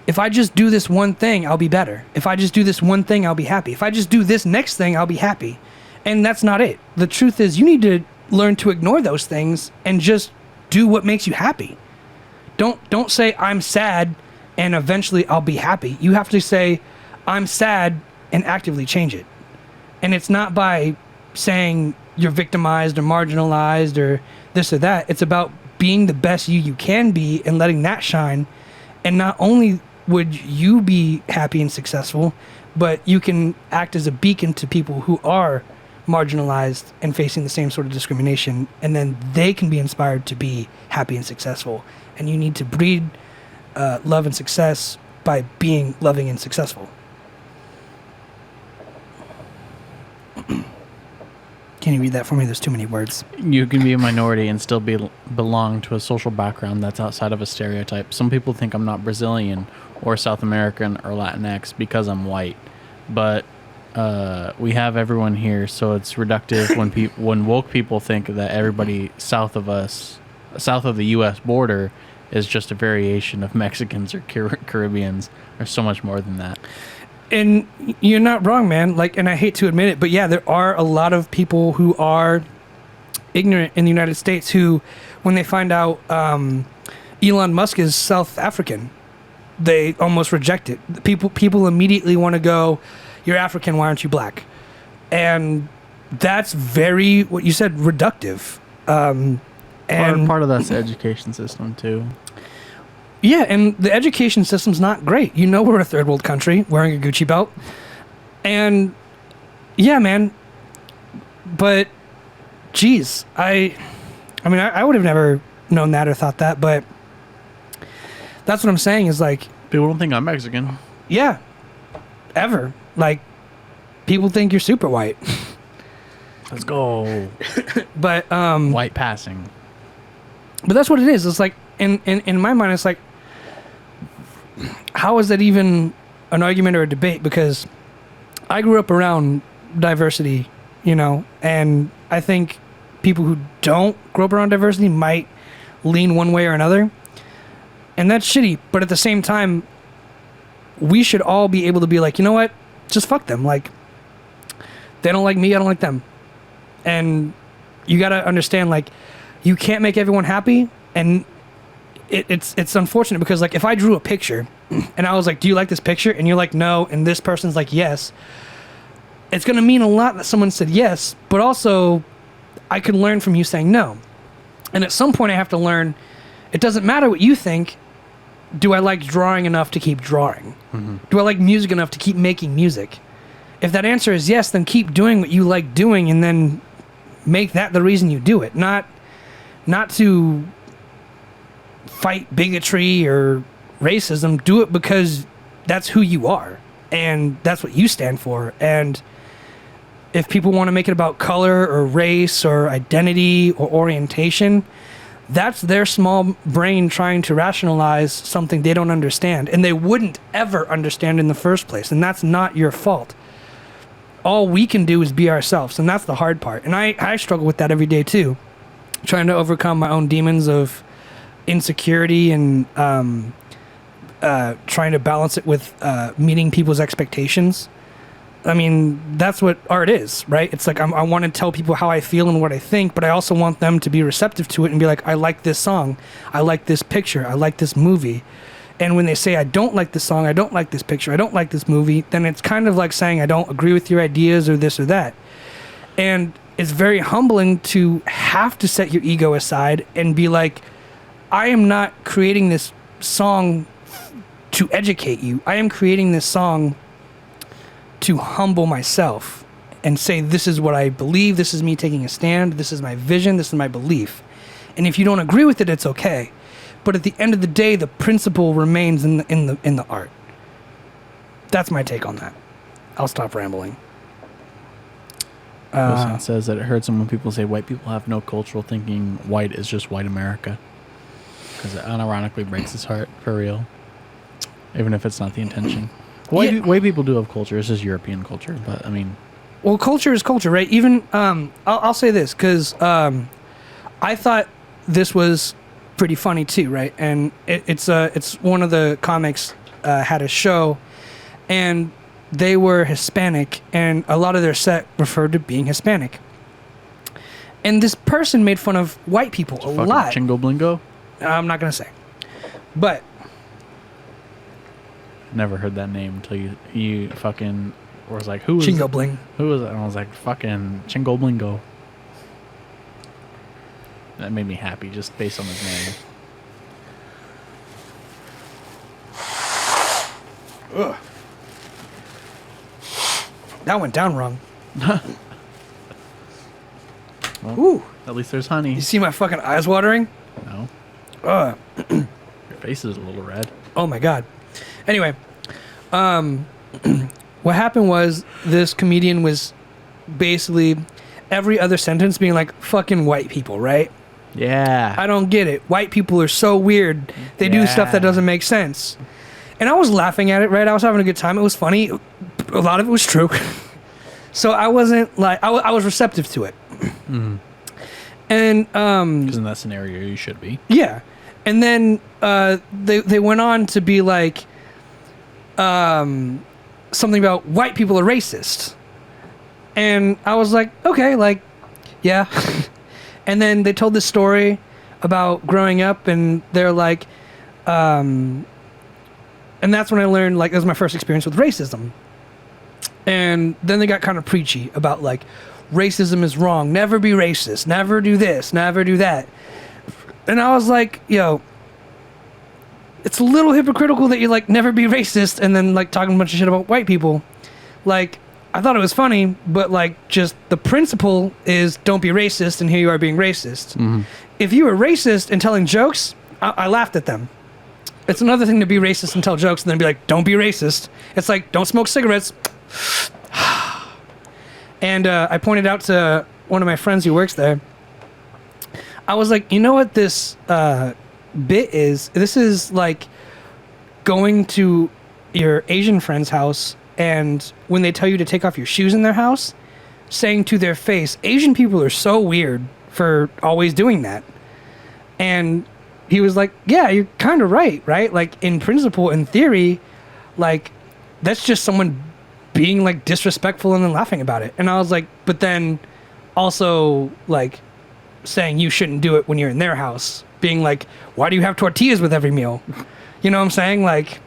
if I just do this one thing, I'll be better. If I just do this one thing, I'll be happy. If I just do this next thing, I'll be happy. And that's not it. The truth is, you need to learn to ignore those things and just do what makes you happy. Don't say, I'm sad and eventually I'll be happy. You have to say, I'm sad, and actively change it. And it's not by saying you're victimized or marginalized or this or that. It's about being the best you can be and letting that shine. And not only would you be happy and successful, but you can act as a beacon to people who are marginalized and facing the same sort of discrimination, and then they can be inspired to be happy and successful. And you need to breed love and success by being loving and successful. Can you read that for me? There's too many words. You can be a minority and still belong to a social background that's outside of a stereotype. Some people think I'm not Brazilian or South American or Latinx because I'm white, but we have everyone here, so it's reductive when woke people think that everybody south of the U.S. border is just a variation of Mexicans or Caribbeans. There's so much more than that. And you're not wrong, man. Like, and I hate to admit it, but yeah, there are a lot of people who are ignorant in the United States who, when they find out Elon Musk is South African, they almost reject it. People immediately want to go, you're African, why aren't you black? And that's very, what you said, reductive. And part of that's the education system too. Yeah, and the education system's not great. You know, we're a third world country wearing a Gucci belt. And yeah, man. But geez, I mean, I would have never known that or thought that, but that's what I'm saying is like, People don't think I'm Mexican. yeah, ever. Like, people think you're super white. Let's go. But White passing. but that's what it is. It's like in my mind, it's like, how is that even an argument or a debate? Because I grew up around diversity, you know, and I think people who don't grow up around diversity might lean one way or another, and that's shitty. But at the same time, we should all be able to be like, you know what, just fuck them. Like, they don't like me, I don't like them. And you got to understand, like, you can't make everyone happy. And it's unfortunate because, like, if I drew a picture and I was like, do you like this picture? And you're like, no. And this person's like, yes. It's going to mean a lot that someone said yes, but also I could learn from you saying no. And at some point I have to learn, it doesn't matter what you think. Do I like drawing enough to keep drawing? Mm-hmm. Do I like music enough to keep making music? If that answer is yes, then keep doing what you like doing and then make that the reason you do it. Not to fight bigotry or racism. Do it because that's who you are and that's what you stand for. And if people want to make it about color or race or identity or orientation, that's their small brain trying to rationalize something they don't understand and they wouldn't ever understand in the first place. And that's not your fault. All we can do is be ourselves, and that's the hard part. And I struggle with that every day too, trying to overcome my own demons of insecurity and trying to balance it with meeting people's expectations. I mean, that's what art is, right? It's like I want to tell people how I feel and what I think, but I also want them to be receptive to it and be like, I like this song, I like this picture, I like this movie. And when they say, I don't like this song, I don't like this picture, I don't like this movie, then it's kind of like saying, I don't agree with your ideas or this or that. And it's very humbling to have to set your ego aside and be like, I am not creating this song to educate you. I am creating this song to humble myself and say, this is what I believe, this is me taking a stand, this is my vision, this is my belief. And if you don't agree with it, it's okay. But at the end of the day, the principle remains in the art. That's my take on that. I'll stop rambling. Wilson says that it hurts him when people say white people have no cultural thinking. White is just white America, because it unironically breaks his heart for real, even if it's not the intention. White people do have culture. It's just European culture, but I mean, well, culture is culture, right? Even I'll say this because I thought this was pretty funny too, right? And it's one of the comics had a show, and they were Hispanic, and a lot of their set referred to being Hispanic. And this person made fun of white people a lot. Chingo Blingo? I'm not gonna say, but never heard that name until you fucking was like, who is Chingo Bling? Who was it? And I was like, fucking Chingo Blingo. That made me happy just based on his name. Ugh. That went down wrong. Well, ooh. At least there's honey. You see my fucking eyes watering? No. Ugh. Your face is a little red. Oh my god. Anyway, what happened was this comedian was basically every other sentence being like, fucking white people, right? Yeah. I don't get it. White people are so weird. They do stuff that doesn't make sense. And I was laughing at it, right? I was having a good time. It was funny. A lot of it was true. So I wasn't like, I was receptive to it. Mm. And because in that scenario you should be. Yeah. And then they went on to be like something about white people are racist. And I was like, okay, like, yeah. And then they told this story about growing up, and they're like, and that's when I learned, like, that was my first experience with racism. And then they got kind of preachy about, like, racism is wrong. Never be racist. Never do this. Never do that. And I was like, yo, it's a little hypocritical that you like never be racist and then like talking a bunch of shit about white people. Like, I thought it was funny, but like just the principle is don't be racist, and here you are being racist. If you were racist and telling jokes, I laughed at them. It's another thing to be racist and tell jokes and then be like, don't be racist. It's like, don't smoke cigarettes. And I pointed out to one of my friends who works there. I was like, you know what this bit is? This is like going to your Asian friend's house, and when they tell you to take off your shoes in their house, saying to their face, Asian people are so weird for always doing that. And he was like, yeah, you're kind of right? Like, in principle, in theory, like, that's just someone being, like, disrespectful and then laughing about it. And I was like, but then also, like, saying you shouldn't do it when you're in their house. Being like, why do you have tortillas with every meal? You know what I'm saying? Like,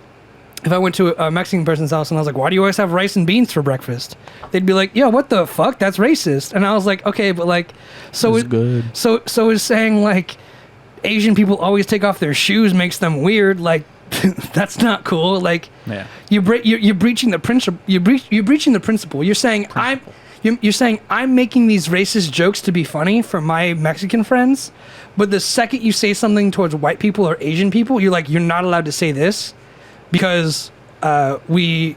if I went to a Mexican person's house and I was like, why do you always have rice and beans for breakfast? They'd be like, yo, what the fuck? That's racist. And I was like, okay, but like, so It's good. So is saying like Asian people always take off their shoes makes them weird. Like, that's not cool. Like, Yeah. you're breaching the principle. You're breaching the principle. You're saying you're saying I'm making these racist jokes to be funny for my Mexican friends, but the second you say something towards white people or Asian people, you're like, you're not allowed to say this because we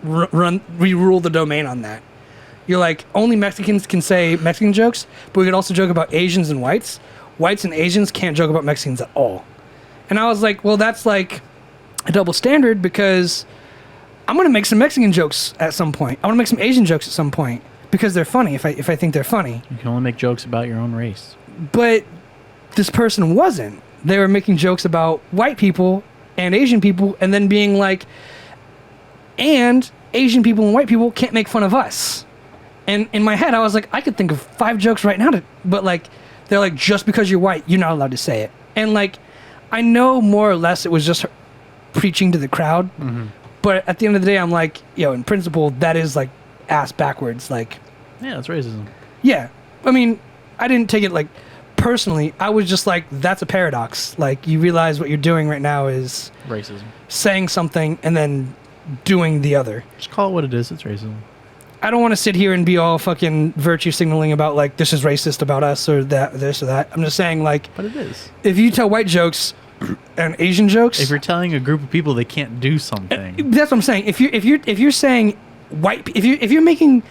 rule the domain on that. You're like, only Mexicans can say Mexican jokes, but we could also joke about Asians and whites. Whites and Asians can't joke about Mexicans at all. And I was like, well, that's like a double standard because I'm going to make some Mexican jokes at some point. I want to make some Asian jokes at some point because they're funny if I think they're funny. You can only make jokes about your own race. But this person wasn't. They were making jokes about white people and Asian people and then being like, and Asian people and white people can't make fun of us. And in my head, I was like, I could think of 5 jokes right now, but like, they're like, just because you're white, you're not allowed to say it. And like, I know more or less it was just her preaching to the crowd. But at the end of the day, I'm like, yo, in principle, that is like ass backwards. Like, Yeah, that's racism. yeah. I mean, I didn't take it like personally. I was just like, that's a paradox. Like, you realize what you're doing right now is Racism. saying something and then doing the other. Just call it what it is. It's racism. I don't want to sit here and be all fucking virtue signaling about like, this is racist about us or that, this or that. I'm just saying, like, But it is. if you tell white jokes and Asian jokes, If you're telling a group of people they can't do something, that's what I'm saying. If you're saying if you're making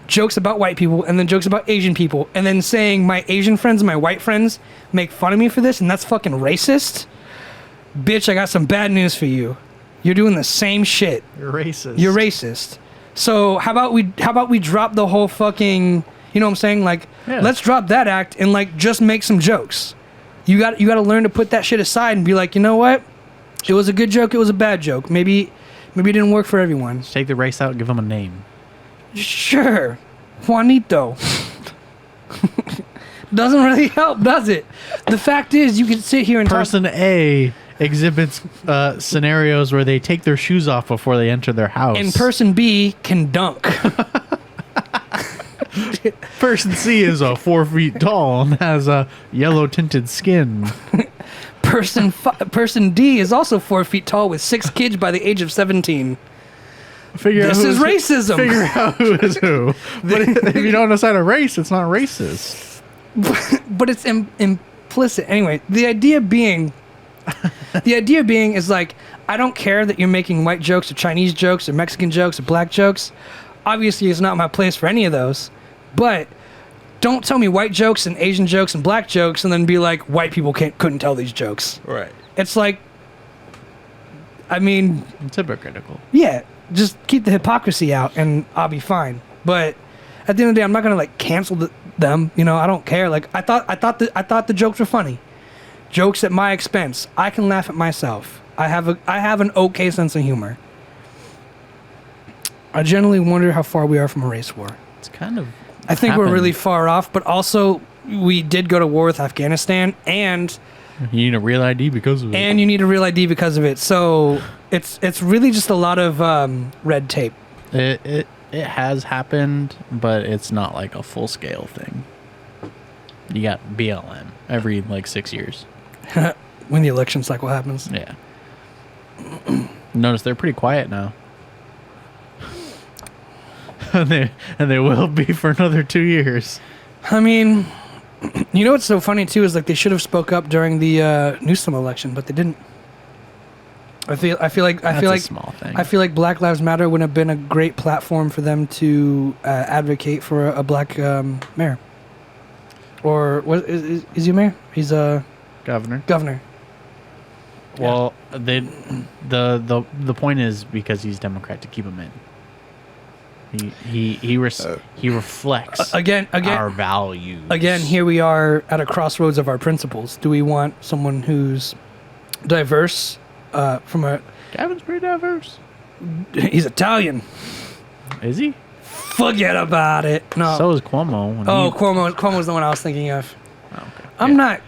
jokes about white people and then jokes about Asian people and then saying my Asian friends and my white friends make fun of me for this and that's fucking racist, bitch, I got some bad news for you. You're doing the same shit. you're racist. You're racist. So how about we drop the whole fucking, you know what I'm saying? Like, Yeah. let's drop that act and like just make some jokes. You got to learn to put that shit aside and be like, you know what? It was a good joke. It was a bad joke. Maybe it didn't work for everyone. Just take the race out and give them a name. Sure, Juanito. Doesn't really help, does it? The fact is, you can sit here and Person A exhibits scenarios where they take their shoes off before they enter their house. and person B can dunk. Person C is 4 feet tall and has a yellow tinted skin. Person D is also 4 feet tall with 6 kids by the age of 17. Figure This out is racism. Figure out who is who. But if you don't decide a race, it's not racist. But it's implicit. Anyway, the idea being is like, I don't care that you're making white jokes or Chinese jokes or Mexican jokes or black jokes. Obviously, it's not my place for any of those. But don't tell me white jokes and Asian jokes and black jokes and then be like, white people couldn't tell these jokes. Right. It's like, I mean, It's hypocritical. yeah, just keep the hypocrisy out and I'll be fine. But at the end of the day, I'm not gonna like cancel them. You know, I don't care. Like I thought the jokes were funny. Jokes at my expense. I can laugh at myself. I have an okay sense of humor. I generally wonder how far we are from a race war. It's kind of. I think we're happened. really far off, but also we did go to war with Afghanistan, and You need a real ID because of it. you need a real ID because of it. So it's really just a lot of red tape. It has happened, but it's not like a full scale thing. You got BLM every like 6 years. When the election cycle happens. Yeah. Notice they're pretty quiet now. and they will be for another 2 years. I mean, you know what's so funny too is like they should have spoke up during the Newsom election, but they didn't. I feel like That's a small thing. I feel like Black Lives Matter would have been a great platform for them to advocate for a black mayor. Or what is he a mayor? He's a governor. Well, the point is because he's Democrat to keep him in. He reflects again our values. Again, here we are at a crossroads of our principles. Do we want someone who's diverse? Gavin's pretty diverse. He's Italian. Is he? Forget about it. No. So is Cuomo. Cuomo's the one I was thinking of. Oh, okay. I'm not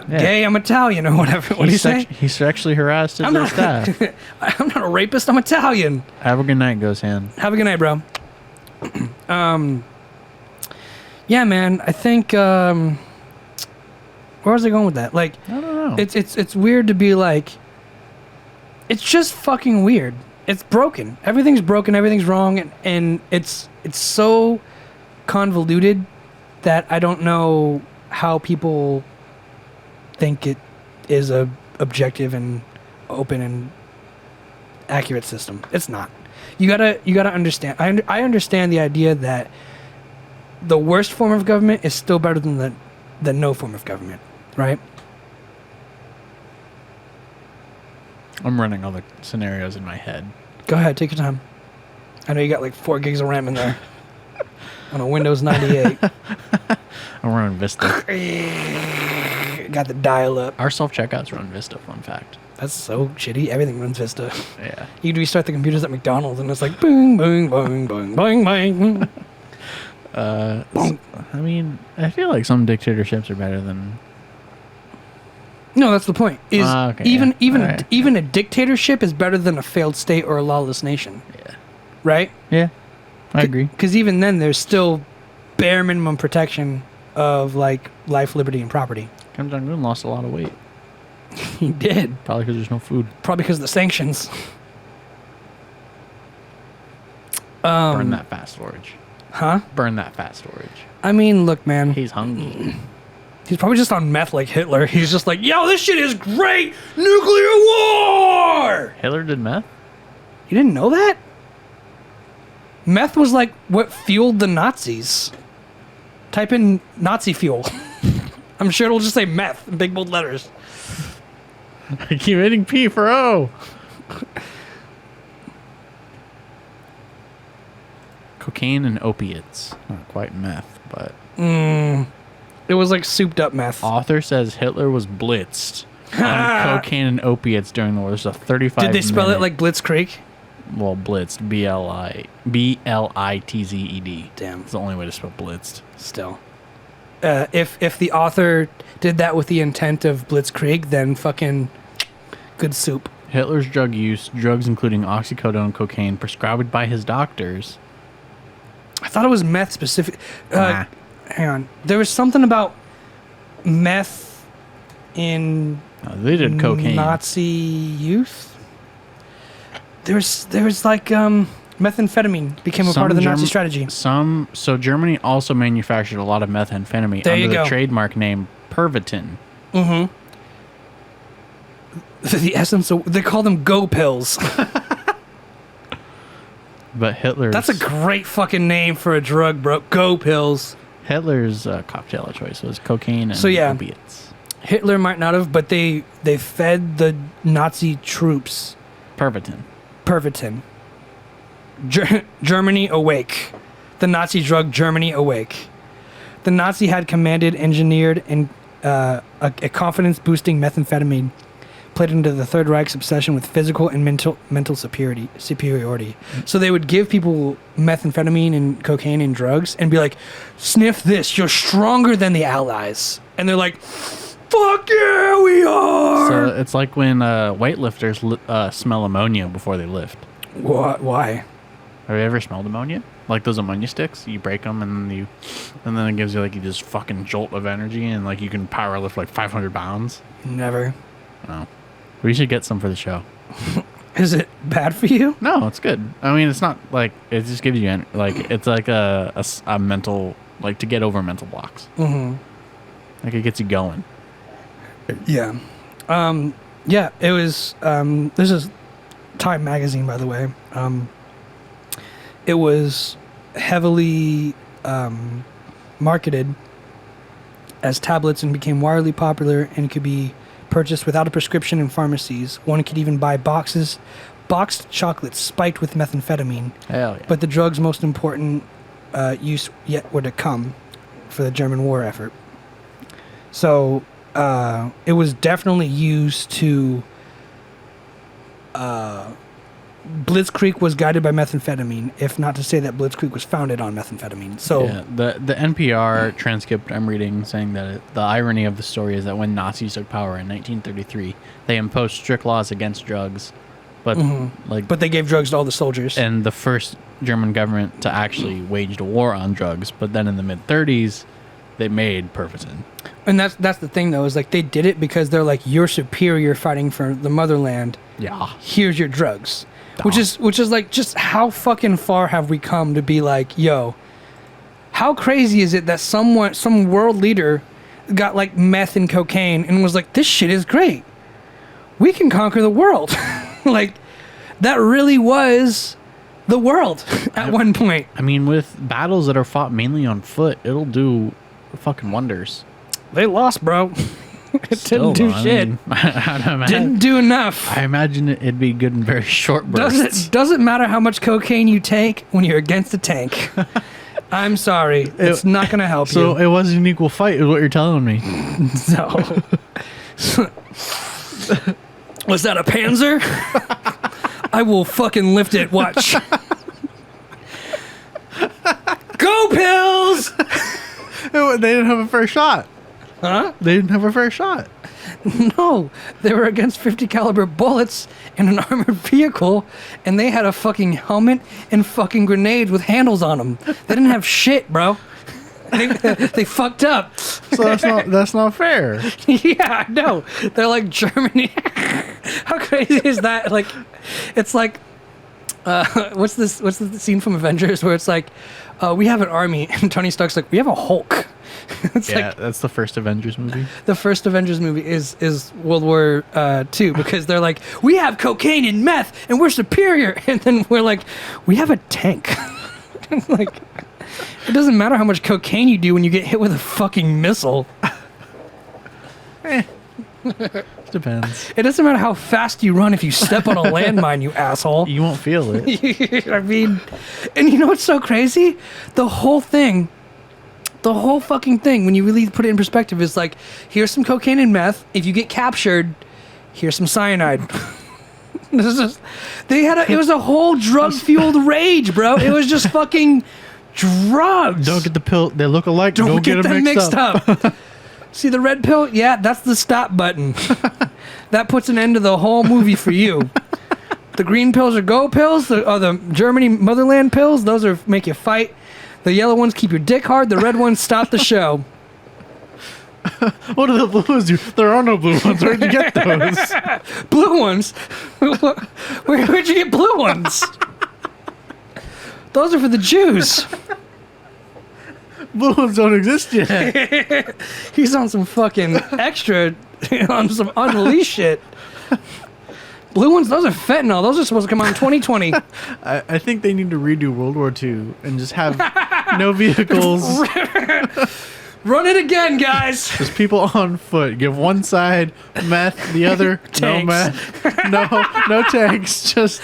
gay. I'm Italian or whatever. What do you say? He sexually harassed his staff. I'm not a rapist. I'm Italian. Have a good night, Ghost Hand. Have a good night, bro. Yeah, man. I think. Where was I going with that? Like, I don't know. It's weird to be like. It's just fucking weird. It's broken. Everything's broken. Everything's wrong, and it's so convoluted that I don't know how people think it is a objective and open and accurate system. It's not. You gotta understand. I understand the idea that the worst form of government is still better than the no form of government, right? I'm running other scenarios in my head. Go ahead, take your time. I know you got like 4 gigs of RAM in there on a Windows 98. I'm running Vista. Got the dial up. Our self-checkouts run Vista, fun fact. That's so shitty. Everything runs Vista. Yeah. You'd restart the computers at Mcdonald's and it's like boom, boom, boom, boom, boom, boom. I mean, I feel like some dictatorships are better than... No, that's the point. Is okay, even a dictatorship is better than a failed state or a lawless nation. Yeah. Right? Yeah. I agree. Because even then, there's still bare minimum protection of like life, liberty, and property. Kim Jong-un lost a lot of weight. He did. Probably because there's no food. Probably because of the sanctions. Burn that fast storage. Huh? Burn that fast storage. I mean, look, man. He's hungry. He's probably just on meth like Hitler. He's just like, yo, this shit is great! Nuclear war! Hitler did meth? You didn't know that? Meth was like what fueled the Nazis. Type in Nazi fuel. I'm sure it'll just say meth in big bold letters. I keep hitting P for O. Cocaine and opiates. Not quite meth, but... It was like souped up meth. Author says Hitler was blitzed on cocaine and opiates during the war. There's a 35 Did they spell it like Blitzkrieg? Well, blitzed. B-L-I-T-Z-E-D. Damn. It's the only way to spell blitzed. Still. If the author did that with the intent of Blitzkrieg, then fucking good soup. Hitler's drug use, drugs including oxycodone, cocaine, prescribed by his doctors. I thought it was meth specific. Nah. Hang on. There was something about meth in No, they did cocaine. Nazi youth. There was like methamphetamine became a part of the Nazi strategy. So Germany also manufactured a lot of methamphetamine There under you the go. trademark name Pervitin. Mm-hmm. The essence of, they call them go pills. But Hitler's... That's a great fucking name for a drug, bro. Go pills. Hitler's cocktail of choice was cocaine and So, yeah. opiates. Hitler might not have, but they fed the Nazi troops Pervitin. Germany awake. The Nazi drug Germany awake. The Nazi had commanded, engineered, and a confidence-boosting methamphetamine played into the Third Reich's obsession with physical and mental superiority. So they would give people methamphetamine and cocaine and drugs and be like, sniff this, you're stronger than the Allies. And they're like, fuck yeah, we are! So it's like when weightlifters smell ammonia before they lift. Why? Have you ever smelled ammonia? Like those ammonia sticks? You break them and then it gives you like this fucking jolt of energy and like you can power lift like 500 pounds. Never. Oh. We should get some for the show. Is it bad for you? No, it's good. I mean, it's not like it just gives you like it's like a mental, like, to get over mental blocks. Mm-hmm. Like, it gets you going. Yeah. Yeah, it was, this is Time magazine, by the way. It was heavily marketed as tablets and became wildly popular and could be purchased without a prescription in pharmacies. One could even buy boxed chocolates spiked with methamphetamine. Hell yeah. But the drug's most important use yet were to come for the German war effort. So it was definitely used to... Blitzkrieg was guided by methamphetamine, if not to say that Blitzkrieg was founded on methamphetamine. So yeah, the NPR transcript I'm reading saying that the irony of the story is that when Nazis took power in 1933, they imposed strict laws against drugs, but but they gave drugs to all the soldiers. And the first German government to actually wage a war on drugs. But then in the mid 30s, they made Pervitin. And that's the thing, though, is like they did it because they're like, you're superior fighting for the motherland. Yeah. Here's your drugs. Which is like, just how fucking far have we come to be like, yo, how crazy is it that some world leader got like meth and cocaine and was like, this shit is great. We can conquer the world. Like, that really was the world at one point. I mean, with battles that are fought mainly on foot, it'll do fucking wonders. They lost, bro. It Still, didn't do though, shit. I mean, Didn't do enough. I imagine it'd be good in very short bursts. Doesn't matter how much cocaine you take when you're against a tank. I'm sorry. It's not going to help you. So it was an equal fight is what you're telling me. No. Was that a Panzer? I will fucking lift it. Watch. Go Pills! They didn't have a fair shot. Huh? They didn't have a fair shot. No, they were against 50 caliber bullets in an armored vehicle, and they had a fucking helmet and fucking grenades with handles on them. They didn't have shit, bro. They fucked up. So that's not fair. Yeah, I know. They're like Germany. How crazy is that? Like, it's like, what's the scene from Avengers where it's like, we have an army, and Tony Stark's like, we have a Hulk. It's Yeah, like, that's the first Avengers movie. the first Avengers movie is World War II, because they're like, we have cocaine and meth and we're superior, and then we're like, we have a tank. Like, it doesn't matter how much cocaine you do when you get hit with a fucking missile. Depends. It doesn't matter how fast you run if you step on a landmine, you asshole. You won't feel it. I mean, and you know what's so crazy? The whole fucking thing, when you really put it in perspective, is like, here's some cocaine and meth. If you get captured, here's some cyanide. It was a whole drug-fueled rage, bro. It was just fucking drugs. Don't get the pill. They look alike. Don't get them mixed up. See the red pill? Yeah, that's the stop button. That puts an end to the whole movie for you. The green pills are go pills. The Germany motherland pills, those are make you fight. The yellow ones keep your dick hard. The red ones stop the show. What do the blue ones do? There are no blue ones. Where'd you get those? Blue ones? Where'd you get blue ones? Those are for the Jews. Blue ones don't exist yet. He's on some fucking extra, on some unreleased shit. Blue ones, those are fentanyl. Those are supposed to come out in 2020. I think they need to redo World War II and just have no vehicles. Run it again, guys. Just people on foot. Give one side meth, the other no meth. No tanks. Just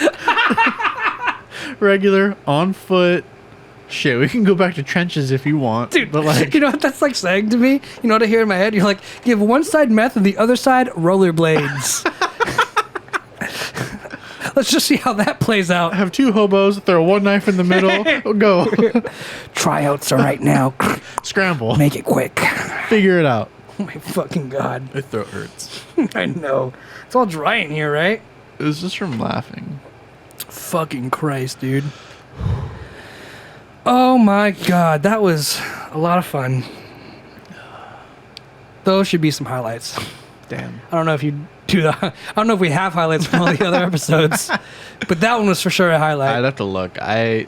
regular on foot. Shit, we can go back to trenches if you want. Dude, but like, you know what that's like saying to me? You know what I hear in my head? You're like, give one side meth and the other side rollerblades. Let's just see how that plays out. have two hobos, throw one knife in the middle, go. Tryouts are right now. Scramble. Make it quick. Figure it out. Oh my fucking God. My throat hurts. I know. It's all dry in here, right? It was just from laughing. Fucking Christ, dude. Oh my God. That was a lot of fun. Those should be some highlights. Damn. I don't know if you do that. I don't know if we have highlights from all the other episodes, but that one was for sure a highlight. I'd have to look.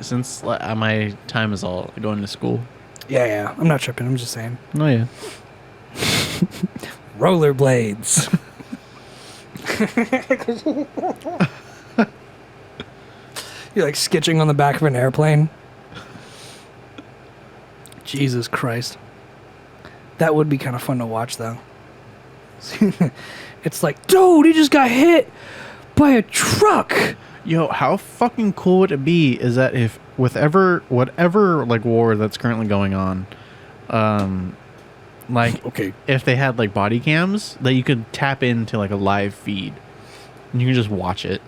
Since my time is all going to school. Yeah. I'm not tripping. I'm just saying. Oh yeah. Rollerblades. You're like sketching on the back of an airplane. Jesus Christ. That would be kind of fun to watch, though. It's like, dude, he just got hit by a truck. Yo, how fucking cool would it be is that if whatever like war that's currently going on, like Okay. if they had like body cams that you could tap into like a live feed and you can just watch it.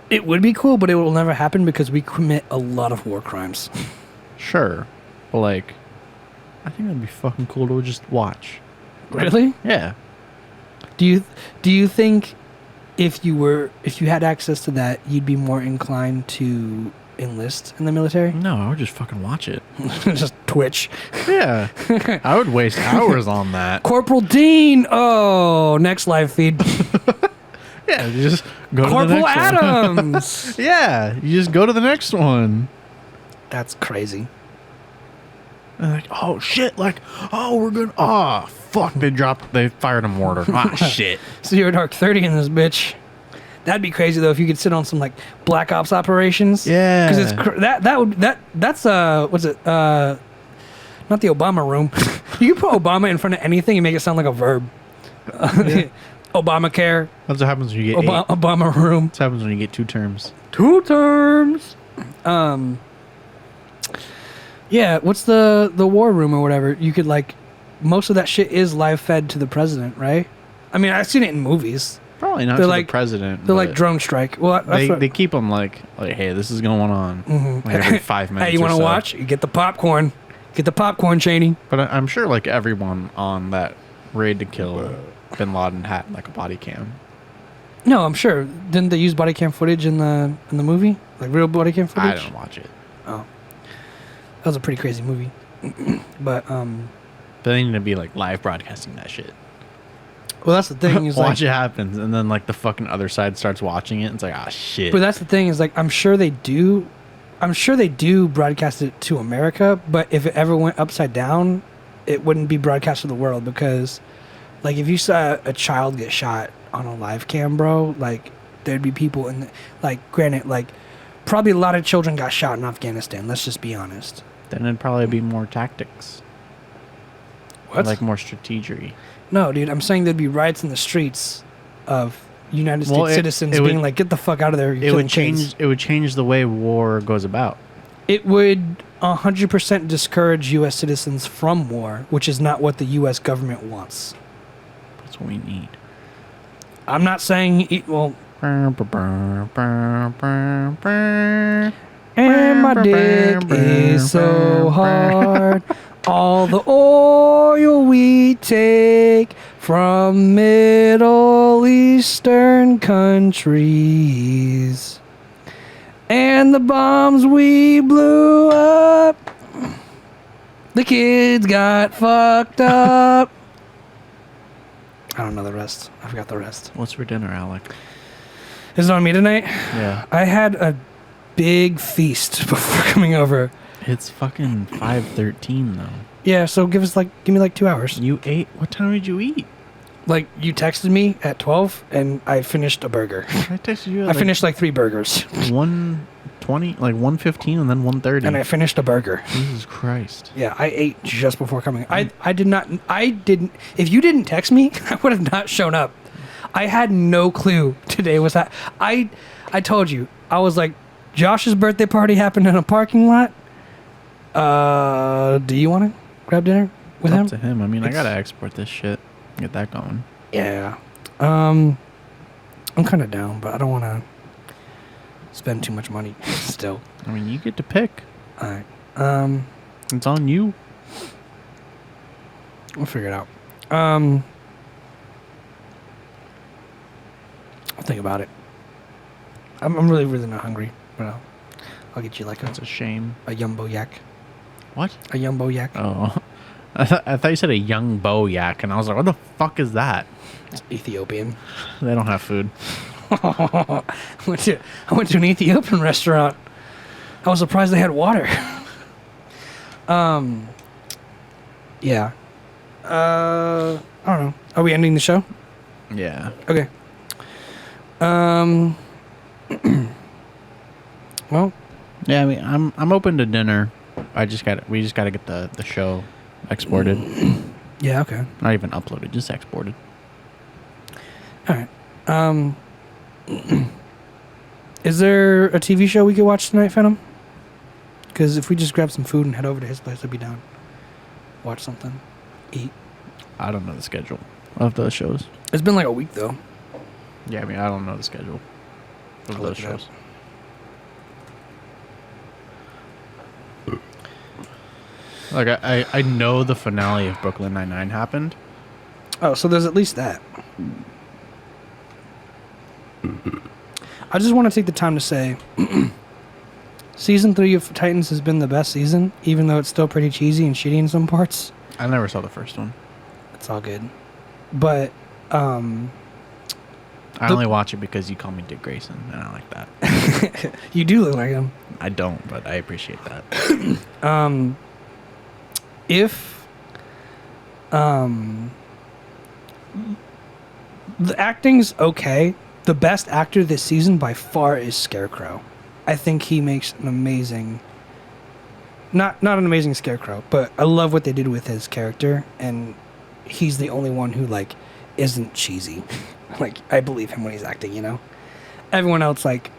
It would be cool, but it will never happen because we commit a lot of war crimes. Sure. But like I think that'd be fucking cool to just watch. Really? Yeah. Do you think if you had access to that, you'd be more inclined to enlist in the military? No, I would just fucking watch it. Just Twitch. Yeah. I would waste hours on that. Corporal Dean. Oh, next live feed. Yeah, you just go to the Corporal next Adams. one. Yeah, you just go to the next one. That's crazy. And like, oh shit, like, oh, we're gonna, oh fuck, they fired a mortar. Ah shit. 0 Dark 30 in this bitch. That'd be crazy though if you could sit on some like Black Ops operations. Yeah. Because it's that's what's it? Not the Obama room. You can put Obama in front of anything and make it sound like a verb. Obamacare. That's what happens when you get Obama room. That's what happens when you get 2 terms. 2 terms. Yeah, what's the war room or whatever? You could like, most of that shit is live fed to the president, right? I mean, I've seen it in movies. Probably not They're to like, the president. They're like drone strike. Well, they keep them like, hey, this is going on. Mm-hmm. Like every 5 minutes. Hey, you want to watch? You get the popcorn. Get the popcorn, Cheney. But I'm sure like everyone on that raid to kill Bin Laden had like a body cam. No, I'm sure. Didn't they use body cam footage in the movie? Like real body cam footage? I didn't watch it. Oh, that was a pretty crazy movie. But they need to be like live broadcasting that shit. Well, that's the thing. Is watch like, it happens, and then like the fucking other side starts watching it. And it's like, ah, shit. But that's the thing. Is like, I'm sure they do broadcast it to America. But if it ever went upside down, it wouldn't be broadcast to the world because, like, if you saw a child get shot on a live cam, bro, like there'd be people in, like, granted, like, probably a lot of children got shot in Afghanistan. Let's just be honest. Then it'd probably be more tactics. What? Like more strategy. No, dude, I'm saying there'd be riots in the streets of United States citizens it would, being like, "Get the fuck out of there!" It would change. It would change the way war goes about. It would 100% discourage U.S. citizens from war, which is not what the U.S. government wants. That's what we need. I'm not saying well. And my dick is so hard. All the oil we take from Middle Eastern countries and the bombs we blew up, the kids got fucked up. I don't know the rest. I forgot the rest. What's for dinner, Alec? Is it on me tonight? Yeah. I had a big feast before coming over. It's fucking 5:13 though. Yeah, so give me like 2 hours. You ate? What time did you eat? Like, you texted me at 12 and I finished a burger. I texted you at I finished like 3 burgers. 1:20, like 1:15 and then 1:30. And I finished a burger. Jesus Christ. Yeah, I ate just before coming. I didn't if you didn't text me, I would have not shown up. I had no clue today was that. I told you. I was like, Josh's birthday party happened in a parking lot. Do you want to grab dinner with him? Up to him. I mean, I gotta export this shit. Get that going. Yeah. I'm kind of down, but I don't want to spend too much money still. I mean, you get to pick. All right. It's on you. We'll figure it out. I'll think about it. I'm really, really not hungry, but I'll get you like That's a shame. a Jumbo Yak. What? A Jumbo Yak. Oh, I thought you said a young bow yak, and I was like, what the fuck is that? It's Ethiopian. They don't have food. I went to an Ethiopian restaurant. I was surprised they had water. Yeah. I don't know. Are we ending the show? Yeah. Okay. Well. Yeah, I mean, I'm open to dinner. We just gotta get the show exported. Yeah. Okay. Not even uploaded, just exported. All right. Is there a TV show we could watch tonight, Phantom? Because if we just grab some food and head over to his place, I'd be down. Watch something. Eat. I don't know the schedule of those shows. It's been like a week, though. Yeah, I mean, I don't know the schedule of I'll those look it up. shows. Like, I know the finale of Brooklyn Nine-Nine happened. Oh, so there's at least that. I just want to take the time to say Season 3 of Titans has been the best season, even though it's still pretty cheesy and shitty in some parts. I never saw the first one. It's all good. But, I only watch it because you call me Dick Grayson, and I like that. you do look like him. I don't, but I appreciate that. If the acting's okay, the best actor this season by far is Scarecrow. I think he makes an amazing, not an amazing Scarecrow, but I love what they did with his character, and he's the only one who like isn't cheesy. Like, I believe him when he's acting, you know? Everyone else, like,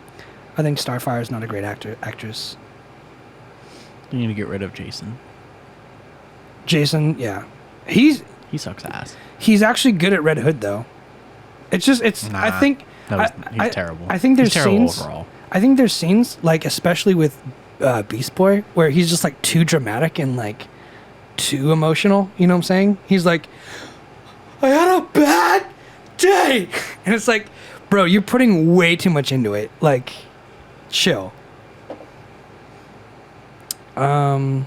I think Starfire is not a great actress. You need to get rid of Jason. Jason, yeah. He sucks ass. He's actually good at Red Hood, though. It's just, Nah, I think... he's terrible. I think there's he's terrible scenes... overall. I think there's scenes, like, especially with Beast Boy, where he's just, like, too dramatic and, like, too emotional. You know what I'm saying? He's like, I had a bad day! And it's like, bro, you're putting way too much into it. Like, chill. Oh.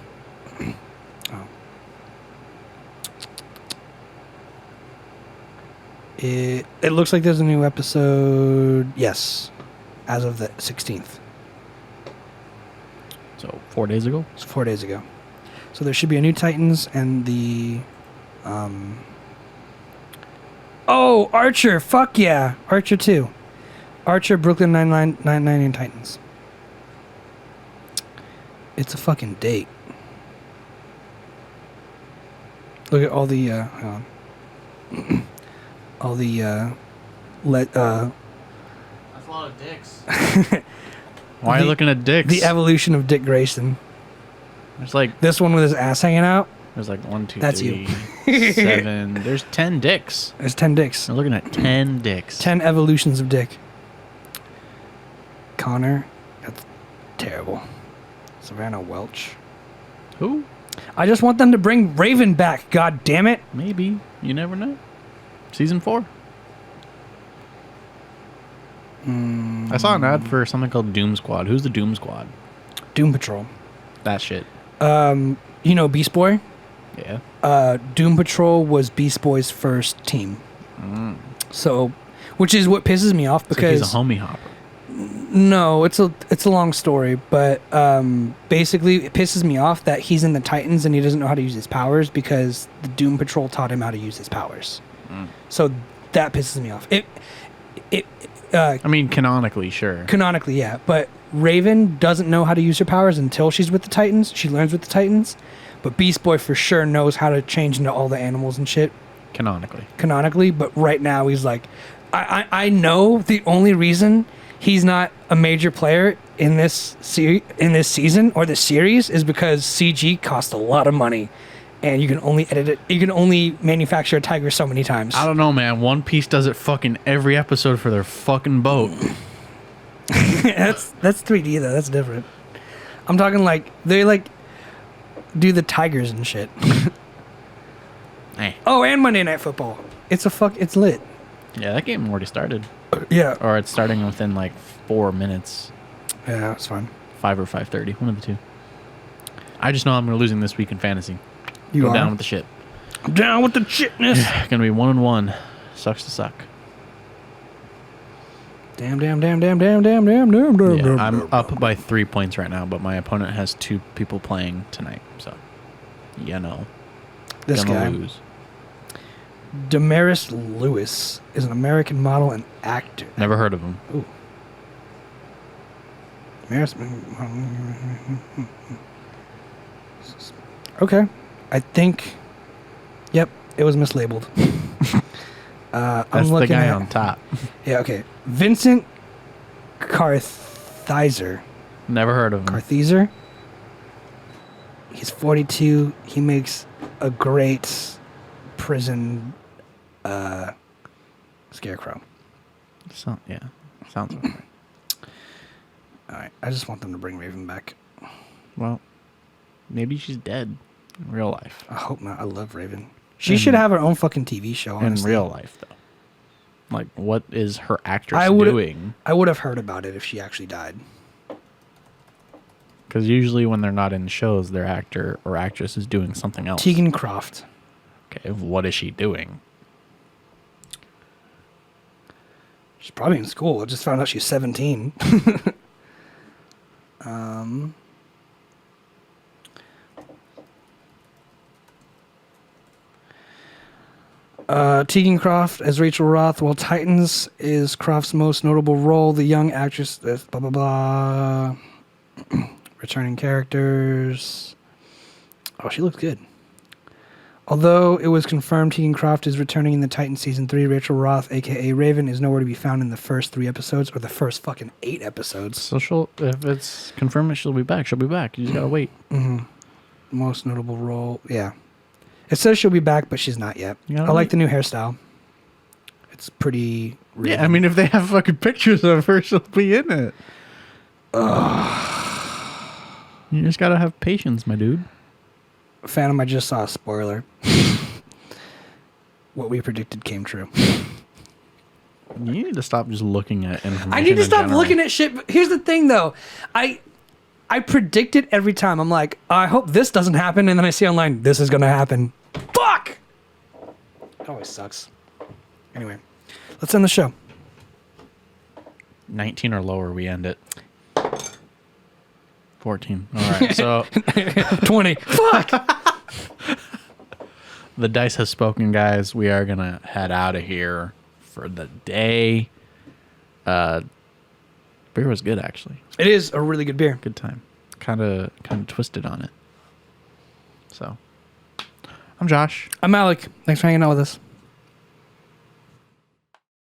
It looks like there's a new episode, yes, as of the 16th. So 4 days ago? It's 4 days ago. So there should be a new Titans and the... Oh, Archer! Fuck yeah! Archer 2. Archer, Brooklyn Nine-Nine, and Titans. It's a fucking date. Look at all the... hang on. All the... That's a lot of dicks. Why are you looking at dicks? The evolution of Dick Grayson. There's like... This one with his ass hanging out. There's like 1, 2, That's 3, you. 7. There's 10 dicks. There's 10 dicks. I'm looking at 10 dicks. 10 evolutions of Dick. Connor. That's terrible. Savannah Welch. Who? I just want them to bring Raven back. God damn it. Maybe. You never know. Season 4. I saw an ad for something called Doom Squad. Who's the Doom Squad? Doom Patrol. That shit. You know Beast Boy? Yeah. Doom Patrol was Beast Boy's first team. So, which is what pisses me off because he's a homie hopper. No, it's a long story, but basically it pisses me off that he's in the Titans and he doesn't know how to use his powers because the Doom Patrol taught him how to use his powers. So that pisses me off. I mean, canonically, sure. Canonically, yeah, but Raven doesn't know how to use her powers until she's with the Titans. She learns with the Titans, but Beast Boy for sure knows how to change into all the animals and shit. Canonically, but right now he's like, I know the only reason he's not a major player in this season or this series is because CG costs a lot of money, and you can only edit it. You can only manufacture a tiger so many times. I don't know, man. One Piece does it fucking every episode for their fucking boat. That's 3D though. That's different. I'm talking like they like do the tigers and shit. Hey. Oh, and Monday Night Football. It's lit. Yeah, that game already started. Yeah. Or it's starting within like 4 minutes. Yeah, it's fun. 5 or 5:30, one of the two. I just know I'm losing this week in fantasy. You Go are down with the shit. down with the shitness. Gonna be 1-1. Sucks to suck. Damn. Yeah, I'm up by 3 points right now, but my opponent has 2 people playing tonight, so This gonna guy, lose. Damaris Lewis, is an American model and actor. Never heard of him. Ooh. Damaris. Okay, I think. Yep, it was mislabeled. That's I'm the looking guy at, on top. Yeah, okay. Vincent Carthizer. Never heard of him. Carthizer. He's 42. He makes a great prison scarecrow. Sounds okay. All right. I just want them to bring Raven back. Well, maybe she's dead in real life. I hope not. I love Raven. She should have her own fucking TV show, honestly. In real life, though. Like, what is her actress doing? I would have heard about it if she actually died. Because usually when they're not in shows, their actor or actress is doing something else. Tegan Croft. Okay, what is she doing? She's probably in school. I just found out she's 17. Tegan Croft as Rachel Roth, while Titans is Croft's most notable role. The young actress, blah, blah, blah. Returning characters. Oh, she looks good. Although it was confirmed Tegan Croft is returning in the Titans Season 3, Rachel Roth, a.k.a. Raven, is nowhere to be found in the first 3 episodes, or the first fucking 8 episodes. So if it's confirmed that she'll be back, she'll be back. You just gotta wait. Mm-hmm. Most notable role, yeah. It says she'll be back, but she's not yet. I like the new hairstyle. It's pretty Raven. Yeah, I mean, if they have fucking pictures of her, she'll be in it. You just gotta have patience, my dude. Phantom, I just saw a spoiler. What we predicted came true. You need to stop just looking at information. I need to in stop general. looking at shit. But here's the thing, though. I predict it every time. I'm like, I hope this doesn't happen, and then I see online, this is gonna happen. Fuck! It always sucks. Anyway, let's end the show. 19 or lower, we end it. 14. All right, so 20. Fuck! the dice has spoken, guys. We are gonna head out of here for the day. Beer was good, actually. It is a really good beer. Good time. Kind of twisted on it. So, I'm Josh. I'm Alec. Thanks for hanging out with us.